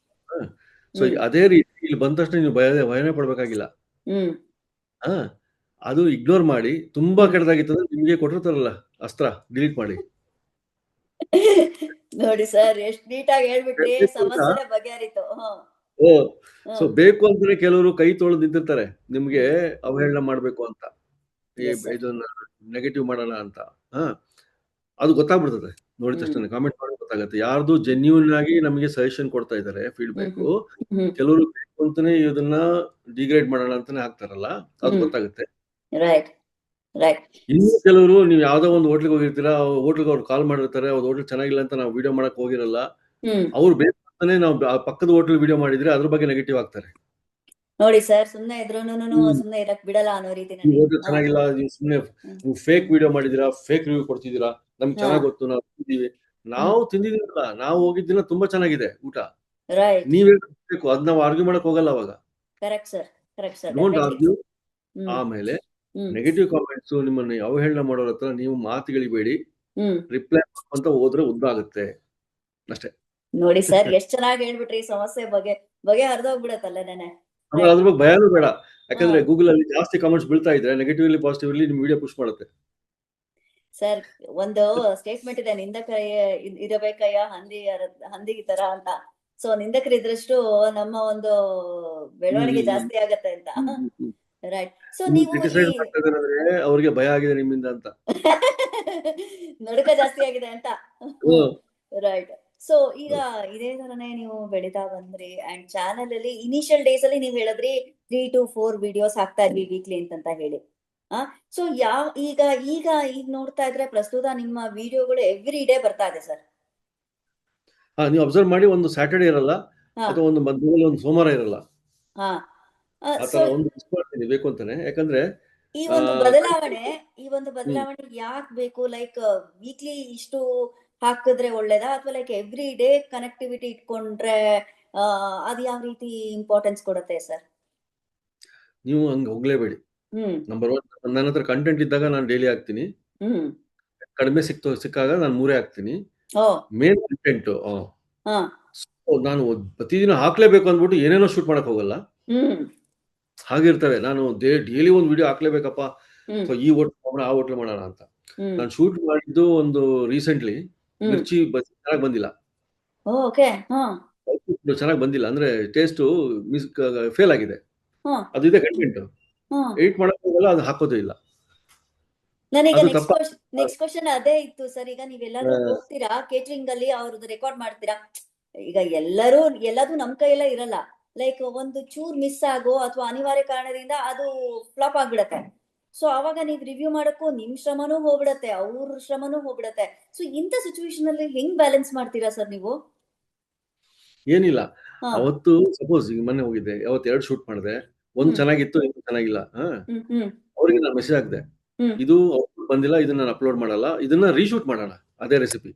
ಸೊ ಅದೇ ರೀತಿ ಇಲ್ಲಿ ಬಂದ ತಕ್ಷಣ ನೀವು ಭಯನೇ ಪಡ್ಬೇಕಾಗಿಲ್ಲ. ಅದು ಇಗ್ನೋರ್ ಮಾಡಿ, ತುಂಬಾ ಕೆಟ್ಟದಾಗಿತ್ತಂದ್ರೆ ನಿಮ್ಗೆ ಕೊಟ್ಟಿರ್ತಾರಲ್ಲ ಅಸ್ತ್ರ, ಡಿಲೀಟ್ ಮಾಡಿ. ನೋಡಿ ಸರ್, ಎಷ್ಟು ನೀಟಾಗಿ ಹೇಳ್ಬಿಟ್ರಿ, ಸಮಸ್ಯೆ ಬಗೆಹರಿತು. ಸೊ ಬೇಕು ಅಂತಾನೆ ಕೆಲವರು ಕೈ ತೊಳೆದು ನಿಂತಿರ್ತಾರೆ ನಿಮ್ಗೆ ಅವಹೇಳನ ಮಾಡ್ಬೇಕು ಅಂತ, ಇದನ್ನ ನೆಗೆಟಿವ್ ಮಾಡೋಣ ಅಂತ. ಅದು ಗೊತ್ತಾಗ್ಬಿಡ್ತದೆ ನೋಡಿದ ತಕ್ಷಣ, ಕಾಮೆಂಟ್ ಮಾಡಿ ಗೊತ್ತಾಗುತ್ತೆ ಯಾರ್ದು ಜೆನ್ಯೂನ್ ಆಗಿ ನಮಗೆ ಸಜೆಷನ್ ಕೊಡ್ತಾ ಇದ್ದಾರೆ, ಫೀಡ್ಬ್ಯಾಕ್. ಕೆಲವರು ಬೇಕು ಅಂತಾನೆ ಇದನ್ನ ಡಿಗ್ರೇಡ್ ಮಾಡೋಣ ಅಂತಾನೆ ಹಾಕ್ತಾರಲ್ಲ, ಅದು ಗೊತ್ತಾಗುತ್ತೆ. ಇನ್ನು ಕೆಲವರು ನೀವು ಯಾವ್ದೋ ಒಂದು ಹೋಟ್ಲಿಗೆ ಹೋಗಿರ್ತೀರಾ, ಹೋಟ್ಲಿಗೆ ಅವ್ರು ಕಾಲ್ ಮಾಡಿರ್ತಾರೆ, ಅವ್ರ ಹೋಟ್ಲ್ ಚೆನ್ನಾಗಿಲ್ಲ ಅಂತ ನಾವು ವಿಡಿಯೋ ಮಾಡಕ್ ಹೋಗಿರಲ್ಲ, ಅವ್ರು ಬೇಕು ಅಂತಾನೆ ನಾವು ಪಕ್ಕದ ಹೋಟ್ಲ್ ವಿಡಿಯೋ ಮಾಡಿದ್ರೆ ಅದ್ರ ಬಗ್ಗೆ ನೆಗೆಟಿವ್ ಆಗ್ತಾರೆ. ನೋಡಿ ಸರ್, ಸುಮ್ನೆ ಇದ್ರೂನು ಸುಮ್ನೆ ಇರಕ್ ಬಿಡಲ್ಲ ಅನ್ನೋ ರೀತಿ. ಹೋಟೆಲ್ ಚೆನ್ನಾಗಿಲ್ಲ, ನೀವು ಸುಮ್ನೆ ಫೇಕ್ ವಿಡಿಯೋ ಮಾಡಿದೀರಾ, ಫೇಕ್ ರಿವ್ಯೂ ಕೊಡ್ತಿದ್ದೀರಾ, ನಮ್ಗೆ ಚೆನ್ನಾಗ್ ಗೊತ್ತು, ನಾವು ತಿಂದಿದೀವಿ. ನಾವು ತಿಂದಿದೀವಲ್ಲ, ನಾವು ಹೋಗಿದ್ದಿನ ತುಂಬಾ ಚೆನ್ನಾಗಿದೆ ಊಟ, ನೀವ್ ಹೇಳ್ಬೇಕು, ಅದ್ ನಾವು ಆರ್ಗ್ಯೂ ಮಾಡಕ್ ಹೋಗಲ್ಲ ಅವಾಗ. Don't argue. ಆಮೇಲೆ ನೆಗೆಟಿವ್ ಕಾಮೆಂಟ್ಸ್ ನಿಮ್ಮನ್ನ ಅವಹೇಳನ ಮಾಡೋರ ಹತ್ರ ನೀವು ಮಾತುಗಳಿಬೇಡಿ, ರಿಪ್ಲೈ ಅಂತ ಹೋದ್ರೆ ಉದ್ದಾಗುತ್ತೆ ಅಷ್ಟೇ. ನೋಡಿ ಸರ್, ಎಷ್ಟ್ ಚೆನ್ನಾಗಿ ಹೇಳ್ಬಿಟ್ರಿ, ಸಮಸ್ಯೆ ಬಗೆ ಹರಿದೋಗ್ಬಿಡತ್ತಲ್ಲ ನೆನೆ. ಅದ್ರ ಬಗ್ಗೆ ಭಯನೂ ಬೇಡ, ಯಾಕಂದ್ರೆ ಗೂಗಲ್ ಅಲ್ಲಿ ಜಾಸ್ತಿ ಕಾಮೆಂಟ್ಸ್ ಬೀಳ್ತಾ ಇದ್ರೆ ನೆಗೆಟಿವ್ಲಿ ಪಾಸಿಟಿವ್ಲಿ ನಿಮ್ ವಿಡಿಯೋ ಪುಷ್ ಮಾಡುತ್ತೆ. ಸರ್, ಒಂದು ಸ್ಟೇಟ್ಮೆಂಟ್ ಇದೆ, ನಿಂದಕಯ್ಯ ಇರಬೇಕಯ್ಯ ಹಂದಿಗೆ ತರ ಅಂತ. ಸೊ ನಿಂದಕರಿದ್ರಷ್ಟು ನಮ್ಮ ಒಂದು ಬೆಳವಣಿಗೆ ಜಾಸ್ತಿ ಆಗತ್ತೆ ಅಂತ. ರೈಟ್. ಸೊ ನೀವು ಅವ್ರಿಗೆ ಭಯ ಆಗಿದೆ ನಿಮ್ಮಿಂದ ಅಂತ, ನಡುಕ ಜಾಸ್ತಿ ಆಗಿದೆ ಅಂತ. ರೈಟ್. ಸೊ ಈಗ ಇದೇ ತರನೇ ನೀವು ಬೆಳೀತಾ ಬಂದ್ರಿ, ಅಂಡ್ ಚಾನೆಲ್ ಅಲ್ಲಿ ಇನಿಷಿಯಲ್ ಡೇಸ್ ಅಲ್ಲಿ ನೀವು ಹೇಳಿದ್ರಿ 3 to 4 ವಿಡಿಯೋಸ್ ಹಾಕ್ತಾ ಇದ್ವಿ ವೀಕ್ಲಿ ಅಂತ ಹೇಳಿ. ಸೊ ಈಗ ನೋಡ್ತಾ ಇದ್ರೆ ಪ್ರಸ್ತುತ ನಿಮ್ಮ ವಿಡಿಯೋಗಳು ಎವ್ರಿ ಡೇ ಬರ್ತಾ ಇದೆ ಸರ್. ನೀವು ಅಬ್ಸರ್ವ್ ಮಾಡಿ, ಒಂದು ಸ್ಯಾಟರ್ಡೆ ಇರಲ್ಲ, ಅಥವಾ ಒಂದು ಮಧ್ಯದಲ್ಲಿ ಒಂದು ಸೋಮವಾರ ಇರಲ್ಲ. ಒಂದು ಮಿಸ್ ಮಾಡ್ತೀನಿ ಬೇಕು ಅಂತಾನೆ, ಯಾಕಂದ್ರೆ ಈ ಒಂದು ಬದಲಾವಣೆ ಯಾಕೆ ಬೇಕು? ಲೈಕ್ ವೀಕ್ಲಿ ಇಷ್ಟು ಹಾಕಿದ್ರೆ ಒಳ್ಳೇದಾ, ಅಥವಾ ಲೈಕ್ ಎವ್ರಿ ಡೇ ಕನೆಕ್ಟಿವಿಟಿ ಇಟ್ಕೊಂಡ್ರೆ ಅದು ಯಾವ ರೀತಿ ಇಂಪಾರ್ಟೆನ್ಸ್ ಕೊಡುತ್ತೆ ಸರ್? ನೀವು ಹಂಗ ಹೋಗ್ಲೇಬೇಡಿ. ನಂಬರ್ 1, ನನ್ನ ಹತ್ರ ಕಂಟೆಂಟ್ ಇದ್ದಾಗ ನಾನು ಡೈಲಿ ಹಾಕ್ತೀನಿ, ಕಡಿಮೆ ಸಿಕ್ಕಾಗ ನಾನು 3 ಹಾಕ್ತೀನಿ. ಮೇನ್ ಕಂಟೆಂಟ್ ನಾನು ಪ್ರತಿದಿನ ಹಾಕ್ಲೇಬೇಕು ಅಂದ್ಬಿಟ್ಟು ಏನೇನೋ ಶೂಟ್ ಮಾಡಕ್ ಹೋಗಲ್ಲ. ಹಾಗಿರ್ತವೆ, ನಾನು ಡೈಲಿ ಒಂದು ವಿಡಿಯೋ ಹಾಕ್ಲೇಬೇಕಪ್ಪ, ಈ ಹೋಟ್ಲ್ ಮಾಡೋಣ ಆ ಹೋಟ್ಲ್ ಮಾಡೋಣ ಅಂತ. ನಾನು ಶೂಟ್ ಮಾಡಿದ್ದು ಒಂದು ರೀಸೆಂಟ್ಲಿ ಮಿರ್ಚಿ ಚೆನ್ನಾಗಿ ಬಂದಿಲ್ಲ, ಚೆನ್ನಾಗಿ ಬಂದಿಲ್ಲ ಅಂದ್ರೆ ಟೇಸ್ಟ್ ಫೇಲ್ ಆಗಿದೆ. ಅದು ಇದೆ ಕಂಟೆಂಟ್, ಎಡಿಟ್ ಮಾಡಕ್ ಹೋಗಲ್ಲ, ಅದು ಹಾಕೋದು ಇಲ್ಲ. ನನಗೆ ನೆಕ್ಸ್ಟ್ ಕ್ವಶನ್ ಅದೇ ಇತ್ತು ಸರ್. ಈಗ ನೀವೆಲ್ಲಾದ್ರೂ ಹೋಗ್ತೀರಾ ಕೇಟರಿಂಗ್ ಅಲ್ಲಿ, ಅವ್ರದ್ದು ರೆಕಾರ್ಡ್ ಮಾಡ್ತೀರಾ, ಈಗ ಎಲ್ಲದೂ ನಮ್ ಕೈಯೆಲ್ಲ ಇರಲ್ಲ. ಲೈಕ್ ಒಂದು ಚೂರ್ ಮಿಸ್ ಆಗೋ ಅಥವಾ ಅನಿವಾರ್ಯ ಕಾರಣದಿಂದ ಅದು ಫ್ಲಾಪ್ ಆಗ್ಬಿಡತ್ತೆ. ಸೊ ಅವಾಗ ನೀವ್ ರಿವ್ಯೂ ಮಾಡಕ್ಕೂ ನಿಮ್ ಶ್ರಮನೂ ಹೋಗ್ಬಿಡತ್ತೆ, ಅವ್ರ ಶ್ರಮನೂ ಹೋಗ್ಬಿಡತ್ತೆ. ಸೊ ಇಂಥ ಸಿಚುವೇಶನ್ ಅಲ್ಲಿ ಹೆಂಗ್ ಬ್ಯಾಲೆನ್ಸ್ ಮಾಡ್ತೀರಾ ಸರ್ ನೀವು? ಏನಿಲ್ಲ, ಅವತ್ತು ಸಪೋಸ್ ಈಗ ಮೊನ್ನೆ ಹೋಗಿದ್ದೆ, ಅವತ್ತು 2 ಶೂಟ್ ಮಾಡಿದೆ, ಒಂದು ಚೆನ್ನಾಗಿತ್ತು, ಇನ್ನೊಂದು ಚೆನ್ನಾಗಿಲ್ಲ. ಅವ್ರಿಗೆ ನಾನು ಮೆಸೇಜ್ ಹಾಕಿದೆ, ಇದು ಬಂದಿಲ್ಲ, ಇದನ್ನ ನಾನು ಅಪ್ಲೋಡ್ ಮಾಡಲ್ಲ, ಇದನ್ನ ರೀಶೂಟ್ ಮಾಡೋಣ ಅದೇ ರೆಸಿಪಿ.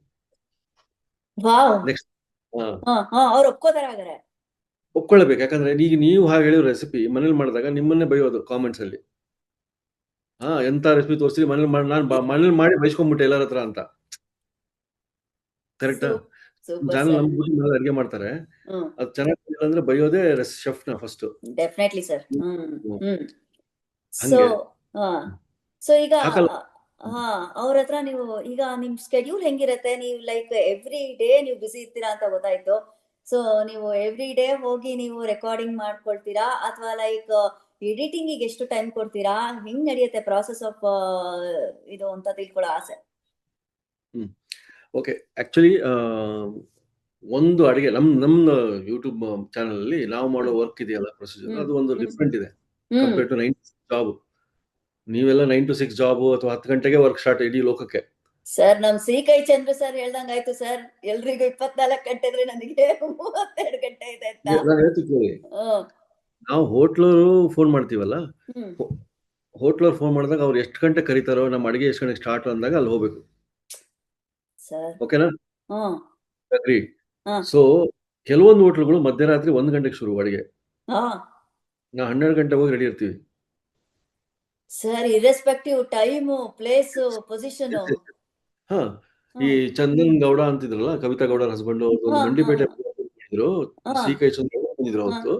ನೆಕ್ಸ್ಟ್ ಅವ್ರು ಒಪ್ಕೋತಾರ? ಹಾಗಾದ್ರೆ ಒಪ್ಕೊಳ್ಬೇಕು, ಯಾಕಂದ್ರೆ ಈಗ ನೀವು ಹಾಗೆ ಹೇಳಿರೋ ರೆಸಿಪಿ ಮನೇಲಿ ಮಾಡಿದಾಗ ನಿಮ್ಮನ್ನೇ ಬೈಯೋದು ಕಾಮೆಂಟ್ಸ್ ಅಲ್ಲಿ. ಎಂತ ರೆಸಿಪಿ ತೋರಿಸಿ ಮನೇಲಿ ಮಾಡಿ ಬಯಸ್ಕೊಂಡ್ಬಿಟ್ಟೆ ಎಲ್ಲರ ಹತ್ರ ಅಂತ. ಕರೆಕ್ಟಾ? Super channel sir. ನಂಬ್ಬಿಟ್ಟು ಮನೇಲಿ ಅಡ್ಗೆ ಮಾಡ್ತಾರೆ. ಅದು ಚೆನ್ನಾಗಿಲ್ಲ ಅಂದ್ರೆ ಬೈಯೋದೇ ಶೆಫ್ನ ಫಸ್ಟ್. Definitely sir. ಸೊ ಹಂಗೆ ಸೊ ಈಗ ಹಾಕಲ್ಲ. ಅವ್ರ ಹತ್ರ ನೀವು ಈಗ ನಿಮ್ ಸ್ಕೆಡ್ಯೂಲ್ ಹೆಂಗಿರತ್ತೆ? ನೀವು ಲೈಕ್ ಎವ್ರಿ ಡೇ ನೀವು ಬಿಸಿ ಇರ್ತೀರಾ ಅಂತ ಗೊತ್ತಾಯ್ತು. ಸೊ ನೀವು ಎವ್ರಿ ಡೇ ಹೋಗಿ ನೀವು ರೆಕಾರ್ಡಿಂಗ್ ಮಾಡ್ಕೊಳ್ತೀರಾ ಅಥವಾ ಲೈಕ್ ಎಡಿಟಿಂಗಿಗೆ ಎಷ್ಟು ಟೈಮ್ ಕೊಡ್ತೀರಾ? ಹೆಂಗ್ ನಡೆಯುತ್ತೆ ಪ್ರಾಸೆಸ್ ಆಫ್ ಇದು ಅಂತ ತಿಳ್ಕೊಳ್ಳೋ ಆಸೆ. ಓಕೆ, ಆಕ್ಚುಲಿ ಒಂದು ಅಡಿಗೆ ನಮ್ಮ ಯೂಟ್ಯೂಬ್ ಚಾನಲ್ ಅಲ್ಲಿ ನಾವು ಮಾಡೋ ವರ್ಕ್ ಇದೆಯಲ್ಲ, ಪ್ರೊಸೀಜರ್, ಅದು ಒಂದು ಡಿಫ್ರೆಂಟ್ ಇದೆ ಕಂಪೇರ್ ಟು 9 to 6 ಜಾಬ್. ನೀವೆಲ್ಲ 9 to 6 ಜಾಬ್ ಅಥವಾ 10 ಗಂಟೆಗೆ ವರ್ಕ್ ಸ್ಟಾರ್ಟ್ ಇಡೀ ಲೋಕಕ್ಕೆ. ಸರ್ ನಮ್ ಶ್ರೀಕೈ ಚಂದ್ರ ಸರ್ ಹೇಳ್ದಂಗಾಯ್ತು ಸರ್, ಎಲ್ರಿಗೂ 24 ಗಂಟೆ ಇದ್ರೆ ನನಗೆ 32 ಗಂಟೆ ಇದೆ ಅಂತ. ನಾನು ಹೇಳ್ತೀನಿ ಕೇಳಿ, ನಾವು ಹೋಟ್ಲರು ಫೋನ್ ಮಾಡ್ತೀವಲ್ಲ, ಹೋಟ್ಲರ್ ಫೋನ್ ಮಾಡಿದಾಗ ಅವ್ರು ಎಷ್ಟು ಗಂಟೆ ಕರೀತಾರೋ, ನಮ್ಮ ಅಡಿಗೆ ಎಷ್ಟು ಗಂಟೆಗೆ ಸ್ಟಾರ್ಟ್ ಅಂದಾಗ ಅಲ್ಲಿ ಹೋಗ್ಬೇಕು. ಓಕೆನಾ? ಅಗ್ರಿ. ಸೊ ಕೆಲವೊಂದು ಹೋಟ್ಲುಗಳು ಮಧ್ಯರಾತ್ರಿ 1 ಗಂಟೆಗೆ ಶುರು ಅಡಿಗೆ. ನಾವು 12 ಗಂಟೆ ಹೋಗಿ ರೆಡಿ ಇರ್ತೀವಿ sir. Irrespective time, place, position. ಈ ಚಂದನ್ ಗೌಡ ಅಂತಿದ್ರಲ್ಲ, ಕವಿತಾ ಗೌಡ ಹಸ್ಬೆಂಡ್, ಅವ್ರದ್ದು ಮಂಡಿಪೇಟೆ ಇದ್ರು, ಶ್ರೀಕೈ ಚಂದ್ರ ಬಂದಿದ್ರು ಅವತ್ತು.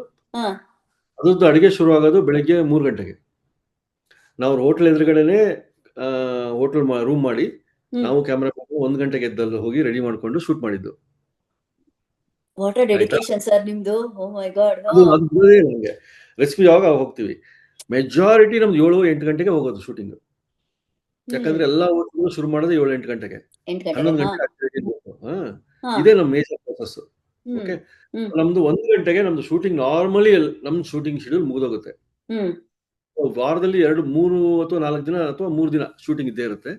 ಅದ್ರದ್ದು ಅಡಿಗೆ ಶುರು ಆಗೋದು ಬೆಳಿಗ್ಗೆ 3 ಗಂಟೆಗೆ. ನಾವು ಹೋಟ್ಲ್ ಎದುರುಗಡೆನೆ ಹೋಟೆಲ್ ರೂಮ್ ಮಾಡಿ ನಾವು ಕ್ಯಾಮ್ರಾ 1 ಗಂಟೆಗೆ ಎದ್ದಲ್ಲಿ ಹೋಗಿ ರೆಡಿ ಮಾಡ್ಕೊಂಡು ಶೂಟ್ ಮಾಡಿದ್ದು. ವಾಟ್ ಅ ಡೆಡಿಕೇಶನ್ ಸರ್ ನಿಮ್ದು. ಓ ಮೈ ಗಾಡ್. ನಮ್ಗೆ ರೆಸಿಪಿ ಯಾವಾಗ ಹೋಗ್ತೀವಿ, ಮೆಜಾರಿಟಿ ನಮ್ದು 7-8 ಗಂಟೆಗೆ ಹೋಗೋದು ಶೂಟಿಂಗ್. ಯಾಕಂದ್ರೆ ಎಲ್ಲಾ ಹೋಟ್ಲು ಶುರು ಮಾಡೋದು 7-8 ಗಂಟೆಗೆ, 11 ಗಂಟೆ. ಇದೇ ನಮ್ಮ ಮೇಜರ್ ಪ್ರೊಸೆಸ್. ಓಕೆ, ನಮ್ದು 1 ಗಂಟೆಗೆ ನಮ್ದು ಶೂಟಿಂಗ್ ನಾರ್ಮಲಿ ನಮ್ದು ಶೂಟಿಂಗ್ ಶೆಡ್ಯೂಲ್ ಮುಗಿದೋಗುತ್ತೆ. ವಾರದಲ್ಲಿ 2-3 ಅಥವಾ 4 ದಿನ ಅಥವಾ 3 ದಿನ ಶೂಟಿಂಗ್ ಇದ್ದೇ ಇರುತ್ತೆ.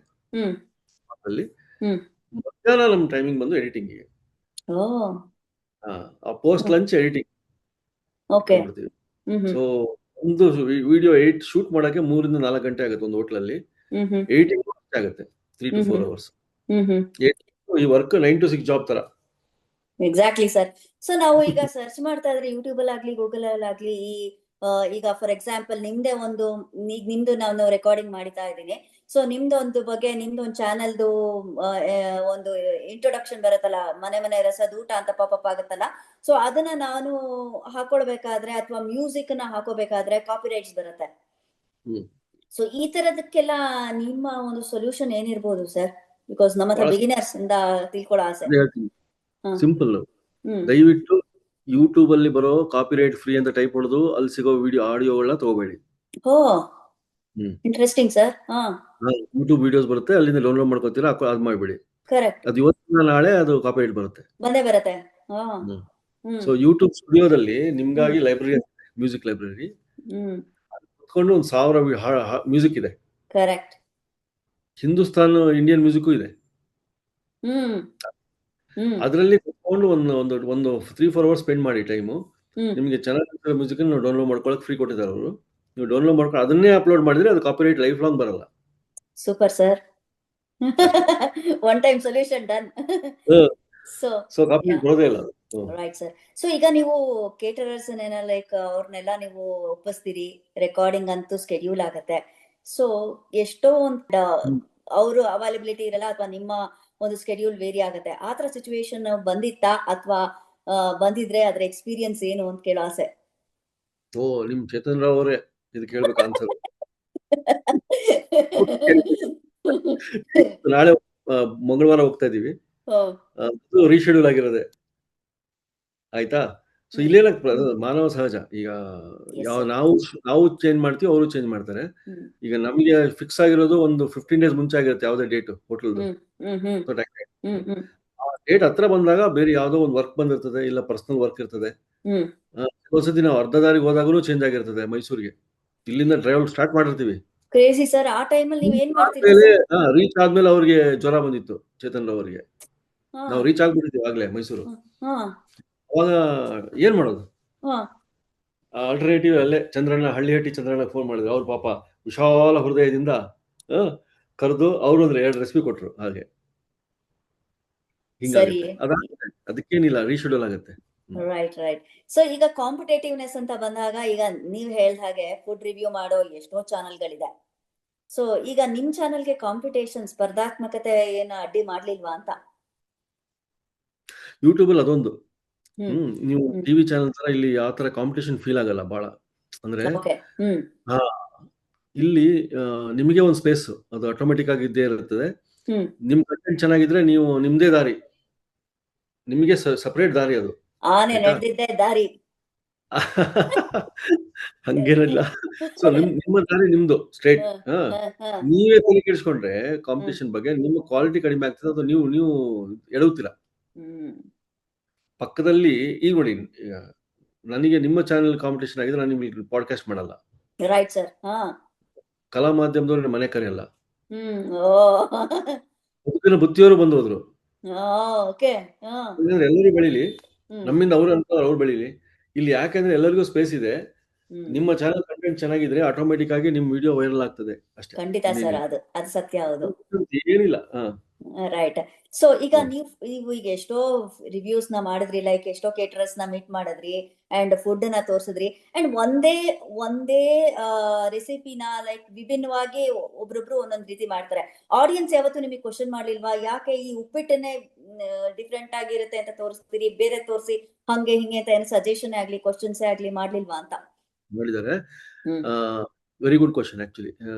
ಮಧ್ಯಾಹ್ನ ನಮ್ಮ ಟೈಮಿಂಗ್ ಬಂದು ಎಡಿಟಿಂಗ್. ಪೋಸ್ಟ್ ಲಂಚ್ ಎಡಿಟಿಂಗ್ ಮಾಡ್ತೀವಿ. ಸೊ ಒಂದು ವಿಡಿಯೋ ಶೂಟ್ ಮಾಡಕ್ಕೆ 3-4 ಗಂಟೆ ಆಗುತ್ತೆ ಒಂದು ಹೋಟ್ಲಲ್ಲಿ. ಎಡಿಟಿಂಗ್ ಆಗುತ್ತೆ 3 to 4 hours. ಈ ವರ್ಕ್ 9 to 6 ಜಾಬ್ ತರ. Exactly sir. ಸೊ ನಾವು ಈಗ ಸರ್ಚ್ ಮಾಡ್ತಾ ಇದ್ರೆ ಯೂಟ್ಯೂಬ್ ಅಲ್ಲಿ ಆಗ್ಲಿ, ಗೂಗಲ್ ಅಲ್ಲಿ ಆಗ್ಲಿ, ಈಗ ಫಾರ್ ಎಕ್ಸಾಂಪಲ್ ನಿಮ್ದೇ ಒಂದು, ನಿಮ್ದು ನಾನು ರೆಕಾರ್ಡಿಂಗ್ ಮಾಡ್ತಾ ಇದ್ದೀನಿ. ಸೊ ನಿಮ್ದೊಂದು ಬಗ್ಗೆ, ನಿಮ್ದೊಂದು ಚಾನಲ್ದು ಒಂದು ಇಂಟ್ರೊಡಕ್ಷನ್ ಬರುತ್ತಲ್ಲ, ಮನೆ ಮನೆ ರಸದೂಟ ಅಂತ ಪಾಪಪ್ ಆಗುತ್ತಲ್ಲ. ಸೊ ಅದನ್ನ ನಾನು ಹಾಕೊಳ್ಬೇಕಾದ್ರೆ ಅಥವಾ ಮ್ಯೂಸಿಕ್ ನ ಹಾಕೋಬೇಕಾದ್ರೆ ಕಾಪಿರೈಟ್ಸ್ ಬರುತ್ತೆ. ಸೊ ಈ ತರದಕ್ಕೆಲ್ಲ ನಿಮ್ಮ ಒಂದು ಸೊಲ್ಯೂಷನ್ ಏನಿರ್ಬೋದು ಸರ್? ಬಿಕಾಸ್ ನಮ್ಮ ಹತ್ರ ಬಿಗಿನರ್ಸ್ ಇಂದ ತಿಳ್ಕೊಳ್ಳೋ ಆಸೆ. ಸಿಂಪಲ್. ದಯವಿಟ್ಟು ಯೂಟ್ಯೂಬ್ ಅಲ್ಲಿ ಬರೋ ಕಾಪಿರೈಟ್ ಫ್ರೀ ಅಂತ ಟೈಪ್ ಹೊಡೆದು ಅಲ್ಲಿ ಸಿಗೋ ವಿಡಿಯೋ ಆಡಿಯೋಗಳನ್ನ ತಗೋಬೇಡಿ. Interesting sir. ಯೂಟ್ಯೂಬ್ ವಿಡಿಯೋಸ್ ಬರುತ್ತೆ, ಅಲ್ಲಿಂದ ಡೌನ್ಲೋಡ್ ಮಾಡ್ಕೊತೀರಾ, ಅದು ಮಾಡಬೇಡಿ. ಕರೆಕ್ಟ್. ಅದು ಇವತ್ತಿನ ನಾಳೆ ಅದು ಕಾಪಿರೈಟ್ ಬರುತ್ತೆ. ಬಂದೇ ಬರುತ್ತೆ. ಸೊ ಯೂಟ್ಯೂಬ್ ಸ್ಟುಡಿಯೋದಲ್ಲಿ ನಿಮ್ಗಾಗಿ ಲೈಬ್ರರಿ, ಮ್ಯೂಸಿಕ್ ಲೈಬ್ರರಿ ಕುತ್ಕೊಂಡು 1000 ಮ್ಯೂಸಿಕ್ ಇದೆ. ಕರೆಕ್ಟ್. ಹಿಂದೂಸ್ತಾನ್ ಇಂಡಿಯನ್ ಮ್ಯೂಸಿಕ್ ಇದೆ. ಅದರಲ್ಲಿ ಕುತ್ಕೊಂಡು ಒಂದು 3-4 ಅವರ್ಸ್ ಸ್ಪೆಂಡ್ ಮಾಡಿ ಟೈಮು. ನಿಮ್ಗೆ ಚೆನ್ನಾಗಿರೋ ಮ್ಯೂಸಿಕ್ ಡೌನ್ಲೋಡ್ ಮಾಡ್ಕೊಳಕ್ ಫ್ರೀ ಕೊಟ್ಟಿದ್ದಾರೆ ಅವರು. ನೀವು ಡೌನ್ಲೋಡ್ ಮಾಡ್ಕೊಂಡು ಅದನ್ನೇ ಅಪ್ಲೋಡ್ ಮಾಡಿದ್ರೆ ಅದು ಕಾಪಿರೈಟ್ ಲೈಫ್ ಲಾಂಗ್ ಬರಲ್ಲ. Super sir. One time solution done. So copyright ಬರೋದೇ ಇಲ್ಲ. Right sir. ಸೊ ಈಗ ನೀವು ಕೇಟರರ್ಸ್ ಲೈಕ್ ಅವ್ರನ್ನೆಲ್ಲ ನೀವು ಒಪ್ಪಿಸ್ತೀರಿ, ರೆಕಾರ್ಡಿಂಗ್ ಅಂತೂ ಸ್ಕೆಡ್ಯೂಲ್ ಆಗತ್ತೆ. ಸೊ ಎಷ್ಟೋ ಒಂದು ಅವರು ಅವೈಲಬಿಲಿಟಿ ಇರಲ್ಲ ಅಥವಾ ನಿಮ್ಮ ಒಂದು ಸ್ಕೆಡ್ಯೂಲ್ ವೇರಿ ಆಗುತ್ತೆ. ಆ ತರ ಸಿಚುವೇಶನ್ ಬಂದಿತ್ತಾ ಅಥವಾ ಬಂದಿದ್ರೆ ಅದ್ರ ಎಕ್ಸ್ಪೀರಿಯನ್ಸ್ ಏನು ಅಂತ ಕೇಳೋ ಆಸೆ. ನಿಮ್ ಚೇತನ್ ರಾವ್ ಅವರೇ ಇದು ಕೇಳ್ಬೇಕು ಆನ್ಸರ್. ನಾಳೆ ಮಂಗಳವಾರ ಹೋಗ್ತಾ ಇದೀವಿ, ರೀಶೆಡ್ಯೂಲ್ ಆಗಿರೋದೆ. ಆಯ್ತಾ? ಸೊ ಇಲ್ಲೇನ ಮಾನವ ಸಹಜ. ಈಗ ನಾವು ಚೇಂಜ್ ಮಾಡ್ತೀವಿ, ಅವರು ಚೇಂಜ್ ಮಾಡ್ತಾರೆ. ಈಗ ನಮ್ಗೆ ಫಿಕ್ಸ್ ಆಗಿರೋದು ಒಂದು 15 days ಮುಂಚೆ ಆಗಿರುತ್ತೆ ಯಾವ್ದೇ ಡೇಟ್ ಹೋಟೆಲ್ದು. ಆ ಡೇಟ್ ಹತ್ರ ಬಂದಾಗ ಬೇರೆ ಯಾವ್ದೋ ಒಂದು ವರ್ಕ್ ಬಂದಿರ್ತದೆ, ಇಲ್ಲ ಪರ್ಸನಲ್ ವರ್ಕ್ ಇರ್ತದೆ. ಒಂದ್ಸತಿ ನಾವು ಅರ್ಧ ದಾರಿಗೆ ಹೋದಾಗೂ ಚೇಂಜ್ ಆಗಿರ್ತದೆ ಮೈಸೂರಿಗೆ. ಇಲ್ಲಿಂದ ಡ್ರೈವ್ ಸ್ಟಾರ್ಟ್ ಮಾಡಿರ್ತೀವಿ. Crazy sir. ಆ ಟೈಮಲ್ಲಿ ನೀವು ಏನ್ ಮಾಡ್ತೀರಿ? ರೀಚ್ ಆದ್ಮೇಲೆ ಅವ್ರಿಗೆ ಜ್ವರ ಬಂದಿತ್ತು ಚೇತನ್ ಅವರಿಗೆ. ನಾವು ರೀಚ್ ಆಗ್ಬಿಟ್ಟಿದ್ವಿ ಆಗ್ಲೇ ಮೈಸೂರು. ಅವಾಗ ಏನ್ ಮಾಡೋದು? ಆಲ್ಟರ್ನೇಟಿವ್ ಅಲ್ಲೇ ಹಳ್ಳಿಹಟ್ಟಿ ಚಂದ್ರಣ್ಣ ಫೋನ್ ಮಾಡಿದ್ರು. ಅವ್ರ ಪಾಪ ವಿಶಾಲ ಹೃದಯದಿಂದ ಕರೆದು ಅವರು ಅಂದ್ರೆ 2 ರೆಸಿಪಿ ಕೊಟ್ರು. ಹಾಗೆ ಹಿಂಗಾಗುತ್ತೆ. ಅದಕ್ಕೇನಿಲ್ಲ, ರೀಶೆಡ್ಯೂಲ್ ಆಗುತ್ತೆ. ರೈಟ್. ಸೊ ಈಗ ಕಾಂಪಿಟೇಟಿವ್ನೆಸ್ ಅಂತ ಬಂದಾಗ, ಈಗ ನೀವ್ ಹೇಳ್ದ ಹಾಗೆ ಫುಡ್ ರಿವ್ಯೂ ಮಾಡೋ ಎಷ್ಟೋ ಚಾನೆಲ್ಗಳಿದೆ. ಸೊ ಈಗ ನಿಮ್ ಚಾನೆಲ್ಗೆ ಕಾಂಪಿಟೇಷನ್ ಸ್ಪರ್ಧಾತ್ಮಕತೆ ಏನ ಅಡ್ಡಿ ಮಾಡ್ಲಿಲ್ವಾ ಅಂತ? ಯೂಟ್ಯೂಬ್ ಅಲ್ಲಿ ಅದೊಂದು ನೀವು ಹ್ಮ್ ಟಿವಿ ಚಾನಲ್ ತರ ಇಲ್ಲಿ ಯಾವ ತರ ಕಾಂಪಿಟೇಷನ್ ಫೀಲ್ ಆಗಲ್ಲ ಬಹಳ. ಅಂದ್ರೆ ಓಕೆ ಹಾ ಇಲ್ಲಿ ನಿಮಗೆ ಒಂದು ಸ್ಪೇಸ್ ಅದು ಆಟೋಮೆಟಿಕ್ ಆಗಿ ಇದ್ದೇ ಇರುತ್ತದೆ. ನಿಮ್ ಕಂಟೆಂಟ್ ಚೆನ್ನಾಗಿದ್ರೆ ನೀವು ನಿಮ್ದೇ ದಾರಿ, ನಿಮಗೆ ಸಪರೇಟ್ ದಾರಿ ಅದು. ಆನೆ ಆಯ್ತಾ? ನಡೆದಿದ್ದೆ ದಾರಿ. ಹಂಗೇನಿಲ್ಲ. ಸೊ ನಿಮ್ಮ ದಾರಿ ನಿಮ್ದು ಸ್ಟ್ರೈಟ್. ನೀವೇ ತಲೆ ಕೆಡಿಸ್ಕೊಂಡ್ರೆ ಕಾಂಪಿಟೇಷನ್ ಬಗ್ಗೆ ನಿಮ್ಮ ಕ್ವಾಲಿಟಿ ಕಡಿಮೆ ಆಗ್ತದೆ, ಅದು ನೀವು ನೀವು ಎಡವುತ್ತೀರಾ. ಪಕ್ಕದಲ್ಲಿ ಈಗ ನೋಡಿ, ಈಗ ನನಗೆ ನಿಮ್ಮ ಚಾನೆಲ್ ಕಾಂಪಿಟೇಷನ್ ಆಗಿದ್ರೆ ನಾನು ನಿಮ್ಗೆ ಪಾಡ್ಕಾಸ್ಟ್ ಮಾಡಲ್ಲ. Right sir. ಕಲಾ ಮಾಧ್ಯಮದವ್ರು ಮನೆ ಕರೆಯಲ್ಲ. ಓ ಬದುಕಿನ ಬುತ್ತಿಯವರು ಬಂದು ಹೋದ್ರು. ಓಕೆ ಎಲ್ಲರೂ ಬೆಳೀಲಿ, ನಮ್ಮಿಂದ ಅವ್ರು ಅಂತ ಅವ್ರು ಬೆಳೀಲಿ. ಇಲ್ಲಿ ಯಾಕಂದ್ರೆ ಎಲ್ಲರಿಗೂ ಸ್ಪೇಸ್ ಇದೆ. ನಿಮ್ಮ ಚಾನಲ್ ಕಂಟೆಂಟ್ ಚೆನ್ನಾಗಿದ್ರೆ ಆಟೋಮೆಟಿಕ್ ಆಗಿ ನಿಮ್ ವಿಡಿಯೋ ವೈರಲ್ ಆಗ್ತದೆ ಅಷ್ಟೇ. ಖಂಡಿತ ಸರ್, ಅದು ಸತ್ಯ. ಹೌದು, ಏನಿಲ್ಲ. ರೈಟ್. ಸೊ ಈಗ ನೀವು ಈಗ ಎಷ್ಟೋ ರಿವ್ಯೂಸ್ ನ ಮಾಡಿದ್ರಿ, ಲೈಕ್ ಎಷ್ಟೋ ಕೇಟರರ್ಸ್ ನ ಮೀಟ್ ಮಾಡಿದ್ರಿ ಅಂಡ್ ಫುಡ್ ನ ತೋರಿಸಿದ್ರಿ ಅಂಡ್ ಒಂದೇ ರೆಸಿಪಿನ ಲೈಕ್ ವಿಭಿನ್ನವಾಗಿ ಒಬ್ರೊಬ್ರು ಒಂದೊಂದ್ ರೀತಿ ಮಾಡ್ತಾರೆ. ಆಡಿಯನ್ಸ್ ಯಾವತ್ತು ನಿಮಗೆ ಕ್ವಶನ್ ಮಾಡ್ಲಿಲ್ವಾ, ಯಾಕೆ ಈ ಉಪ್ಪಿಟ್ಟನ್ನೇ ಡಿಫ್ರೆಂಟ್ ಆಗಿರುತ್ತೆ ಅಂತ ತೋರಿಸ್ತೀರಿ, ಬೇರೆ ತೋರಿಸಿ ಹಂಗೆ ಹಿಂಗೆ ಅಂತ ಏನು ಸಜೆಷನ್ ಆಗ್ಲಿ ಕ್ವಶನ್ಸ್ ಆಗ್ಲಿ ಮಾಡ್ಲಿಲ್ವಾ ಅಂತ? ಮಾಡಿದ್ದಾರೆ. Very good question actually.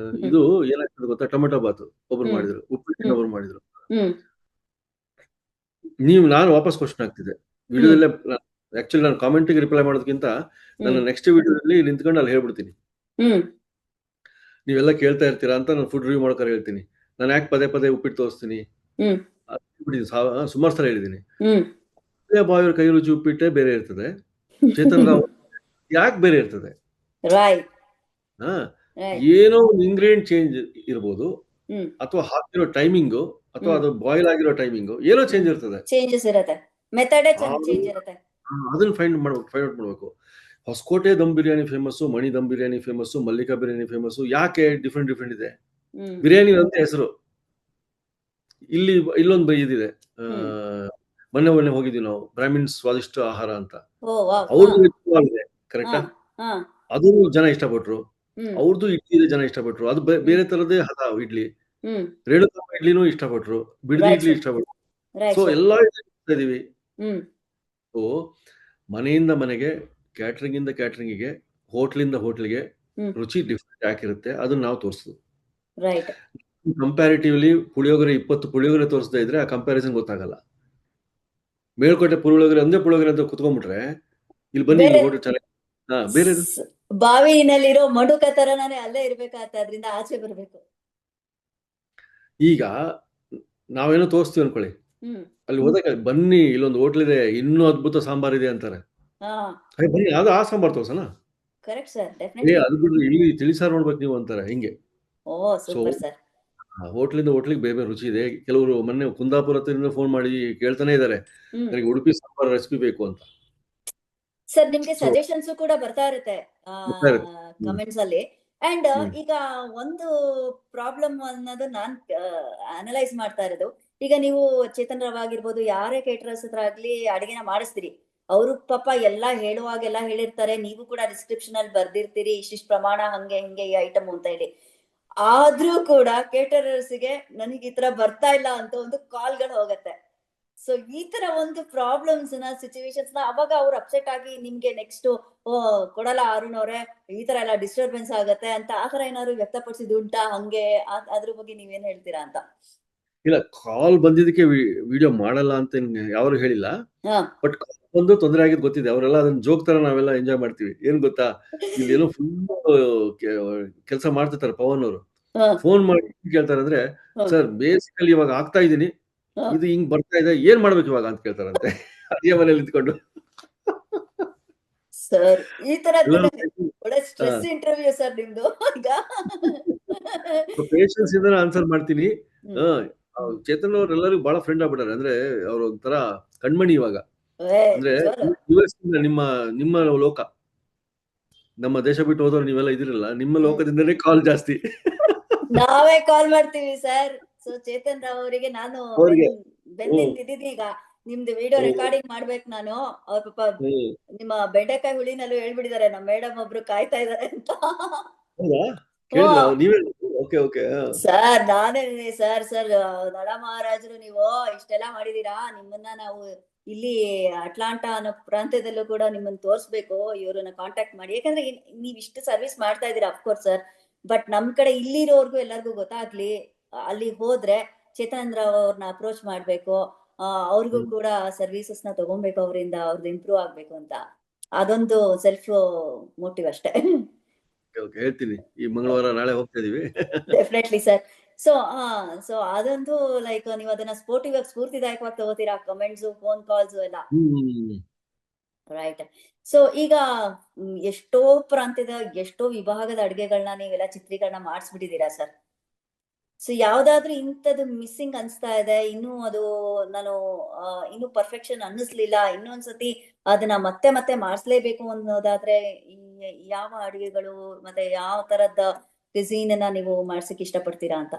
ಇದು ಏನಾಗ್ತದೆ ಗೊತ್ತಾ, ಟೊಮೆಟೊ ಬಾತು ಒಬ್ರು ಮಾಡಿದ್ರು, ಉಪ್ಪಿಟ್ಟಿನ ಒಬ್ರು ಮಾಡಿದ್ರು. ನಾನು ವಾಪಸ್ ಕ್ವಶನ್ ಆಗ್ತಿದ್ದೆ ವಿಡಿಯೋದಲ್ಲೇ. ಆಕ್ಚುಲಿ ನಾನು ಕಾಮೆಂಟಿಗೆ ರಿಪ್ಲೈ ಮಾಡೋದಕ್ಕಿಂತ ನಾನು ನೆಕ್ಸ್ಟ್ ವಿಡಿಯೋದಲ್ಲಿ ನಿಂತ್ಕೊಂಡು ಅಲ್ಲಿ ಹೇಳ್ಬಿಡ್ತೀನಿ, ನೀವೆಲ್ಲ ಕೇಳ್ತಾ ಇರ್ತೀರಾ ಅಂತ. ನಾನು ಫುಡ್ ರಿವ್ಯೂ ಮಾಡ್ಕೊಂಡು ಹೇಳ್ತೀನಿ, ನಾನು ಯಾಕೆ ಪದೇ ಪದೇ ಉಪ್ಪಿಟ್ಟು ತೋರಿಸ್ತೀನಿ, ಸುಮಾರು ಸಲ ಹೇಳಿದ್ದೀನಿ. ಬಾವಿಯವ್ರ ಕೈ ರುಚಿ ಉಪ್ಪಿಟ್ಟೆ ಬೇರೆ ಇರ್ತದೆ, ಚೇತನ್ ರಾವ್ ಯಾಕೆ ಬೇರೆ ಇರ್ತದೆ. ಏನೋ ಒಂದು ಇಂಗ್ರೀಡಿಯಂಟ್ ಚೇಂಜ್ ಇರ್ಬೋದು, ಅಥವಾ ಹಾಕಿರೋ ಟೈಮಿಂಗು, ಅಥವಾ ಅದು ಬಾಯ್ಲ್ ಆಗಿರೋ ಟೈಮಿಂಗು ಏನೋ ಚೇಂಜ್ ಇರ್ತದೆ, ಚೇಂಜಸ್ ಇರುತ್ತೆ, ಮೆಥಡೇ ಚೇಂಜ್ ಇರುತ್ತೆ. ಅದನ್ನ ಫೈಂಡ್ ಔಟ್ ಮಾಡ್ಬೇಕು. ಹೊಸಕೋಟೆ ದಮ್ ಬಿರಿಯಾನಿ ಫೇಮಸ್, ಮಣಿ ದಮ್ ಬಿರಿಯಾನಿ ಫೇಮಸ್, ಮಲ್ಲಿಕಾ ಬಿರಿಯಾನಿ ಫೇಮಸ್. ಯಾಕೆ ಡಿಫ್ರೆಂಟ್ ಇದೆ? ಬಿರಿಯಾನಿ ಅಂತ ಹೆಸರು. ಇಲ್ಲೊಂದು ಇದಿದೆ, ಮೊನ್ನೆ ಹೋಗಿದ್ವಿ ನಾವು, ಬ್ರಾಹ್ಮಿನ್ಸ್ ಸ್ವಾದಿಷ್ಟ ಆಹಾರ ಅಂತ. ಅವ್ರದ್ದು ಕರೆಕ್ಟಾ, ಅದು ಜನ ಇಷ್ಟಪಟ್ರು. ಅವ್ರದ್ದು ಇಡ್ಲಿ ಜನ ಇಷ್ಟಪಟ್ರು, ಅದು ಬೇರೆ ತರದೇ ಹದ ಇಡ್ಲಿ. ರೇಣುಕಮ್ಮ ಇಡ್ಲಿನೂ ಇಷ್ಟಪಟ್ರು, ಬಿಡದಿ ಇಡ್ಲಿ ಇಷ್ಟಪಟ್ರು. ಸೊ ಎಲ್ಲಾ ಇದೀವಿ. ಸೊ ಮನೆಯಿಂದ ಮನೆಗೆ, ಕ್ಯಾಟ್ರಿಂಗ್ ಇಂದ ಕ್ಯಾಟ್ರಿಂಗಿಗೆ, ಹೋಟ್ಲಿಂದ ಹೋಟ್ಲಿಗೆ ರುಚಿ ಡಿಫ್ರೆಂಟ್ ಯಾಕಿರುತ್ತೆ ಅದನ್ನ ನಾವು ತೋರಿಸ್ತೀವಿ. ಕಂಪ್ಯಾರಿಟಿವ್ಲಿ ಪುಳಿಯೋಗರೆ 20 ಪುಳಿಯೋಗರೆ ತೋರಿಸ್ತಾ ಇದ್ರೆ ಆ ಕಂಪ್ಯಾರಿಸನ್ ಗೊತ್ತಾಗಲ್ಲ. ಮೇಲ್ಕೋಟೆ ಪುಳಿಯೋಗರೆ ಒಂದೇ ಪುಳಿಯೋಗರೆ ಅಂತ ಕುತ್ಕೊಂಡ್ಬಿಟ್ರೆ ಇಲ್ಲಿ ಬನ್ನಿ ಹೋಟೆಲ್ ಚೆನ್ನಾಗಿ ಬೇರೆ ಬಾವಿನಲ್ಲಿರೋ ಮಡುಕ ತರನೇ ಅಲ್ಲೇ ಇರ್ಬೇಕಾಗತ್ತೆ, ಅದರಿಂದ ಆಚೆ ಬರ್ಬೇಕು. ಈಗ ನಾವೇನೋ ತೋರಿಸ್ತೀವಿ ಅನ್ಕೊಳ್ಳಿ, ಅಲ್ಲಿ ಹೋದಾಗ ಬನ್ನಿ ಇಲ್ಲೊಂದು ಹೋಟ್ಲ್ ಇದೆ, ಇನ್ನೂ ಅದ್ಭುತ ಸಾಂಬಾರ್ ಇದೆ ಅಂತಾರೆ. ಬನ್ನಿ ಅದು ಆ ಸಾಂಬಾರ್ ತೋರ್ಸೋಣ, ಕರೆಕ್ಟ್ ಸರ್, ಅದು ಬಿಡ್ರಿ ಇಲ್ಲಿ ತಿಳಿಸಾರು ನೋಡ್ಬೇಕು ನೀವು ಅಂತಾರೆ. ಹಿಂಗೆ ಹೋಟ್ಲಿಂದ ಹೋಟ್ಲಿಗೆ ಬೇರೆ ಬೇರೆ ರುಚಿ ಇದೆ. ಕೆಲವರು ಮೊನ್ನೆ ಕುಂದಾಪುರ ಹತ್ತಿರ ಫೋನ್ ಮಾಡಿ ಕೇಳ್ತಾನೆ ಇದ್ದಾರೆ, ನನಗೆ ಉಡುಪಿ ಸಾಂಬಾರ್ ರೆಸಿಪಿ ಬೇಕು ಅಂತ. ಸರ್ ನಿಮ್ಗೆ ಸಜೆಷನ್ಸ್ ಕೂಡ ಬರ್ತಾ ಇರುತ್ತೆ ಕಮೆಂಟ್ಸ್ ಅಲ್ಲಿ. ಅಂಡ್ ಈಗ ಒಂದು ಪ್ರಾಬ್ಲಮ್ ಅನ್ನೋದು ನಾನ್ ಅನಲೈಸ್ ಮಾಡ್ತಾ ಇರೋದು, ಈಗ ನೀವು ಚೇತನ್ ರಾವ್ ಆಗಿರ್ಬೋದು, ಯಾರೇ ಕೇಟರರ್ಸ್ ಹತ್ರ ಆಗ್ಲಿ ಅಡಿಗೆನ ಮಾಡಿಸ್ತೀರಿ, ಅವರು ಪಾಪ ಎಲ್ಲಾ ಹೇಳುವಾಗೆಲ್ಲ ಹೇಳಿರ್ತಾರೆ, ನೀವು ಕೂಡ ಡಿಸ್ಕ್ರಿಪ್ಷನ್ ಅಲ್ಲಿ ಬರ್ದಿರ್ತೀರಿ ಇಷ್ಟಿಷ್ಟು ಪ್ರಮಾಣ ಹಂಗೆ ಹಿಂಗೆ ಈ ಐಟಮ್ ಅಂತ ಹೇಳಿ. ಆದ್ರೂ ಕೂಡ ಕೇಟರರ್ಸ್ ಗೆ ನನಗೆ ಈ ತರ ಬರ್ತಾ ಇಲ್ಲ ಅಂತ ಒಂದು ಕಾಲ್ಗಳು ಹೋಗತ್ತೆ. ಸೊ ಈ ತರ ಒಂದು ಪ್ರಾಬ್ಲಮ್ಸ್ ನ ಸಿಚುವೇಶನ್ಸ್ ನ ಅವಾಗ ಅವ್ರು ಅಪ್ಸೆಟ್ ಆಗಿ ನಿಮ್ಗೆ ನೆಕ್ಸ್ಟ್ ಕೊಡಲ್ಲ ಅರುಣ್ ಅವ್ರೆ, ಈ ತರ ಎಲ್ಲ ಡಿಸ್ಟರ್ಬೆನ್ಸ್ ಆಗತ್ತೆ ಅಂತ ಆತರ ಏನಾದ್ರು ವ್ಯಕ್ತಪಡಿಸಿದ್ ಉಂಟಾ? ಹಂಗೆ ಅದ್ರ ಬಗ್ಗೆ ನೀವೇನ್ ಹೇಳ್ತೀರಾ ಅಂತ? ಇಲ್ಲ, ಕಾಲ್ ಬಂದಿದ್ದಕ್ಕೆ ವಿಡಿಯೋ ಮಾಡಲ್ಲ ಅಂತ ಯಾರು ಹೇಳಿಲ್ಲ. ಬಟ್ ಕಾಲ್ ಬಂದು ತೊಂದರೆ ಆಗಿದ್ ಗೊತ್ತಿದೆ. ಅವರೆಲ್ಲ ಅದನ್ನ ಜೋಕ್ ತರ ನಾವೆಲ್ಲ ಎಂಜಾಯ್ ಮಾಡ್ತೀವಿ. ಏನ್ ಗೊತ್ತಾ, ಇಲ್ಲಿ ಏನೋ ಫುಲ್ ಕೆಲಸ ಮಾಡ್ತಿರ್ತಾರೆ ಪವನ್ ಅವರು. ಫೋನ್ ಮಾಡಿ ಕೇಳ್ತಾರೆ ಅಂದ್ರೆ, ಸರ್ ಬೇಸಿಕಲಿ ಇವಾಗ ಆಗ್ತಾ ಇದೀನಿ, ಇದು ಹಿಂಗ್ ಬರ್ತಾ ಇದೆ, ಏನ್ ಮಾಡ್ಬೇಕು ಇವಾಗ ಅಂತ ಕೇಳ್ತಾರಂತೆ ಅದೇ ಮನೇಲಿ ನಿಂತ್ಕೊಂಡು. ಸರ್ ಈ ತರ ಸ್ಟ್ರೆಸ್ ಇಂಟರ್ವ್ಯೂ ಸರ್ ನಿಮ್ದು. ಪೇಷನ್ಸ್ ಇಂದ ಆನ್ಸರ್ ಮಾಡ್ತೀನಿ. ಚೇತನ್ ಅವರೆಲ್ಲರೂ ಬಹಳ ಫ್ರೆಂಡ್ ಆಗ್ಬಿಟ್ಟಾರೆ. ಅಂದ್ರೆ ಅವ್ರ ಒಂಥರ ಕಣ್ಮಣಿ ಇವಾಗ. ಅಂದ್ರೆ ಯುಎಸ್ ನಿಮ್ಮ ಲೋಕ, ನಮ್ಮ ದೇಶ ಬಿಟ್ಟು ಹೋದವ್ರು ನೀವೆಲ್ಲ ಇದಿರಲ್ಲ, ನಿಮ್ಮ ಲೋಕದಿಂದನೇ ಕಾಲ್ ಜಾಸ್ತಿ. ನಾವೇ ಕಾಲ್ ಮಾಡ್ತೀವಿ ಸರ್. ಸೊ ಚೇತನ್ ರಾವ್ ಅವರಿಗೆ ನಾನು ಬೆಂದಿದ್ದೀನಿ ಈಗ, ನಿಮ್ದು ವಿಡಿಯೋ ರೆಕಾರ್ಡಿಂಗ್ ಮಾಡ್ಬೇಕು ನಾನು. ಅವ್ರ ಪಾಪ ನಿಮ್ಮ ಬೆಂಡೆಕಾಯಿ ಹುಳಿನಲ್ಲೂ ಹೇಳ್ಬಿಟ್ಟಿದ್ದಾರೆ, ನಮ್ಮ ಮೇಡಮ್ ಒಬ್ರು ಕಾಯ್ತಾ ಇದಾರೆ ಅಂತ. Okay okay. ಸರ್ ನಾನೇ ಸರ್ ಸರ್ ನಳ ಮಹಾರಾಜರು ನೀವು ಇಷ್ಟೆಲ್ಲ ಮಾಡಿದೀರಾ, ನಿಮ್ಮನ್ನ ನಾವು ಇಲ್ಲಿ ಅಟ್ಲಾಂಟಾ ಅನ್ನೋ ಪ್ರಾಂತ್ಯದಲ್ಲೂ ಕೂಡ ನಿಮ್ಮನ್ನ ತೋರಿಸ್ಬೇಕು, ಇವ್ರನ್ನ ಕಾಂಟ್ಯಾಕ್ಟ್ ಮಾಡಿ. ಯಾಕಂದ್ರೆ ನೀವ್ ಇಷ್ಟು ಸರ್ವಿಸ್ ಮಾಡ್ತಾ ಇದೀರಾ ಅಫ್ಕೋರ್ಸ್ ಸರ್, ಬಟ್ ನಮ್ ಕಡೆ ಇಲ್ಲಿರೋರ್ಗು ಎಲ್ಲರಿಗೂ ಗೊತ್ತಾಗ್ಲಿ, ಅಲ್ಲಿ ಹೋದ್ರೆ ಚೇತನ್ ರಾವ್ ಅವ್ರನ್ನ ಅಪ್ರೋಚ್ ಮಾಡ್ಬೇಕು, ಅವ್ರಿಗೂ ಕೂಡ ಸರ್ವಿಸಸ್ ನ ತಗೊಬೇಕು, ಅವರಿಂದ ಅವ್ರದ್ದು ಇಂಪ್ರೂವ್ ಆಗ್ಬೇಕು ಅಂತ. ಅದೊಂದು ಸೆಲ್ಫ್ ಮೋಟಿವ್ ಅಷ್ಟೇ. ಓಕೆ ಹೇಳ್ತೀನಿ, ಈ ಮಂಗಳವಾರ ನಾಳೆ ಹೋಗ್ತಾ ಇದೀವಿ. Definitely sir. ಸೊ ಸೊ ಅದೊಂದು ಲೈಕ್ ನೀವು ಅದನ್ನ ಸ್ಪೋರ್ಟಿವ್ ಆಗಿ ಸ್ಫೂರ್ತಿದಾಯಕವಾಗಿ ತಗೋತೀರಾ, ಕಮೆಂಟ್ಸ್, ಫೋನ್ ಕಾಲ್ಸ್ ಎಲ್ಲ. ರೈಟ್. ಸೊ ಈಗ ಎಷ್ಟೋ ಪ್ರಾಂತ್ಯದ ಎಷ್ಟೋ ವಿಭಾಗದ ಅಡುಗೆಗಳನ್ನ ನೀವೆಲ್ಲ ಚಿತ್ರೀಕರಣ ಮಾಡಿಸ್ಬಿಟ್ಟಿದ್ದೀರಾ ಸರ್. ಸೊ ಯಾವ್ದಾದ್ರು ಇಂಥದ್ದು ಮಿಸ್ಸಿಂಗ್ ಅನ್ಸ್ತಾ ಇದೆ, ಇನ್ನೂ ಅದು ನಾನು ಇನ್ನೂ ಪರ್ಫೆಕ್ಷನ್ ಅನ್ನಿಸ್ಲಿಲ್ಲ, ಇನ್ನೊಂದ್ಸತಿ ಅದನ್ನ ಮತ್ತೆ ಮತ್ತೆ ಮಾಡಿಸ್ಲೇಬೇಕು ಅನ್ನೋದಾದ್ರೆ ಯಾವ ಅಡುಗೆಗಳು ಮತ್ತೆ ಯಾವ ತರದ ಕ್ವಿಸೀನ್ ನೀವು ಮಾಡ್ಸಕ್ ಇಷ್ಟಪಡ್ತೀರಾ ಅಂತ?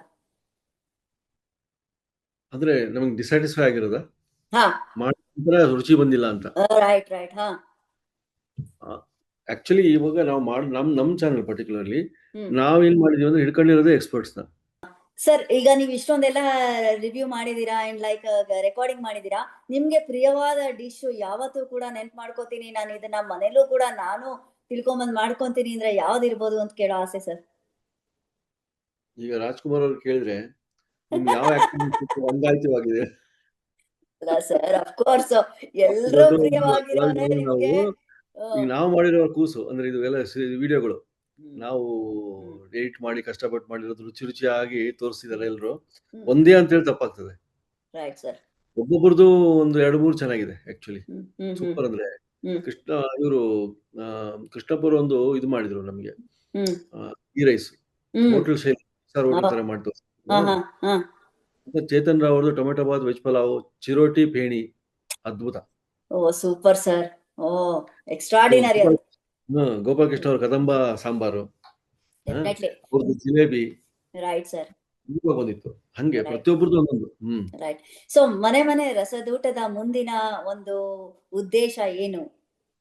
ಅಂದ್ರೆ ನಮಗೆ ಡಿಸ್ಸ್ಯಾಟಿಸ್ಫೈ ಆಗಿರೋದ, ಹಾ ಮಾಡಿದ್ರೆ ರುಚಿ ಬಂದಿಲ್ಲ ಅಂತ. Right right. ಹಾ ಆಕ್ಚುಲಿ ಇವಾಗ ನಾವು ನಮ್ ಚಾನಲ್ ಪರ್ಟಿಕ್ಯುಲರ್ಲಿ ನಾವೇನ್ ಮಾಡಿದೀವಿ ಅಂದ್ರೆ ಹಿಡ್ಕೊಂಡಿರೋದೇ ಎಕ್ಸ್ಪರ್ಟ್ಸ್ ನ. ಸರ್ ಈಗ ನೀವು ಇಷ್ಟೊಂದೆಲ್ಲ ರಿವ್ಯೂ ಮಾಡಿದೀರಾ ಅಂಡ್ ಲೈಕ್ ರೆಕಾರ್ಡಿಂಗ್ ಮಾಡಿದೀರಾ, ನಿಮ್ಗೆ ಪ್ರಿಯವಾದ ಡಿಶ್ ಯಾವತ್ತೂ ಕೂಡ ನೆನ್ಪು ಮಾಡ್ಕೋತೀನಿ, ನಾನು ಇದನ್ನ ಮನೇಲೂ ಕೂಡ ನಾನು ತಿಳ್ಕೊಂಬಂದ್ ಮಾಡ್ಕೊಂತೀನಿ ಅಂದ್ರೆ ಯಾವ್ದಿರ್ಬೋದು ಅಂತ ಕೇಳೋ ಆಸೆ ಸರ್. ಈಗ ರಾಜ್ಕುಮಾರ್ ಅವ್ರು ಕೇಳಿದ್ರೆ ನಿಮ್ಗೆ ಯಾವ ಆಕ್ಟಿಂಗ್ ಅಂಗಾಯ್ತವಾಗಿದೆ? ಅಲ್ಲ ಸರ್, ಅಫ್ಕೋರ್ಸ್ ಎಲ್ರೂ ಪ್ರಿಯವಾಗಿರೋನೇ ನಿಮ್ಗೆ. ಈಗ ನಾವು ಮಾಡಿರೋ ಕೂಸು ಅಂದ್ರೆ ಇದು ಎಲ್ಲ ವಿಡಿಯೋಗಳು ನಾವು ಎಡಿಟ್ ಮಾಡಿ ಕಷ್ಟಪಟ್ಟು ಮಾಡಿರೋದು ರುಚಿ ರುಚಿಯಾಗಿ ತೋರಿಸ್ತಿದಾರೆ ಎಲ್ರು. ಒಂದೇ ಅಂತ ಹೇಳಿ ತಪ್ಪಾಗ್ತದೆ. Right sir. ಒಬ್ಬೊಬ್ರದ್ದು ಒಂದು 2-3 ಚೆನ್ನಾಗಿದೆ ಆಕ್ಚುಲಿ. ಸೂಪರ್ ಅಂದ್ರೆ ಇವರು ಕೃಷ್ಣಪ್ಪರು ಒಂದು ಇದು ಮಾಡಿದ್ರು ನಮ್ಗೆ, ಈ ರೈಸ್ ಹೋಟೆಲ್ ಶೈಲಿ ಹೋಟೆಲ್ ತರ ಮಾಡ್ತಾರೆ. ಚೇತನ್ ರಾವ್ ಅವ್ರದ್ದು ಟೊಮೆಟೊ ಬಾತ್, ವೆಜ್ ಪಲಾವ್, ಚಿರೋಟಿ ಪೇಣಿ ಅದ್ಭುತ. ಓ ಸೂಪರ್ ಸರ್. ಓ ಎಕ್ಸ್ಟ್ರಾರ್ಡಿನರಿ. ಗೋಪಾಲ್ ಕೃಷ್ಣ ಅವ್ರ ಕದಂಬ ಸಾಂಬಾರು, ಅವ್ರದ್ದು ಜಿಲೇಬಿ. Right sir. ಬಂದಿತ್ತು. ಹಂಗೆ ಪ್ರತಿಯೊಬ್ಬರದ್ದು ಒಂದೊಂದು. ರೈಟ್. ಸೊ ಮನೆ ರಸದೂಟದ ಮುಂದಿನ ಒಂದು ಉದ್ದೇಶ ಏನು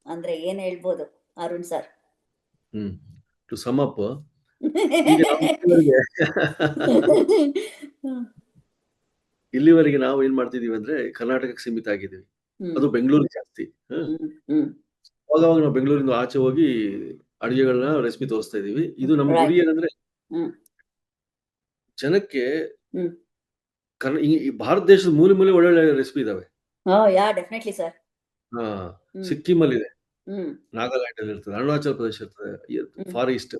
ಅಂದ್ರೆ ಏನ್ ಹೇಳ್ಬೋದು Arun sir? To sum up, ಇಲ್ಲಿವರೆಗೆ ನಾವು ಏನ್ ಮಾಡ್ತಿದೀವಿ ಅಂದ್ರೆ ಕರ್ನಾಟಕಕ್ಕೆ ಸೀಮಿತ ಆಗಿದ್ದೀವಿ, ಅದು ಬೆಂಗಳೂರಿಗೆ ಜಾಸ್ತಿ. ಅವಾಗ ನಾವು ಬೆಂಗಳೂರಿಂದ ಆಚೆ ಹೋಗಿ ಅಡಿಗೆಗಳನ್ನ ರೆಸಿಪಿ ತೋರಿಸ್ತಾ ಇದೀವಿ. ಇದು ನಮ್ಮ ಗುರಿ ಏನಂದ್ರೆ ಜನಕ್ಕೆ ಈ ಭಾರತ ದೇಶದ ಮೂಲೆ ಮೂಲೆ ಒಳ್ಳೊಳ್ಳೆ ರೆಸಿಪಿ ಇದಾವೆ. Definitely sir. ಸಿಕ್ಕಿಂ ಅಲ್ಲಿ ಇದೆ, ನಾಗಾಲ್ಯಾಂಡ್ ಅಲ್ಲಿ ಇರ್ತದೆ, ಅರುಣಾಚಲ ಪ್ರದೇಶ ಇರ್ತದೆ, ಫಾರ್ ಈಸ್ಟ್,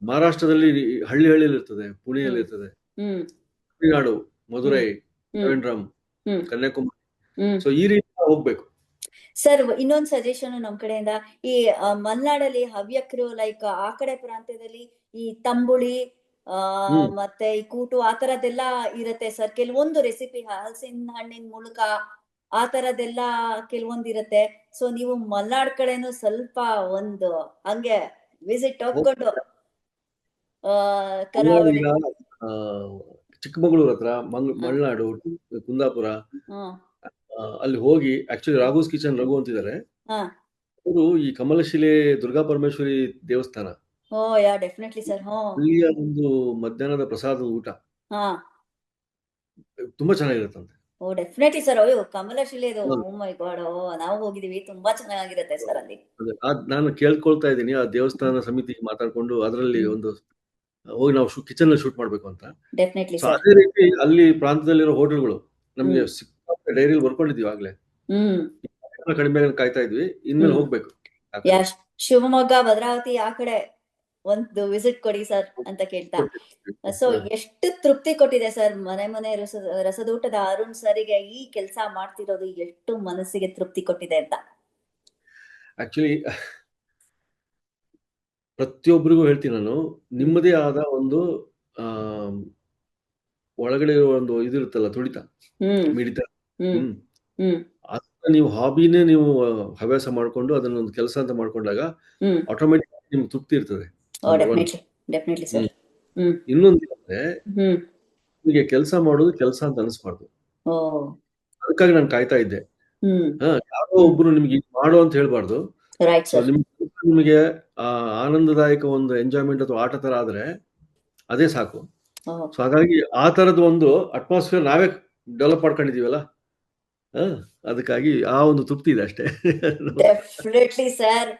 ಮಹಾರಾಷ್ಟ್ರದಲ್ಲಿ ಹಳ್ಳಿ ಇರ್ತದೆ, ಪುಣೆಯಲ್ಲಿ ಇರ್ತದೆ, ತಮಿಳುನಾಡು, ಮಧುರೈ, ಟ್ರಿವೆಂಡ್ರಮ್, ಕನ್ಯಾಕುಮಾರಿ. ಸೊ ಈ ರೀತಿ ಹೋಗ್ಬೇಕು ಸರ್. ಇನ್ನೊಂದು ಸಜೆಷನ್ ನಮ್ ಕಡೆಯಿಂದ, ಈ ಮಲೆನಾಡಲ್ಲಿ ಹವ್ಯಕರು ಲೈಕ್ ಆ ಕಡೆ ಪ್ರಾಂತ್ಯದಲ್ಲಿ ಈ ತಂಬುಳಿ ಮತ್ತೆ ಈ ಕೂಟು ಆ ತರದ್ದೆಲ್ಲ ಇರುತ್ತೆ ಸರ್. ಕೆಲವೊಂದು ರೆಸಿಪಿ ಹಲಸಿನ ಹಣ್ಣಿನ ಮುಳುಕ ಆ ತರದ್ದೆಲ್ಲ ಕೆಲವೊಂದು ಇರುತ್ತೆ. ಸೊ ನೀವು ಮಲೆನಾಡ್ ಕಡೆನು ಸ್ವಲ್ಪ ಒಂದು ಹಂಗೆ ವಿಸಿಟ್ ಹೋಗ್ಕೊಂಡು ಕರಾವಳಿ, ಚಿಕ್ಕಮಗಳೂರು ಹತ್ರ ಮಲೆನಾಡು, ಕುಂದಾಪುರ ಅಲ್ಲಿ ಹೋಗಿ, ಆಕ್ಚುಲಿ ರಾಘುಸ್ ಕಿಚನ್ ರಘು ಅಂತಿದ್ದಾರೆ, ಅವರು ಈ ಕಮಲಶಿಲೆ ದುರ್ಗಾ ಪರಮೇಶ್ವರಿ ದೇವಸ್ಥಾನ, ಡೆಫಿನೆಟ್ಲಿ ಸರ್, ಅಲ್ಲಿಯ ಒಂದು ಮಧ್ಯಾಹ್ನದ ಪ್ರಸಾದದ ಊಟ ತುಂಬಾ ಚೆನ್ನಾಗಿರುತ್ತಂತೆ. Definitely sir. ಅಯ್ಯೋ ಕಮಲಶಿಲೆದು, ಓ ಮೈ ಗಾಡ್, ನಾವು ಹೋಗಿದೀವಿ, ತುಂಬಾ ಚೆನ್ನಾಗಿರುತ್ತೆ ಸರ್ ಅಲ್ಲಿ. ನಾನು ಕೇಳ್ಕೊಳ್ತಾ ಇದ್ದೀನಿ ಆ ದೇವಸ್ಥಾನ ಸಮಿತಿಗೆ ಮಾತಾಡ್ಕೊಂಡು ಅದರಲ್ಲಿ ಒಂದು ಹೋಗಿ ನಾವು ಕಿಚನ್ ಅಲ್ಲಿ ಶೂಟ್ ಮಾಡ್ಬೇಕು ಅಂತ. Definitely sir. ಅದೇ ರೀತಿ ಅಲ್ಲಿ ಪ್ರಾಂತದಲ್ಲಿರೋ ಹೋಟೆಲ್ಗಳು ನಮ್ಗೆ ಡೈರಿಯಲ್ಲಿ ಬರ್ಕೊಂಡಿದೀವಿ ಆಗ್ಲೇ, ಕಡಿಮೆ ಕಾಯ್ತಾ ಇದ್ವಿ, ಇನ್ಮೇಲೆ ಹೋಗ್ಬೇಕು. ಶಿವಮೊಗ್ಗ, ಭದ್ರಾವತಿ ಆ ಕಡೆ ಒಂದು ವಿಸಿಟ್ ಕೊಡಿ ಸರ್ ಅಂತ ಕೇಳ್ತಾ. ಸೊ ಎಷ್ಟು ತೃಪ್ತಿ ಕೊಟ್ಟಿದೆ ಸರ್ ಮನೆ ರಸದೂಟದ ಅರುಣ್ ಸರಿಗೆ ಈ ಕೆಲಸ ಮಾಡ್ತಿರೋದು, ಎಷ್ಟು ಮನಸ್ಸಿಗೆ ತೃಪ್ತಿ ಕೊಟ್ಟಿದೆ ಅಂತ. ಆಕ್ಚುಲಿ ಪ್ರತಿಯೊಬ್ಬರಿಗೂ ಹೇಳ್ತೀನಿ ನಾನು, ನಿಮ್ಮದೇ ಆದ ಒಂದು ಒಳಗಡೆ ಒಂದು ಇದಿರುತ್ತಲ್ಲ, ತುಡಿತ, ಮಿಡಿತ, ಅದನ್ನ ನೀವು ಹಾಬಿನೇ ನೀವು ಹವ್ಯಾಸ ಮಾಡ್ಕೊಂಡು ಅದನ್ನ ಒಂದು ಕೆಲಸ ಅಂತ ಮಾಡ್ಕೊಂಡಾಗ ಆಟೋಮೆಟಿಕ್ ನಿಮ್ಗೆ ತೃಪ್ತಿ ಇರ್ತದೆ. ಇನ್ನೊಂದು ಅಂದ್ರೆ ನಿಮಗೆ ಕೆಲಸ ಮಾಡೋದು ಕೆಲಸ ಅಂತ ಅನಿಸ್ಬಾರ್ದು. ಅದಕ್ಕಾಗಿ ನಾನು ಕಾಯ್ತಾ ಇದ್ದೆ. ಯಾರೋ ಒಬ್ರು ನಿಮ್ಗೆ ಮಾಡು ಅಂತ ಹೇಳ್ಬಾರ್ದು, ರೈಟ್ ಸೊ ಸರ್. ನಿಮಗೆ ಆ ಆನಂದದಾಯಕ ಒಂದು ಎಂಜಾಯ್ಮೆಂಟ್ ಅಥವಾ ಆಟ ತರ ಆದ್ರೆ ಅದೇ ಸಾಕು. ಸೊ ಹಾಗಾಗಿ ಆ ತರದ ಒಂದು ಅಟ್ಮಾಸ್ಫಿಯರ್ ನಾವೇ ಡೆವಲಪ್ ಮಾಡ್ಕೊಂಡಿದೀವಲ್ಲ, ಅದಕ್ಕಾಗಿ ಆ ಒಂದು ತೃಪ್ತಿ ಇದೆ ಅಷ್ಟೇ. Definitely sir.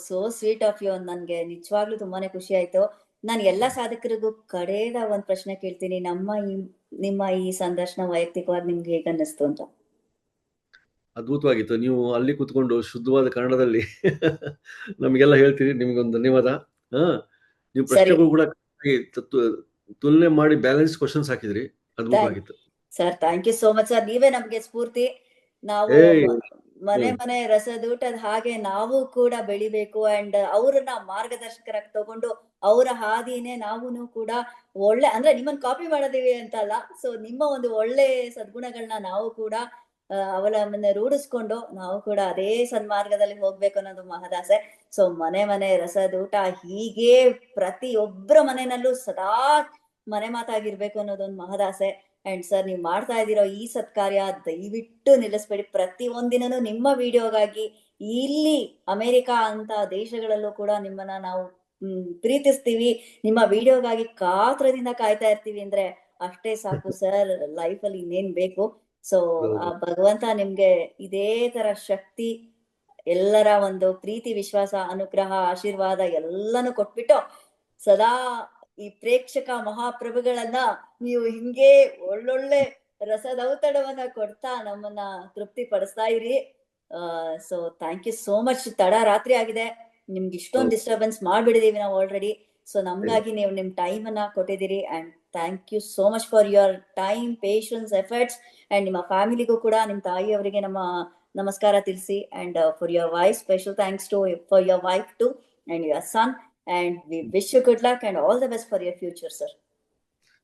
So sweet of you. ನನ್ಗೆ ನಿಜವಾಗ್ಲೂ ತುಂಬಾನೇ ಖುಷಿ ಆಯ್ತು. ನಾನು ಎಲ್ಲಾ ಸಾಧಕರಿಗೂ ಕಡೆಯದ ಒಂದ್ ಪ್ರಶ್ನೆ ಕೇಳ್ತೀನಿ. ನಿಮ್ಮ ಈ ಸಂದರ್ಶನ ವೈಯಕ್ತಿಕವಾಗಿ ನಿಮ್ಗೆ ಹೇಗ್ ಅನ್ನಿಸ್ತು ಅಂತ? ಅದ್ಭುತವಾಗಿತ್ತು. ನೀವು ಅಲ್ಲಿ ಕೂತ್ಕೊಂಡು ಶುದ್ಧವಾದ ಕನ್ನಡದಲ್ಲಿ ನಮಗೆಲ್ಲ ಹೇಳ್ತೀರಿ. ನಿಮ್ಗೊಂದು ಧನ್ಯವಾದ. ನೀವು ಸರಿ ಪ್ರಶ್ನೆಗಳು ಕೂಡ ತುಲನೆ ಮಾಡಿ ಬ್ಯಾಲೆನ್ಸ್ ಕ್ವಶನ್ಸ್ ಹಾಕಿದ್ರಿ. ಅದ್ಭುತವಾಗಿತ್ತು. Sir, thank you so much sir. ನೀವೇ ನಮ್ಗೆ ಸ್ಫೂರ್ತಿ. ನಾವು ಮನೆ ರಸದೂಟದ ಹಾಗೆ ನಾವು ಕೂಡ ಬೆಳಿಬೇಕು ಅಂಡ್ ಅವ್ರನ್ನ ಮಾರ್ಗದರ್ಶಕರಾಗಿ ತಗೊಂಡು ಅವರ ಹಾದಿನೇ ನಾವೂನು ಕೂಡ ಒಳ್ಳೆ, ಅಂದ್ರೆ ನಿಮ್ಮನ್ನ ಕಾಪಿ ಮಾಡೋದಿವಿ ಅಂತ ಅಲ್ಲ. ಸೊ ನಿಮ್ಮ ಒಂದು ಒಳ್ಳೆ ಸದ್ಗುಣಗಳನ್ನ ನಾವು ಕೂಡ ಅವಲಂಬನೆ ರೂಢಿಸ್ಕೊಂಡು ನಾವು ಕೂಡ ಅದೇ ಸನ್ಮಾರ್ಗದಲ್ಲಿ ಹೋಗ್ಬೇಕು ಅನ್ನೋದು ಮಹದಾಸೆ. ಸೊ ಮನೆ ರಸದೂಟ ಹೀಗೆ ಪ್ರತಿಯೊಬ್ಬರ ಮನೆಯಲ್ಲೂ ಸದಾ ಮನೆ ಮಾತಾಗಿರ್ಬೇಕು ಅನ್ನೋದೊಂದು ಮಹದಾಸೆ. ಅಂಡ್ ಸರ್, ನೀವು ಮಾಡ್ತಾ ಇದ್ದೀರೋ ಈ ಸತ್ಕಾರ್ಯ ದಯವಿಟ್ಟು ನಿಲ್ಲಿಸ್ಬೇಡಿ. ಪ್ರತಿ ಒಂದಿನನೂ ನಿಮ್ಮ ವಿಡಿಯೋಗಾಗಿ ಇಲ್ಲಿ ಅಮೆರಿಕ ಅಂತ ದೇಶಗಳಲ್ಲೂ ಕೂಡ ನಿಮ್ಮನ್ನ ನಾವು ಪ್ರೀತಿಸ್ತೀವಿ. ನಿಮ್ಮ ವಿಡಿಯೋಗಾಗಿ ಕಾತ್ರದಿಂದ ಕಾಯ್ತಾ ಇರ್ತೀವಿ ಅಂದ್ರೆ ಅಷ್ಟೇ ಸಾಕು ಸರ್. ಲೈಫ್ ಅಲ್ಲಿ ಇನ್ನೇನ್ ಬೇಕು? ಸೊ ಆ ಭಗವಂತ ನಿಮ್ಗೆ ಇದೇ ತರ ಶಕ್ತಿ, ಎಲ್ಲರ ಒಂದು ಪ್ರೀತಿ, ವಿಶ್ವಾಸ, ಅನುಗ್ರಹ, ಆಶೀರ್ವಾದ ಎಲ್ಲಾನು ಕೊಟ್ಬಿಟ್ಟು ಸದಾ ಈ ಪ್ರೇಕ್ಷಕ ಮಹಾಪ್ರಭುಗಳನ್ನ ನೀವು ಹಿಂಗೆ ಒಳ್ಳೊಳ್ಳೆ ರಸದೌತಣವನ್ನ ಕೊಡ್ತಾ ನಮ್ಮನ್ನ ತೃಪ್ತಿ ಪಡಿಸ್ತಾ ಇರಿ. So thank you so much. ತಡ ರಾತ್ರಿ ಆಗಿದೆ, ನಿಮ್ಗೆ ಇಷ್ಟೊಂದು ಡಿಸ್ಟರ್ಬೆನ್ಸ್ ಮಾಡ್ಬಿಡಿದೀವಿ ನಾವು ಆಲ್ರೆಡಿ. ಸೊ ನಮ್ಗಾಗಿ ನೀವು ನಿಮ್ ಟೈಮ್ ಅನ್ನ ಕೊಟ್ಟಿದ್ದೀರಿ and thank you so much for your time, patience, efforts. And ನಿಮ್ಮ ಫ್ಯಾಮಿಲಿಗೂ ಕೂಡ, ನಿಮ್ ತಾಯಿಯವರಿಗೆ ನಮ್ಮ ನಮಸ್ಕಾರ ತಿಳಿಸಿ. And for your wife, special thanks to for your wife too and your son. And we wish you good luck and all the best for your future, sir.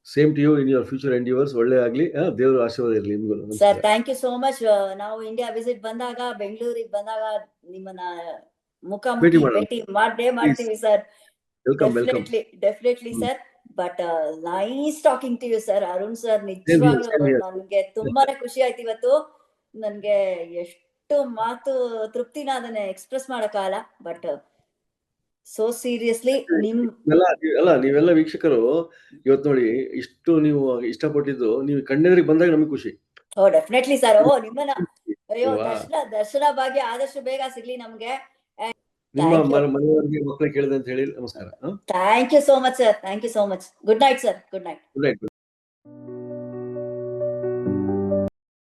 Same to you in your future endeavours. ಒಳ್ಳೆ ಆಗ್ಲಿ. ದೇವರ ಆಶೀರ್ವಾದ ಇರಲಿ ನಿಮಗೂ. Sir, thank you so much. ನಾವು India visit ಬಂದಾಗ, ಬೆಂಗಳೂರಿಗೆ ಬಂದಾಗ ನಿಮ್ಮನ್ನ ಮುಖಾಮುಖಿ ಭೇಟಿ ಮಾಡ್ತೀವಿ ಸರ್. Definitely sir. But nice talking to you sir. Arun sir, ನಿಜವಾಗ್ಲೂ ನನ್ಗೆ ತುಂಬಾನೇ ಖುಷಿ ಆಯ್ತು ಇವತ್ತು. ನನ್ಗೆ ಎಷ್ಟು ಮಾತು ತೃಪ್ತಿನ ಅದನ್ನ ಎಕ್ಸ್ಪ್ರೆಸ್ ಮಾಡಕ್ಕಾಗಲ್ಲ. ಬಟ್ ಸೋ ಸೀರಿಯಸ್ಲಿ ನೀವೆಲ್ಲ ವೀಕ್ಷಕರು ಇವತ್ತು ನೋಡಿ, ಇಷ್ಟು ನೀವು ಇಷ್ಟಪಟ್ಟಿದ್ದು ನೀವು ಕಣ್ಣೆದುರಿಗೆ ಬಂದಾಗ ನಮಗೆ ಖುಷಿ. Definitely sir. ನಿಮ್ಮನ್ನ ಅಯ್ಯೋ ದರ್ಶನ ಭಾಗ್ಯ ಆದಷ್ಟು ಬೇಗ ಸಿಗ್ಲಿ ನಮ್ಗೆ. ನಿಮ್ಮ ಮನೆಯವರಿಗೆ ಮಕ್ಕಳು ಕೇಳಿದೆ ಅಂತ ಹೇಳಿ ನಮಸ್ಕಾರ. Thank you so much sir. Thank you so much. Good night sir. Good night.